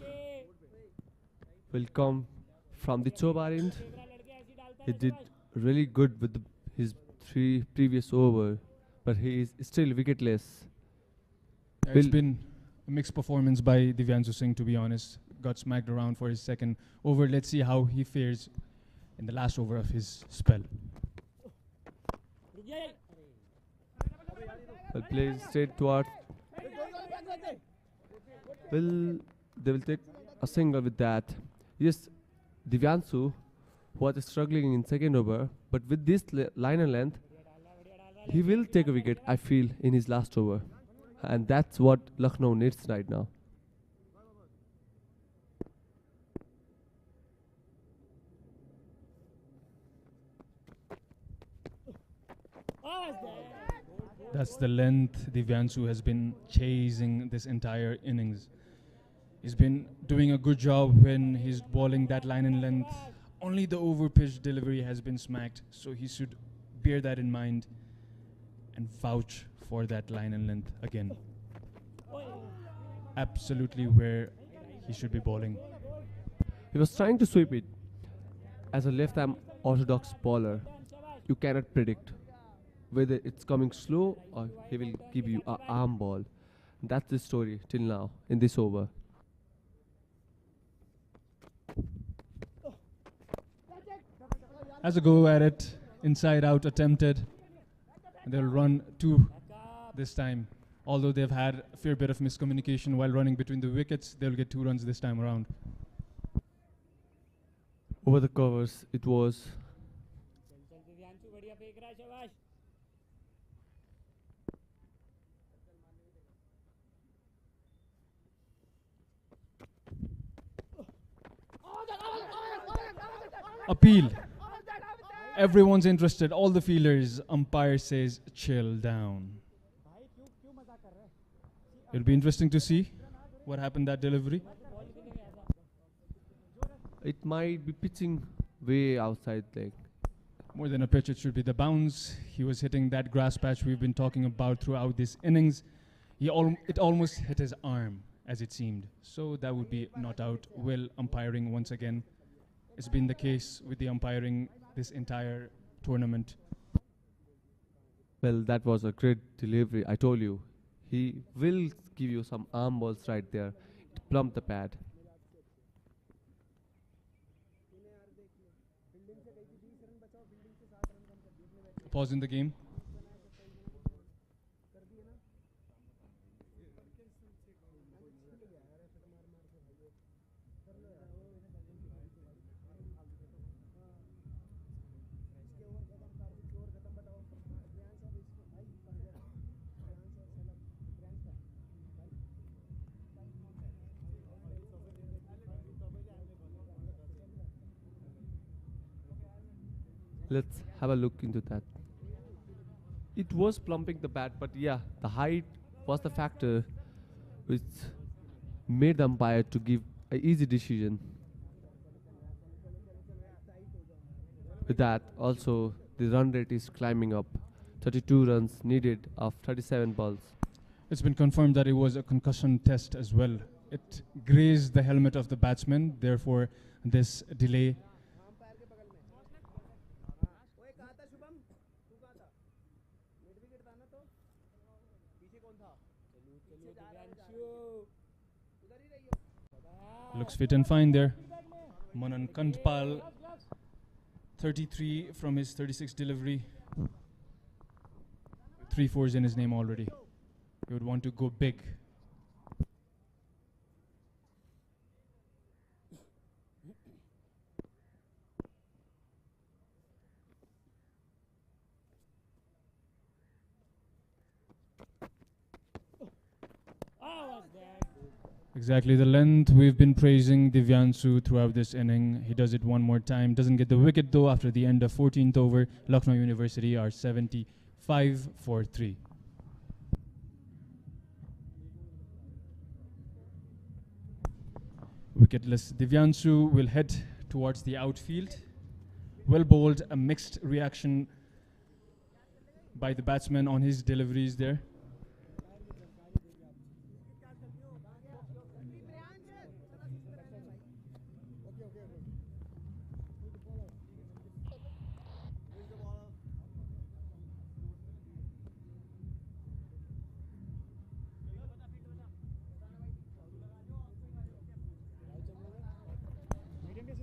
E: will come from the Chobar end. He did really good with his 3 previous over, but he is still wicketless.
B: It's been a mixed performance by Divyanshu Singh, to be honest. Got smacked around for his second over. Let's see how he fares in the last over of his spell.
E: Well, plays straight towards. Well, they will take a single with that. Yes, Divyanshu was struggling in second over, but with this liner length, he will take a wicket, I feel, in his last over. And that's what Lucknow needs right now.
B: That's the length Divyanshu has been chasing this entire innings. He's been doing a good job when he's bowling that line and length. Only the over-pitch delivery has been smacked, so he should bear that in mind and vouch for that line and length again. Absolutely where he should be bowling.
E: He was trying to sweep it. As a left-arm orthodox bowler, you cannot predict whether it's coming slow or he will give you an arm ball. That's the story till now in this over.
B: Has a go at it, inside out attempted. They'll run 2 this time. Although they've had a fair bit of miscommunication while running between the wickets, they'll get 2 runs this time around.
E: Over the covers, it was
B: appeal. Everyone's interested, all the fielders. Umpire says chill down. It'll be interesting to see what happened that delivery.
E: it might be pitching way outside leg.
B: More than a pitch, it should be the bounce. He was hitting that grass patch we've been talking about throughout this innings. It almost hit his arm, as it seemed. So that would be not out. Well, umpiring once again. It's been the case with the umpiring this entire tournament.
E: Well, that was a great delivery. I told you, he will give you some arm balls right there. It plumped the pad.
B: Pause in the game.
E: Let's have a look into that. It was plumping the bat, but yeah, the height was the factor which made the umpire to give an easy decision. With that, also the run rate is climbing up. 32 runs needed of 37 balls.
B: It's been confirmed that it was a concussion test as well. It grazed the helmet of the batsman, therefore this delay.
C: Umpire के बगल में ओए कहाँ था शुभम तू कहाँ था mid wicket था ना तो पीछे कौन था चलो दिव्यांशु उधर ही रहियो
B: Looks fit and fine there. Manan Kantpal, 33 from his 36 delivery. 3 fours in his name already. He would want to go big. Exactly the length we've been praising Divyansu throughout this inning. He does it one more time. Doesn't get the wicket though after the end of 14th over. Lucknow University are 75 for 3. Wicketless Divyansu will head towards the outfield. Well bowled, a mixed reaction by the batsman on his deliveries there.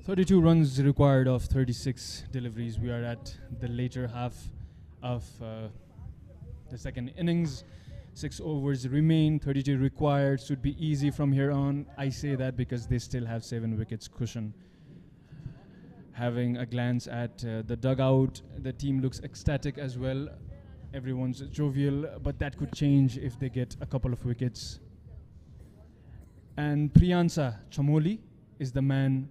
B: .32 runs required of 36 deliveries. We are at the later half of the second innings. 6 overs remain, 32 required. Should be easy from here on. I say that because they still have 7 wickets cushion. Having a glance at the dugout, the team looks ecstatic as well. Everyone's jovial, but that could change if they get a couple of wickets. And Priyansa Chamoli is the man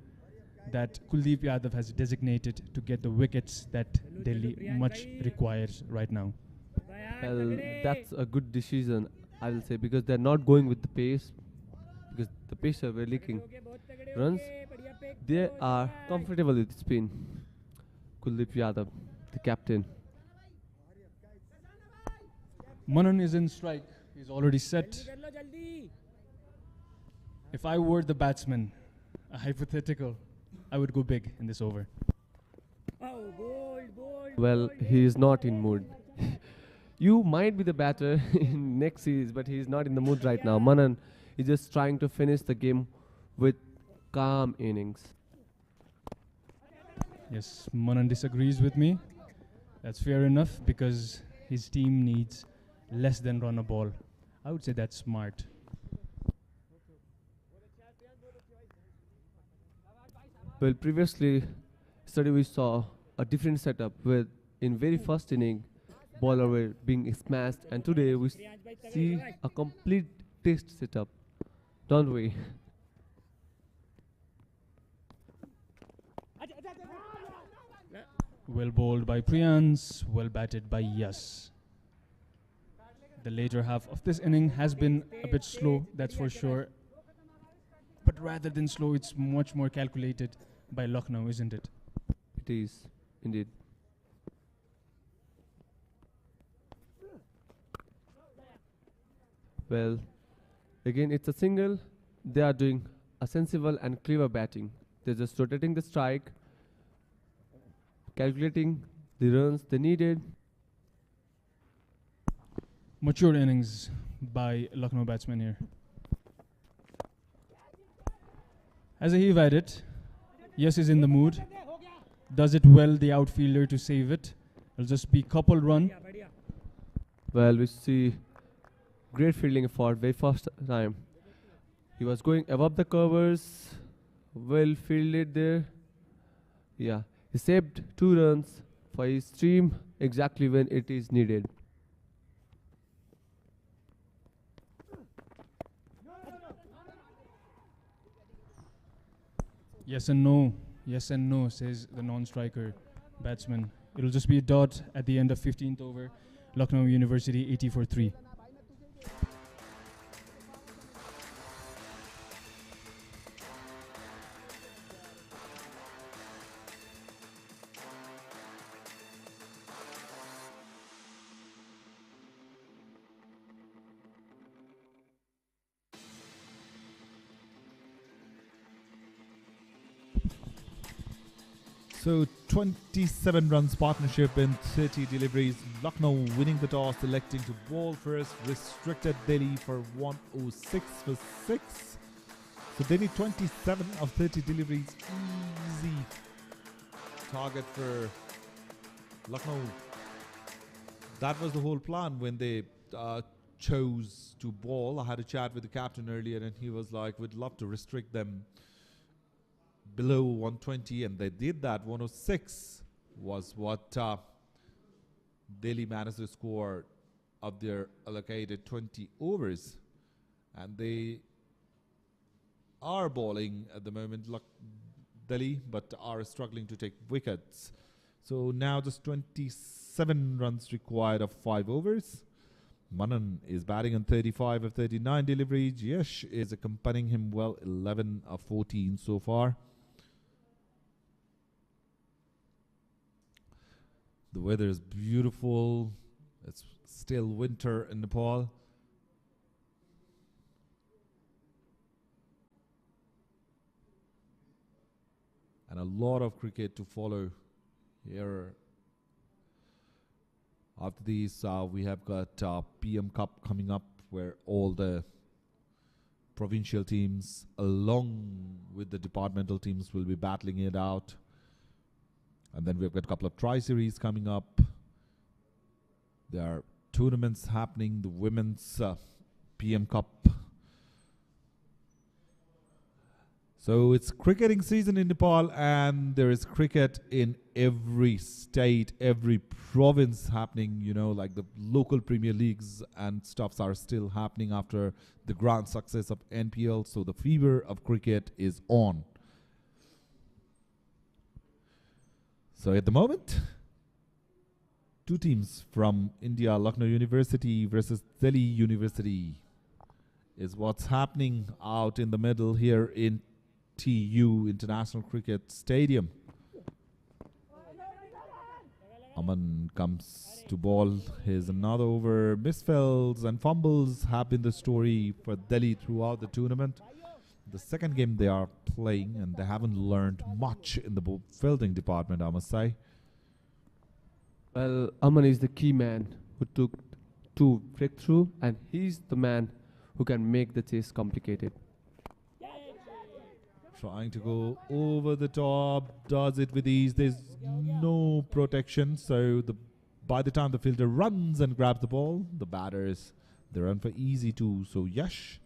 B: that Kuldeep Yadav has designated to get the wickets that Delhi much requires right now.
E: Well, that's a good decision, I will say, because they're not going with the pace, because the pacer were leaking runs. They are comfortable with spin. Kuldeep Yadav, the captain.
B: Manan is in strike. He's already set. If I were the batsman, a hypothetical, I would go big in this over.
E: Well, he is not in mood. You might be the batter in next series, but he is not in the mood right now. Manan is just trying to finish the game with calm innings.
B: Yes, Manan disagrees with me. That's fair enough because his team needs less than run a ball. I would say that's smart.
E: Well, previously, study we saw a different setup with in very first inning, bowler were being smashed, and today we see a complete test setup, don't we?
B: Well bowled by Priyans, well batted by Yas. The later half of this inning has been a bit slow, that's for sure. But rather than slow, it's much more calculated by Lucknow, isn't it?
E: It is, indeed. Well, again, it's a single. They are doing a sensible and clever batting. They're just rotating the strike, calculating the runs they needed.
B: Mature innings by Lucknow batsmen here. As a heave at it, Yes is in the mood. Does it well, the outfielder, to save it. It'll just be couple run.
E: Well, we see great fielding effort very first time. He was going above the covers, well fielded there. Yeah, he saved 2 runs for his team exactly when it is needed.
B: Yes and no, says the non-striker batsman. It'll just be a dot at the end of 15th over. Lucknow University 80 for 3.
A: So 27 runs partnership in 30 deliveries. Lucknow winning the toss, electing to bowl first. Restricted Delhi for 106 for 6. So they need 27 of 30 deliveries. Easy target for Lucknow. That was the whole plan when they chose to bowl. I had a chat with the captain earlier and he was like, we'd love to restrict them below 120, and they did that. 106 was what Delhi managed to score of their allocated 20 overs. And they are bowling at the moment, Delhi, but are struggling to take wickets. So now just 27 runs required of 5 overs. Manan is batting on 35 of 39 deliveries. Yash is accompanying him well, 11 of 14 so far. The weather is beautiful. It's still winter in Nepal. And a lot of cricket to follow here. After these, we have got PM Cup coming up, where all the provincial teams along with the departmental teams will be battling it out. And then we've got a couple of tri-series coming up. There are tournaments happening, the women's PM Cup. So it's cricketing season in Nepal, and there is cricket in every state, every province happening. You know, like the local Premier Leagues and stuffs are still happening after the grand success of NPL. So the fever of cricket is on. So at the moment, 2 teams from India, Lucknow University versus Delhi University, is what's happening out in the middle here in TU International Cricket Stadium. Aman comes to ball. Here's another over. Misfields and fumbles have been the story for Delhi throughout the tournament. The second game they are playing, and they haven't learned much in the fielding department, I must say.
E: Well, Aman is the key man who took 2 breakthrough, and he's the man who can make the chase complicated.
A: Trying to go over the top, does it with ease. There's no protection, so by the time the fielder runs and grabs the ball, the batters, they run for easy too. So Yash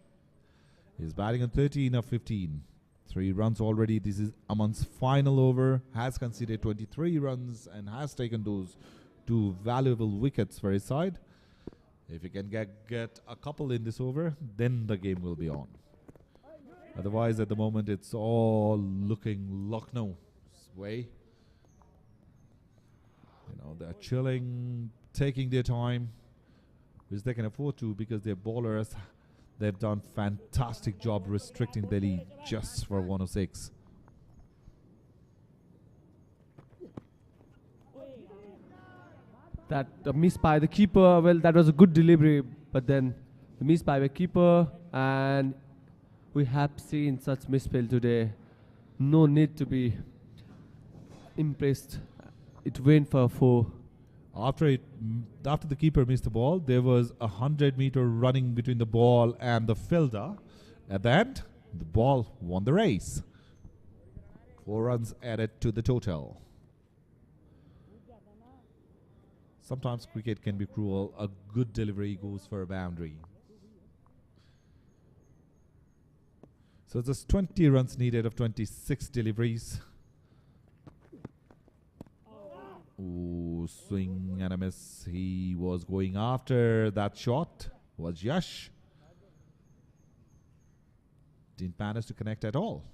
A: is batting on 13 of 15. 3 runs already. This is Aman's final over. Has conceded 23 runs and has taken those 2 valuable wickets for his side. If he can get a couple in this over, then the game will be on. Otherwise, at the moment, it's all looking Lucknow's way. You know, they're chilling, taking their time, which they can afford to, because their bowlers, they've done fantastic job restricting Delhi just for 106.
E: That miss by the keeper, well, that was a good delivery, but then the miss by the keeper, and we have seen such misfield today. No need to be impressed. It went for 4.
A: After the keeper missed the ball, there was 100-meter running between the ball and the fielder. At the end, the ball won the race. 4 runs added to the total. Sometimes cricket can be cruel. A good delivery goes for a boundary. So just 20 runs needed of 26 deliveries. Ooh, swing and a miss. He was going after that shot. Was Yash. Didn't manage to connect at all.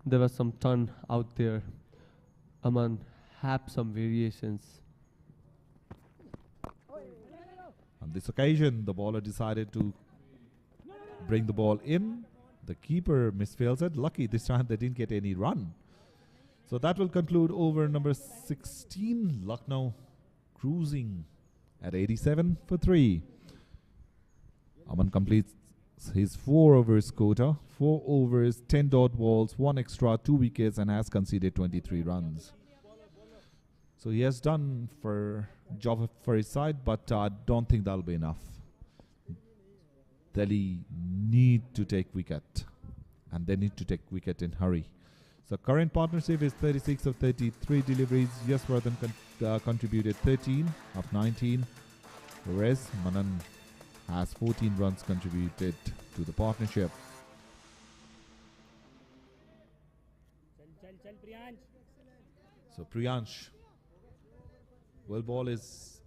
E: There was some turn out there. Aman have some variations.
A: On this occasion, the bowler decided to bring the ball in. The keeper misfields it. Lucky this time they didn't get any run. So that will conclude over number 16. Lucknow cruising at 87 for 3. Aman completes his 4 overs quota. 4 overs, 10 dot balls, 1 extra, 2 wickets, and has conceded 23 runs. So he has done for job for his side, but I don't think that'll be enough. Delhi need to take wicket, and they need to take wicket in hurry. So current partnership is 36 of 33 deliveries. Yaswardhan contributed 13 of 19, whereas Manan has 14 runs contributed to the partnership.
F: चल चल Priyansh
A: So Priyansh will ball is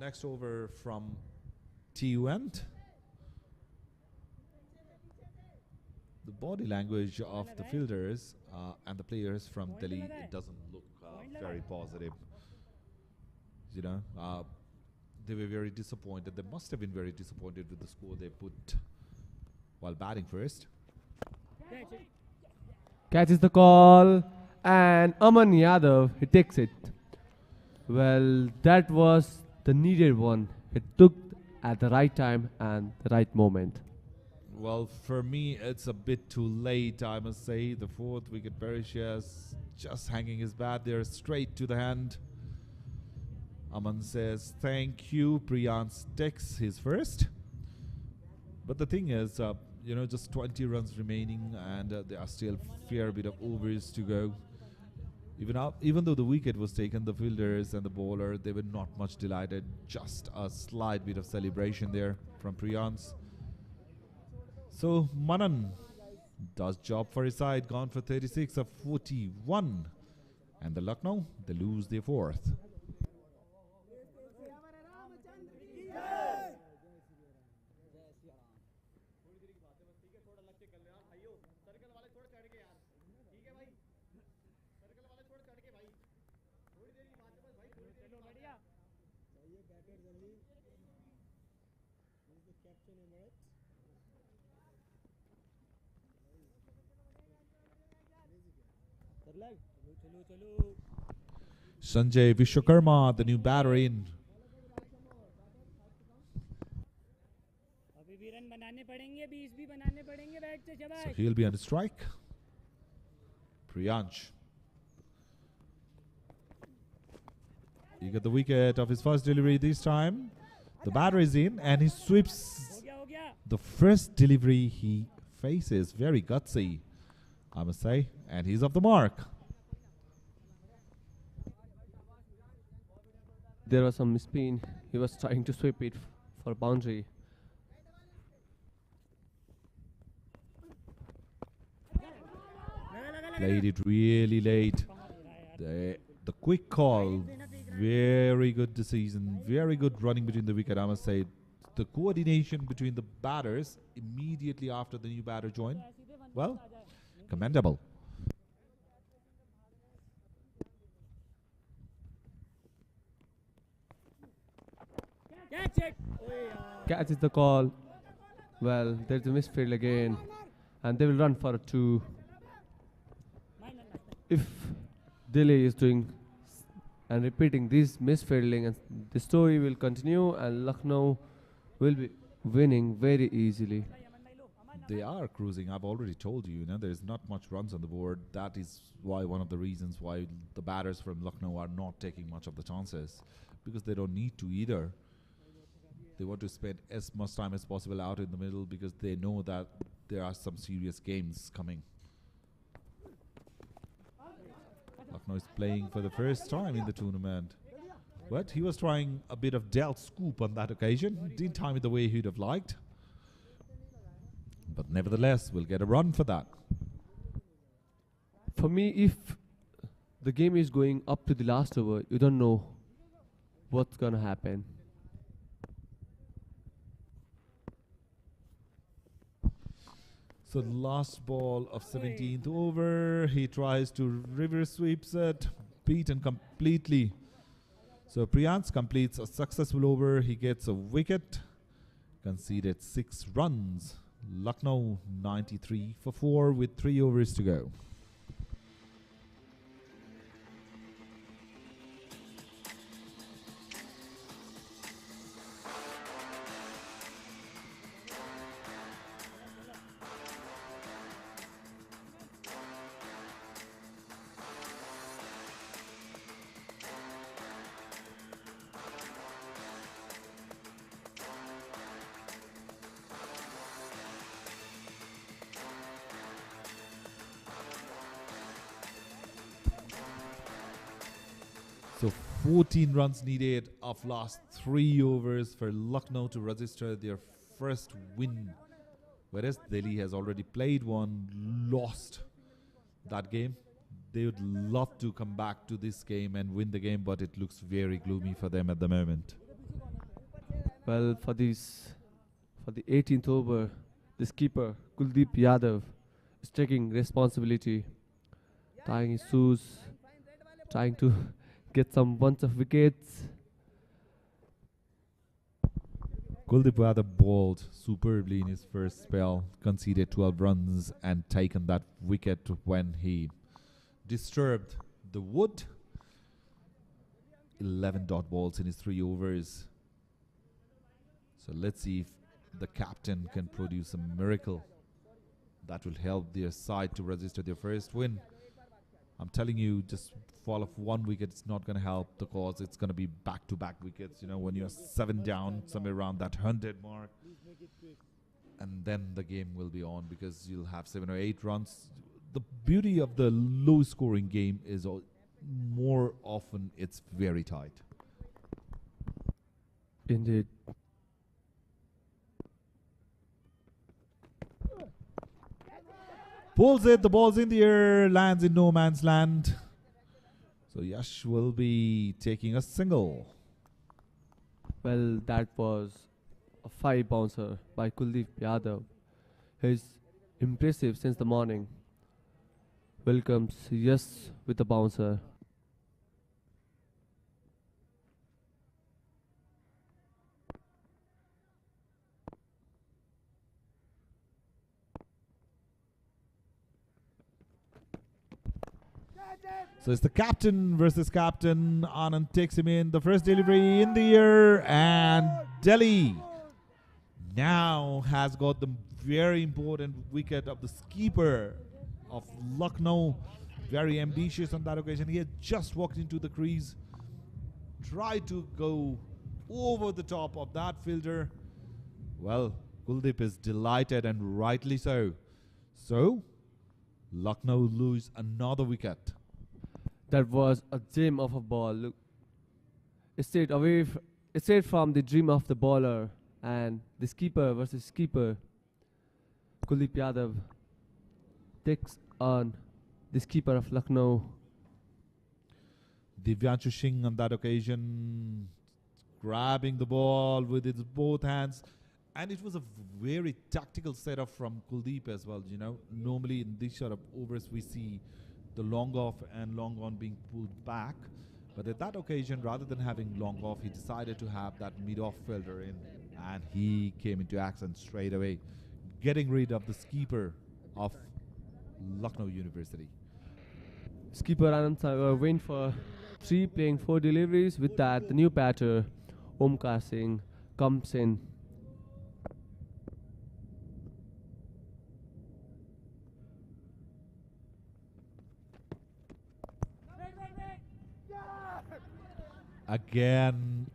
A: next over from TUN. The body language of the fielders and the players from Delhi, it doesn't look very positive. You know, they were very disappointed. They must have been very disappointed with the score they put while batting first.
E: Catches the call, and Aman Yadav, he takes it. Well, that was the needed one. It took at the right time and the right moment.
A: Well, for me, it's a bit too late, I must say. The fourth wicket, Parishas just hanging his bat there straight to the hand. Aman says, thank you. Priyansh takes his first. But the thing is, you know, just 20 runs remaining, and there are still fair bit of overs to go. Even though the wicket was taken, the fielders and the bowler, they were not much delighted. Just a slight bit of celebration there from Priyansh. So Manan does job for his side, gone for 36 of 41. And the Lucknow, they lose their fourth.
F: चलो चलो
A: Sanjay Vishwakarma, the new batter in.
F: अभी भी run बनाने पड़ेंगे 20 भी बनाने पड़ेंगे bat से
A: So
F: शाबाश
A: he'll be on the strike. Priyansh. He got the wicket of his first delivery this time. The batter is in and he sweeps
F: हो गया
A: the first delivery he faces. Very gutsy, I must say. And he's off the mark.
E: There was some spin. He was trying to sweep it for boundary.
A: Played it really late. The quick call, very good decision, very good running between the wicket, I must say. The coordination between the batters immediately after the new batter joined, well, commendable.
F: Catch it ओए यार
E: Catches the call. Well, there's a misfield again. And they will run for a two. If Delhi is doing and repeating this misfielding, and the story will continue, and Lucknow will be winning very easily.
A: They are cruising. I've already told you, there's not much runs on the board. That is why one of the reasons why the batters from Lucknow are not taking much of the chances, because they don't need to either. They want to spend as much time as possible out in the middle because they know that there are some serious games coming. Lucknow is playing for the first time in the tournament. But he was trying a bit of dealt scoop on that occasion. Didn't time it the way he'd have liked. But nevertheless, we'll get a run for that.
E: For me, if the game is going up to the last over, you don't know what's going to happen.
A: So the last ball of 17th over, he tries to reverse sweeps it, beaten completely. So Priyansh completes a successful over. He gets a wicket, conceded 6 runs. Lucknow 93 for 4 with 3 overs to go. So 14 runs needed of last 3 overs for Lucknow to register their first win. Whereas Delhi has already played one, lost that game. They would love to come back to this game and win the game, but it looks very gloomy for them at the moment.
E: Well, for the 18th over, this keeper Kuldeep Yadav is taking responsibility, tying his shoes, trying to get some bunch of wickets.
A: Kuldeep Yadav bowled superbly in his first spell, conceded 12 runs and taken that wicket when he disturbed the wood. 11 dot balls in his 3 overs. So let's see if the captain can produce a miracle that will help their side to register their first win. I'm telling you, just fall off 1 wicket, it's not going to help the cause. It's going to be back-to-back wickets, you know, when you're 7 down, somewhere around that 100 mark. And then the game will be on because you'll have 7 or 8 runs. The beauty of the low-scoring game is more often it's very tight.
E: Indeed.
A: Pulls it, the ball's in the air, lands in no man's land. So Yash will be taking a single.
E: Well, that was a 5 bouncer by Kuldeep Yadav. He's impressive since the morning. Welcomes Yash with a bouncer.
A: So it's the captain versus captain. Anand takes him in. The first delivery in the air, and Delhi now has got the very important wicket of the skipper of Lucknow. Very ambitious on that occasion. He had just walked into the crease, tried to go over the top of that fielder. Well, Kuldeep is delighted, and rightly so. So Lucknow lose another wicket.
E: That was a gem of a ball. Look, it stayed from the dream of the bowler, and the skipper versus skipper. Kuldeep Yadav takes on the skipper of Lucknow.
A: Divyanshu Singh on that occasion grabbing the ball with his both hands, and it was a very tactical setup from Kuldeep as well. You know, normally in these sort of overs we see the long off and long on being pulled back, but at that occasion, rather than having long off, he decided to have that mid-off fielder in, and he came into action straight away, getting rid of the skipper of Lucknow University.
E: Skipper Anand Sagar went for 3, playing 4 deliveries. With that, the new batter Omkar Singh comes in.
A: Again,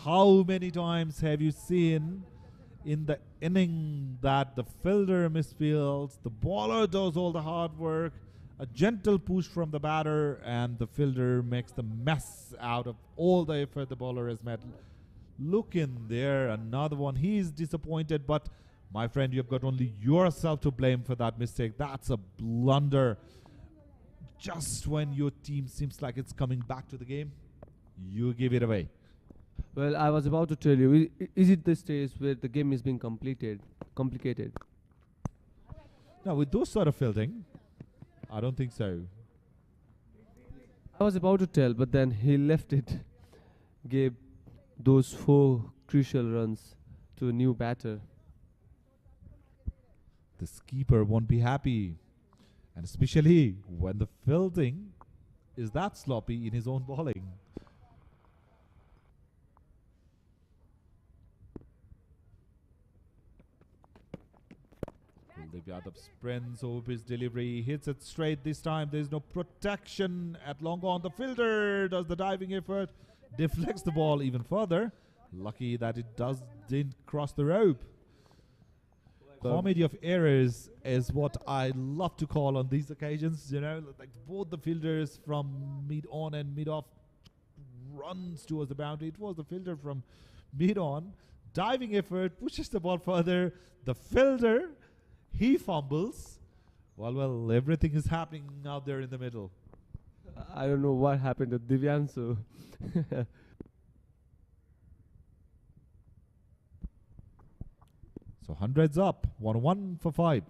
A: how many times have you seen in the inning that the fielder misfields, the bowler does all the hard work, a gentle push from the batter, and the fielder makes the mess out of all the effort the bowler has made. Look in there, another one. He's disappointed, but my friend, you've got only yourself to blame for that mistake. That's a blunder. Just when your team seems like it's coming back to the game, you give it away.
E: Well, I was about to tell you, is it the stage where the game is being complicated?
A: Now, with those sort of fielding, I don't think so.
E: I was about to tell, but then he left it, gave those 4 crucial runs to a new batter.
A: The skipper won't be happy, and especially when the fielding is that sloppy in his own bowling. Kuldeep Yadav sprints over his delivery, hits it straight this time. There's no protection at long on. The fielder does the diving effort, deflects the ball even further. Lucky that it didn't cross the rope. comedy of errors is what I love to call on these occasions. You know, like both the fielders from mid on and mid off runs towards the boundary. It was the fielder from mid on, diving effort, pushes the ball further. The fielder, he fumbles. Well, everything is happening out there in the middle.
E: I don't know what happened to Divyansu.
A: So hundreds up, 1-1 for 5.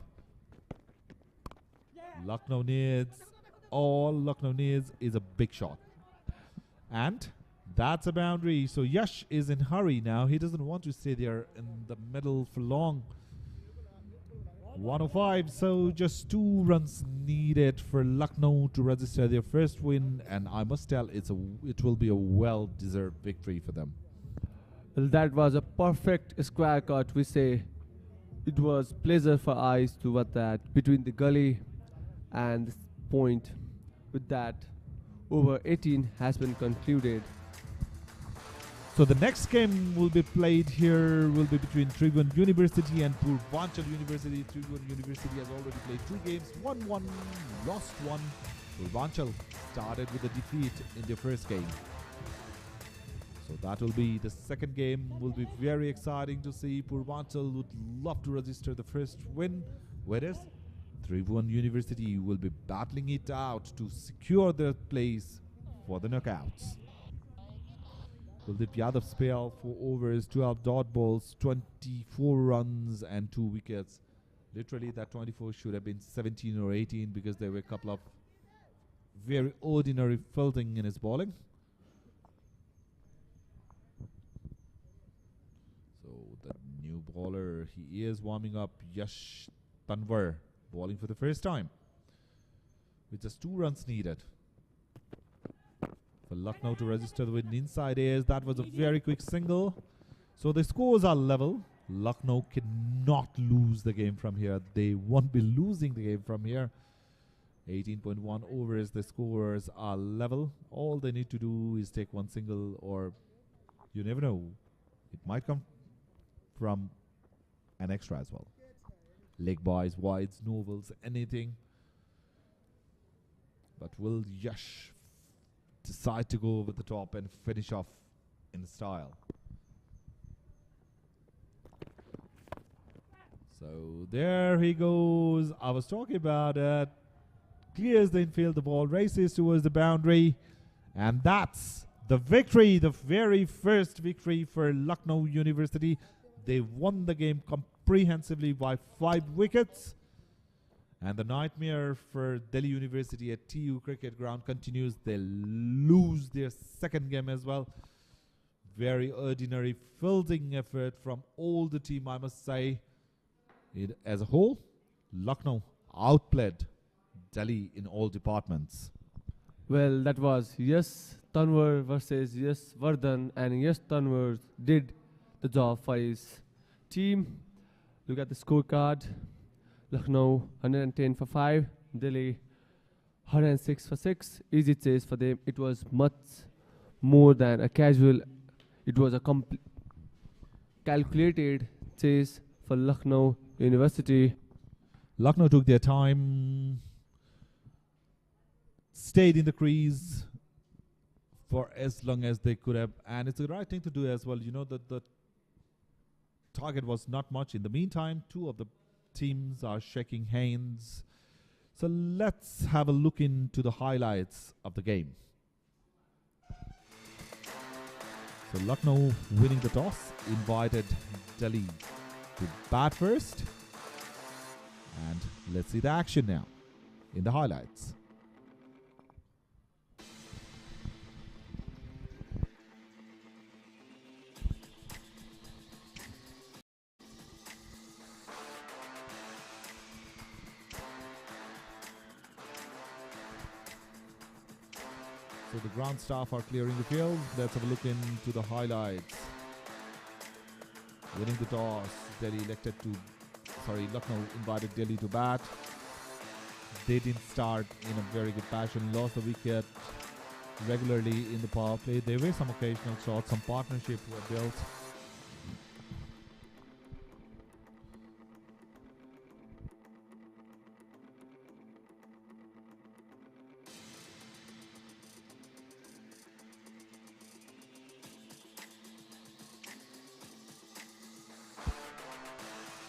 A: All Lucknow needs is a big shot. And that's a boundary. So Yash is in hurry now. He doesn't want to stay there in the middle for long. 105, so just 2 runs needed for Lucknow to register their first win, and I must tell it will be a well-deserved victory for them.
E: Well, that was a perfect square cut, we say. It was pleasure for eyes to watch that between the gully and the point. With that, over 18 has been concluded.
A: So the next game will be played here will be between Tribhuvan University and Purvanchal University. Tribhuvan University has already played 2 games, won 1, lost 1. Purvanchal started with a defeat in their first game. So that will be the second game. Will be very exciting to see. Purvanchal would love to register the first win, whereas Tribhuvan University will be battling it out to secure their place for the knockouts. Kuldeep Yadav spell 4 overs, 12 dot balls, 24 runs and 2 wickets. Literally that 24 should have been 17 or 18 because there were a couple of very ordinary fielding in his bowling. So the new bowler, he is warming up, Yash Tanwar, bowling for the first time with just 2 runs needed. For Lucknow to register the win inside airs. That was a very quick single. So the scores are level. Lucknow cannot lose the game from here. They won't be losing the game from here. 18.1 overs. The scores are level. All they need to do is take 1 single, or you never know. It might come from an extra as well. Leg buys, wides, novels, anything. But will Yash decide to go over the top and finish off in style? So there he goes. I was talking about it. Clears the infield, the ball races towards the boundary, and that's the victory, the very first victory for Lucknow University. They won the game comprehensively by 5 wickets. And the nightmare for Delhi University at TU Cricket Ground continues. They lose their second game as well. Very ordinary fielding effort from all the team, I must say. As a whole, Lucknow outplayed Delhi in all departments.
E: Well, that was Yes Tanwar versus Yes Vardhan, and Yes Tanwar did the job for his team. Look at the scorecard. Lucknow 110 for 5, Delhi 106 for 6. Easy chase for them. It was much more than a casual. It was a calculated chase for Lucknow University.
A: Lucknow took their time, stayed in the crease for as long as they could have, and it's the right thing to do as well. You know that the target was not much. In the meantime, 2 of the teams are shaking hands. So let's have a look into the highlights of the game. So Lucknow winning the toss invited Delhi to bat first. And let's see the action now in the highlights. So the ground staff are clearing the field. Let's have a look into the highlights. Winning the toss, Lucknow invited Delhi to bat. They didn't start in a very good fashion, lost the wicket regularly in the power play. There were some occasional shots, some partnership were built.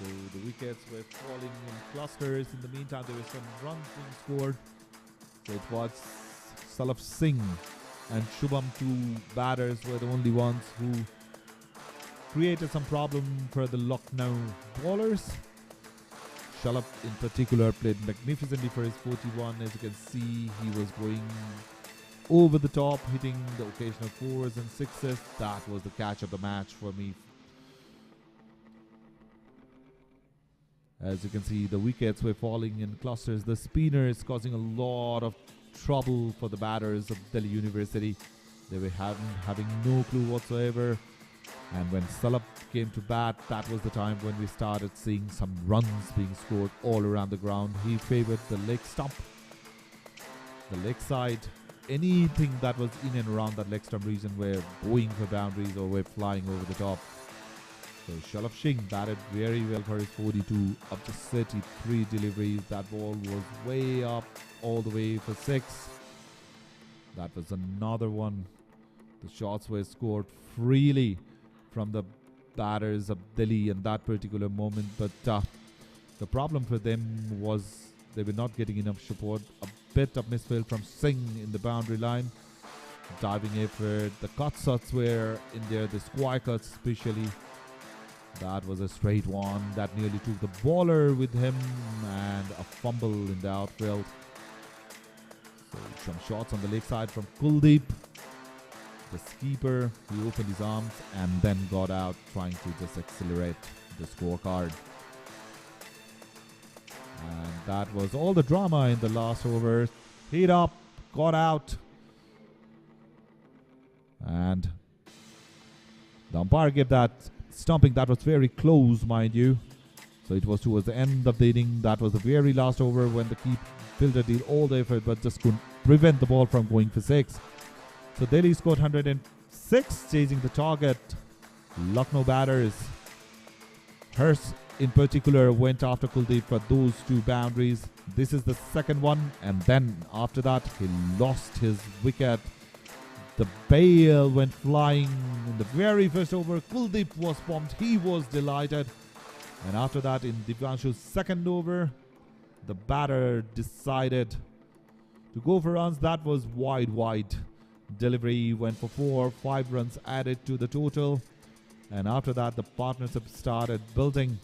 A: So the wickets were falling in clusters. In the meantime, there were some runs being scored. So it was Salaf Singh and Shubham, two batters, were the only ones who created some problem for the Lucknow bowlers. Shalap in particular played magnificently for his 41. As you can see, he was going over the top, hitting the occasional 4s and 6s. That was the catch of the match for me. As you can see, the wickets were falling in clusters. The spinner is causing a lot of trouble for the batters of Delhi University. They were having no clue whatsoever. And when Salap came to bat, that was the time when we started seeing some runs being scored all around the ground. He favored the leg stump, the leg side. Anything that was in and around that leg stump region were going for boundaries or were flying over the top. So Shalaf Singh batted very well for his 42, up to 33 deliveries. That ball was way up, all the way for 6. That was another one. The shots were scored freely from the batters of Delhi in that particular moment, but the problem for them was they were not getting enough support. A bit of misfield from Singh in the boundary line. Diving effort, the cut shots were in there, the square cuts especially. That was a straight one that nearly took the bowler with him, and a fumble in the outfield. So some shots on the leg side from Kuldeep. The skipper, he opened his arms and then got out, trying to just accelerate the scorecard. And that was all the drama in the last over. Hit up, got out. And the umpire gave that stumping. That was very close, mind you. So it was towards the end of the inning. That was the very last over when the fielder did all the effort but just couldn't prevent the ball from going for 6. So Delhi scored 106, chasing the target. Lucknow batters, Hers in particular, went after Kuldeep for those 2 boundaries. This is the second one, and then after that he lost his wicket. The bail went flying in the very first over. Kuldeep was pumped, he was delighted. And after that, in Divyanshu's second over, the batter decided to go for runs. That was wide. Delivery went for 4, 5 runs added to the total. And after that, the partnership started building.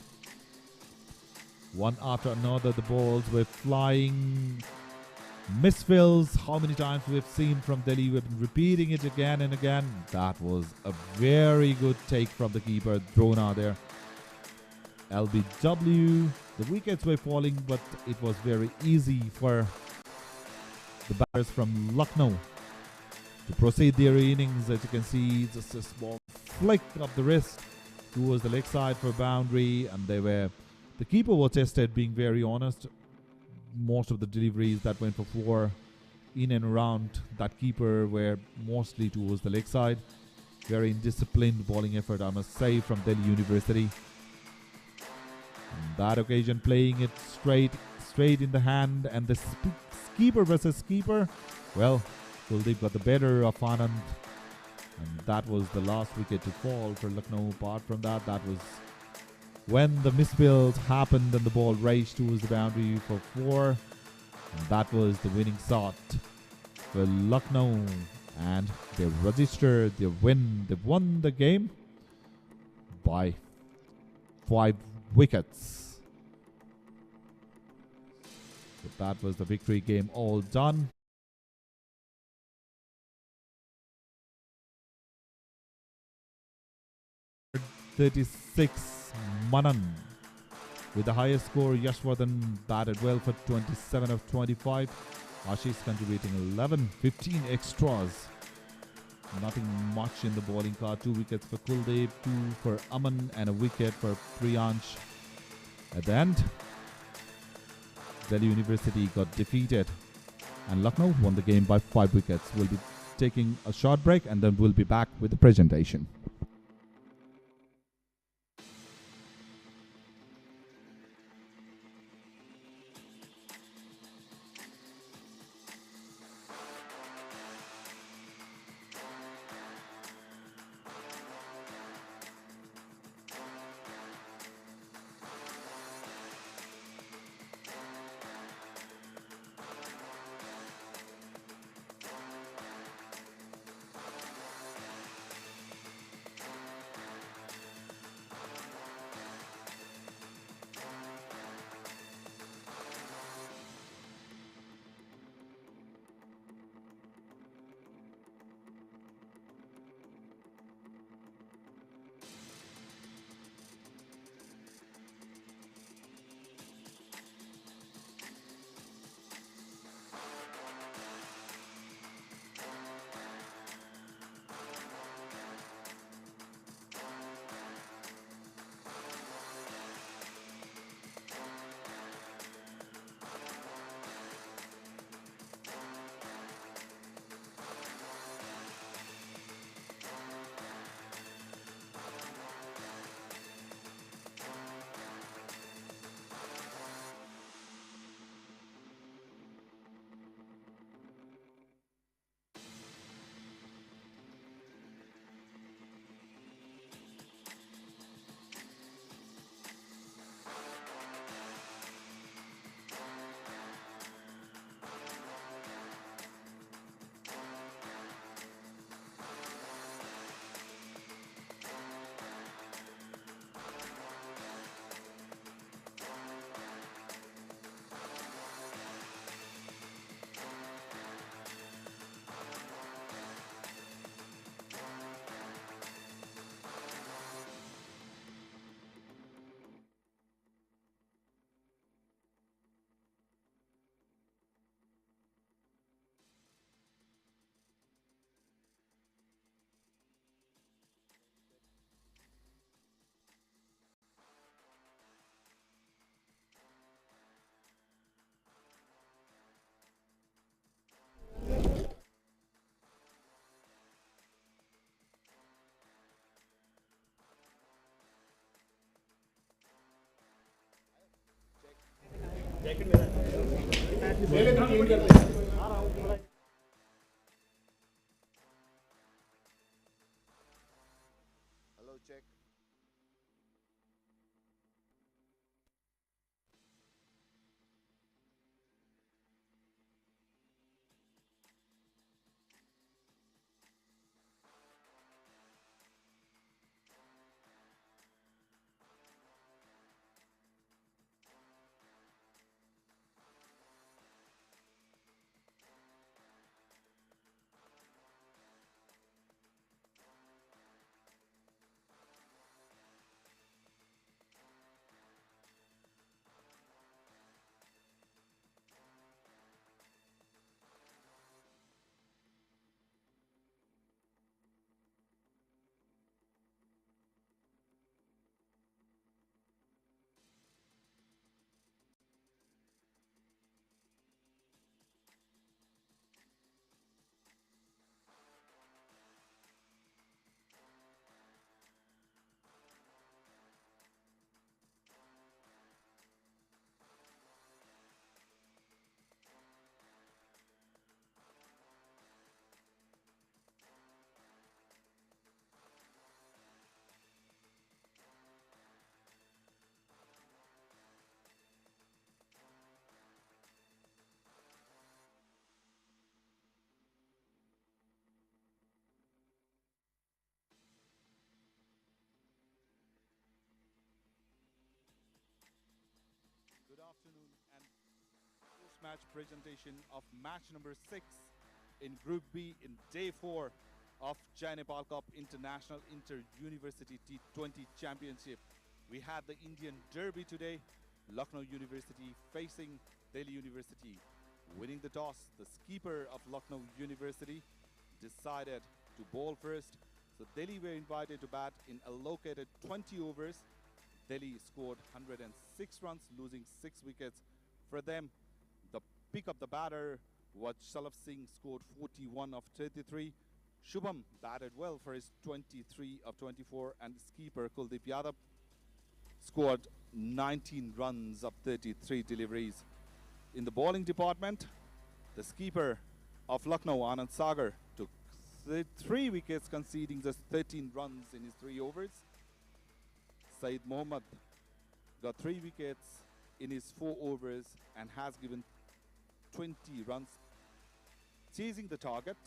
A: One after another, the balls were flying. Misfills, how many times we've seen from Delhi. We've been repeating it again and again. That was a very good take from the keeper, Drona there. LBW, the wickets were falling, but it was very easy for the batters from Lucknow to proceed their innings. As you can see, just a small flick of the wrist towards the leg side for boundary, and the keeper was tested, being very honest. Most of the deliveries that went for 4 in and around that keeper were mostly towards the leg side. Very indisciplined bowling effort, I must say, from Delhi University. On that occasion, playing it straight in the hand, and the keeper versus keeper. Well, Kuldeep got the better of Anand, and that was the last wicket to fall for Lucknow. Apart from that, that was when the misfield happened and the ball raced towards the boundary for 4. And that was the winning shot for Lucknow, and they registered their win. They won the game by 5 wickets. So that was the victory game all done. .36 Manan with the highest score. Yashwardhan batted well for 27 of 25. Ashish contributing 11, 15 extras. Nothing much in the bowling card. 2 wickets for Kuldeep, 2 for Aman, and a wicket for Priyansh. At the end, Delhi University got defeated, and Lucknow won the game by 5 wickets. We'll be taking a short break, and then we'll be back with the presentation.
D: Hello, check. Good afternoon and post-match presentation of match number 6 in Group B in day 4 of Jai Nepal Cup International Inter-University T20 Championship. We had the Indian Derby today, Lucknow University facing Delhi University. Winning the toss, the skipper of Lucknow University decided to bowl first. So Delhi were invited to bat in allocated 20 overs. Delhi scored 106 runs, losing 6 wickets. For them, the pick of the batter was Shalaf Singh, scored 41 of 33. Shubham batted well for his 23 of 24, and skipper Kuldeep Yadav scored 19 runs of 33 deliveries. In the bowling department, the skipper of Lucknow, Anand Sagar, took 3 wickets, conceding just 13 runs in his 3 overs. Saeed Mohammad got 3 wickets in his 4 overs and has given 20 runs. Chasing the target,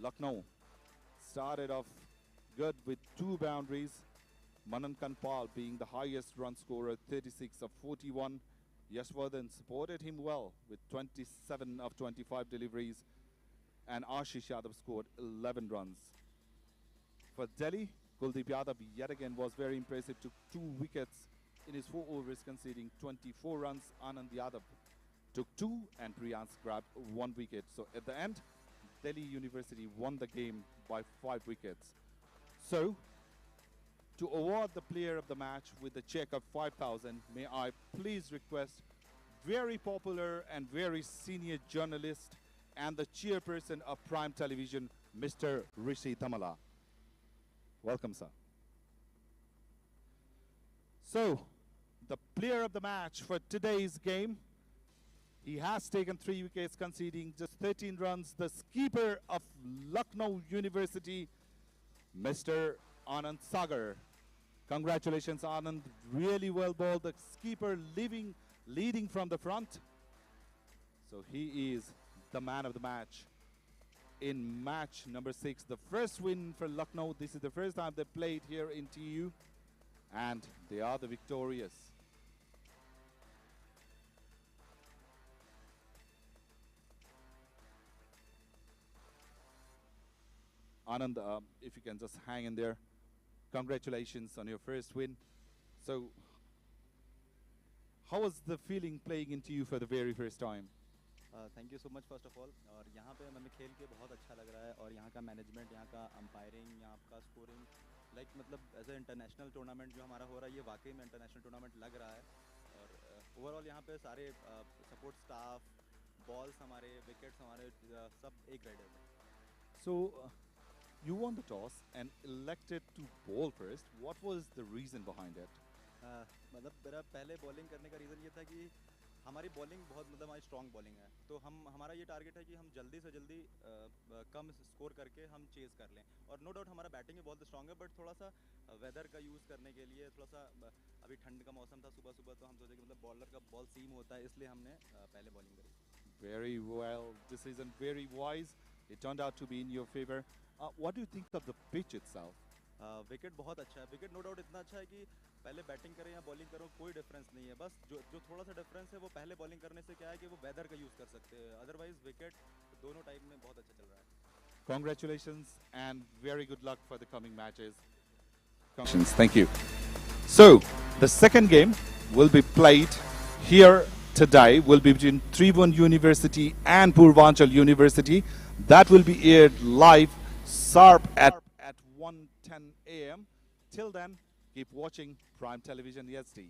D: Lucknow started off good with 2 boundaries. Manan Kanpal being the highest run scorer, 36 of 41. Yashwardhan supported him well with 27 of 25 deliveries, and Ashish Yadav scored 11 runs. For Delhi, Kuldeep Yadav yet again was very impressive, took 2 wickets in his 4 overs, conceding 24 runs. Anand Yadav took 2 and Priyans grabbed 1 wicket. So at the end, Delhi University won the game by 5 wickets. So, to award the player of the match with a check of 5,000, may I please request very popular and very senior journalist and the chairperson of Prime Television, Mr. Rishi Dhamala. Welcome, sir. So, the player of the match for today's game, he has taken 3 wickets, conceding just 13 runs. The skipper of Lucknow University, Mr. Anand Sagar. Congratulations, Anand. Really well bowled. The skipper leading from the front. So he is the man of the match in match number 6. The first win for Lucknow. This is the first time they played here in TU, and they are the victorious. Anand, if you can just hang in there. Congratulations on your first win. So, how was the feeling playing in TU for the very first time? Thank you so much first of all. और यहाँ पे हमें खेल के बहुत अच्छा लग रहा है, और यहाँ का मैनेजमेंट, यहाँ का अंपायरिंग, यहाँ का स्कोरिंग, लाइक मतलब एज ए इंटरनेशनल टूर्नामेंट जो हमारा हो रहा है, ये वाकई में इंटरनेशनल टूर्नामेंट लग रहा है। और ओवरऑल यहाँ पे सारे सपोर्ट स्टाफ, बॉल्स हमारे, विकेट्स हमारे, सब एक ग्रेड है।
A: So, you won the toss and elected to bowl first. What was the reason behind it?
D: मतलब मेरा पहले बॉलिंग करने का रीज़न ये था कि
G: हमारी बॉलिंग बहुत मतलब हमारी स्ट्रॉन्ग बॉलिंग है, तो हमारा ये टारगेट है कि हम जल्दी से जल्दी कम स्कोर करके हम चेज़ कर लें। और नो डाउट हमारा बैटिंग भी बहुत स्ट्रॉन्ग है, बट थोड़ा सा वेदर का यूज़ करने के लिए थोड़ा सा अभी ठंड का मौसम था सुबह सुबह, तो हम सोचे कि मतलब बॉलर का बॉल सीम होता है, इसलिए हमने पहले बॉलिंग करी।
D: Very well decision, very wise. It turned out to be in your favor. What do you think of the pitch itself?
G: Wicket बहुत अच्छा है, विकेट नो डाउट इतना अच्छा है कि पहले बैटिंग करें या बॉलिंग करो कोई डिफरेंस नहीं है, बस जो थोड़ा सा डिफरेंस है वो पहले बॉलिंग करने से क्या है कि वो वेदर का यूज़ कर सकते हैं, अदरवाइज विकेट दोनों टाइम में बहुत अच्छा चल रहा है।
D: Congratulations and very good luck for the coming matches. Thank you. So, the second game will be played here today, will be between Tribhuvan University and Purvanchal University. That will be aired live, sharp at 1:10 a.m. Till then, keep watching Prime Television SD.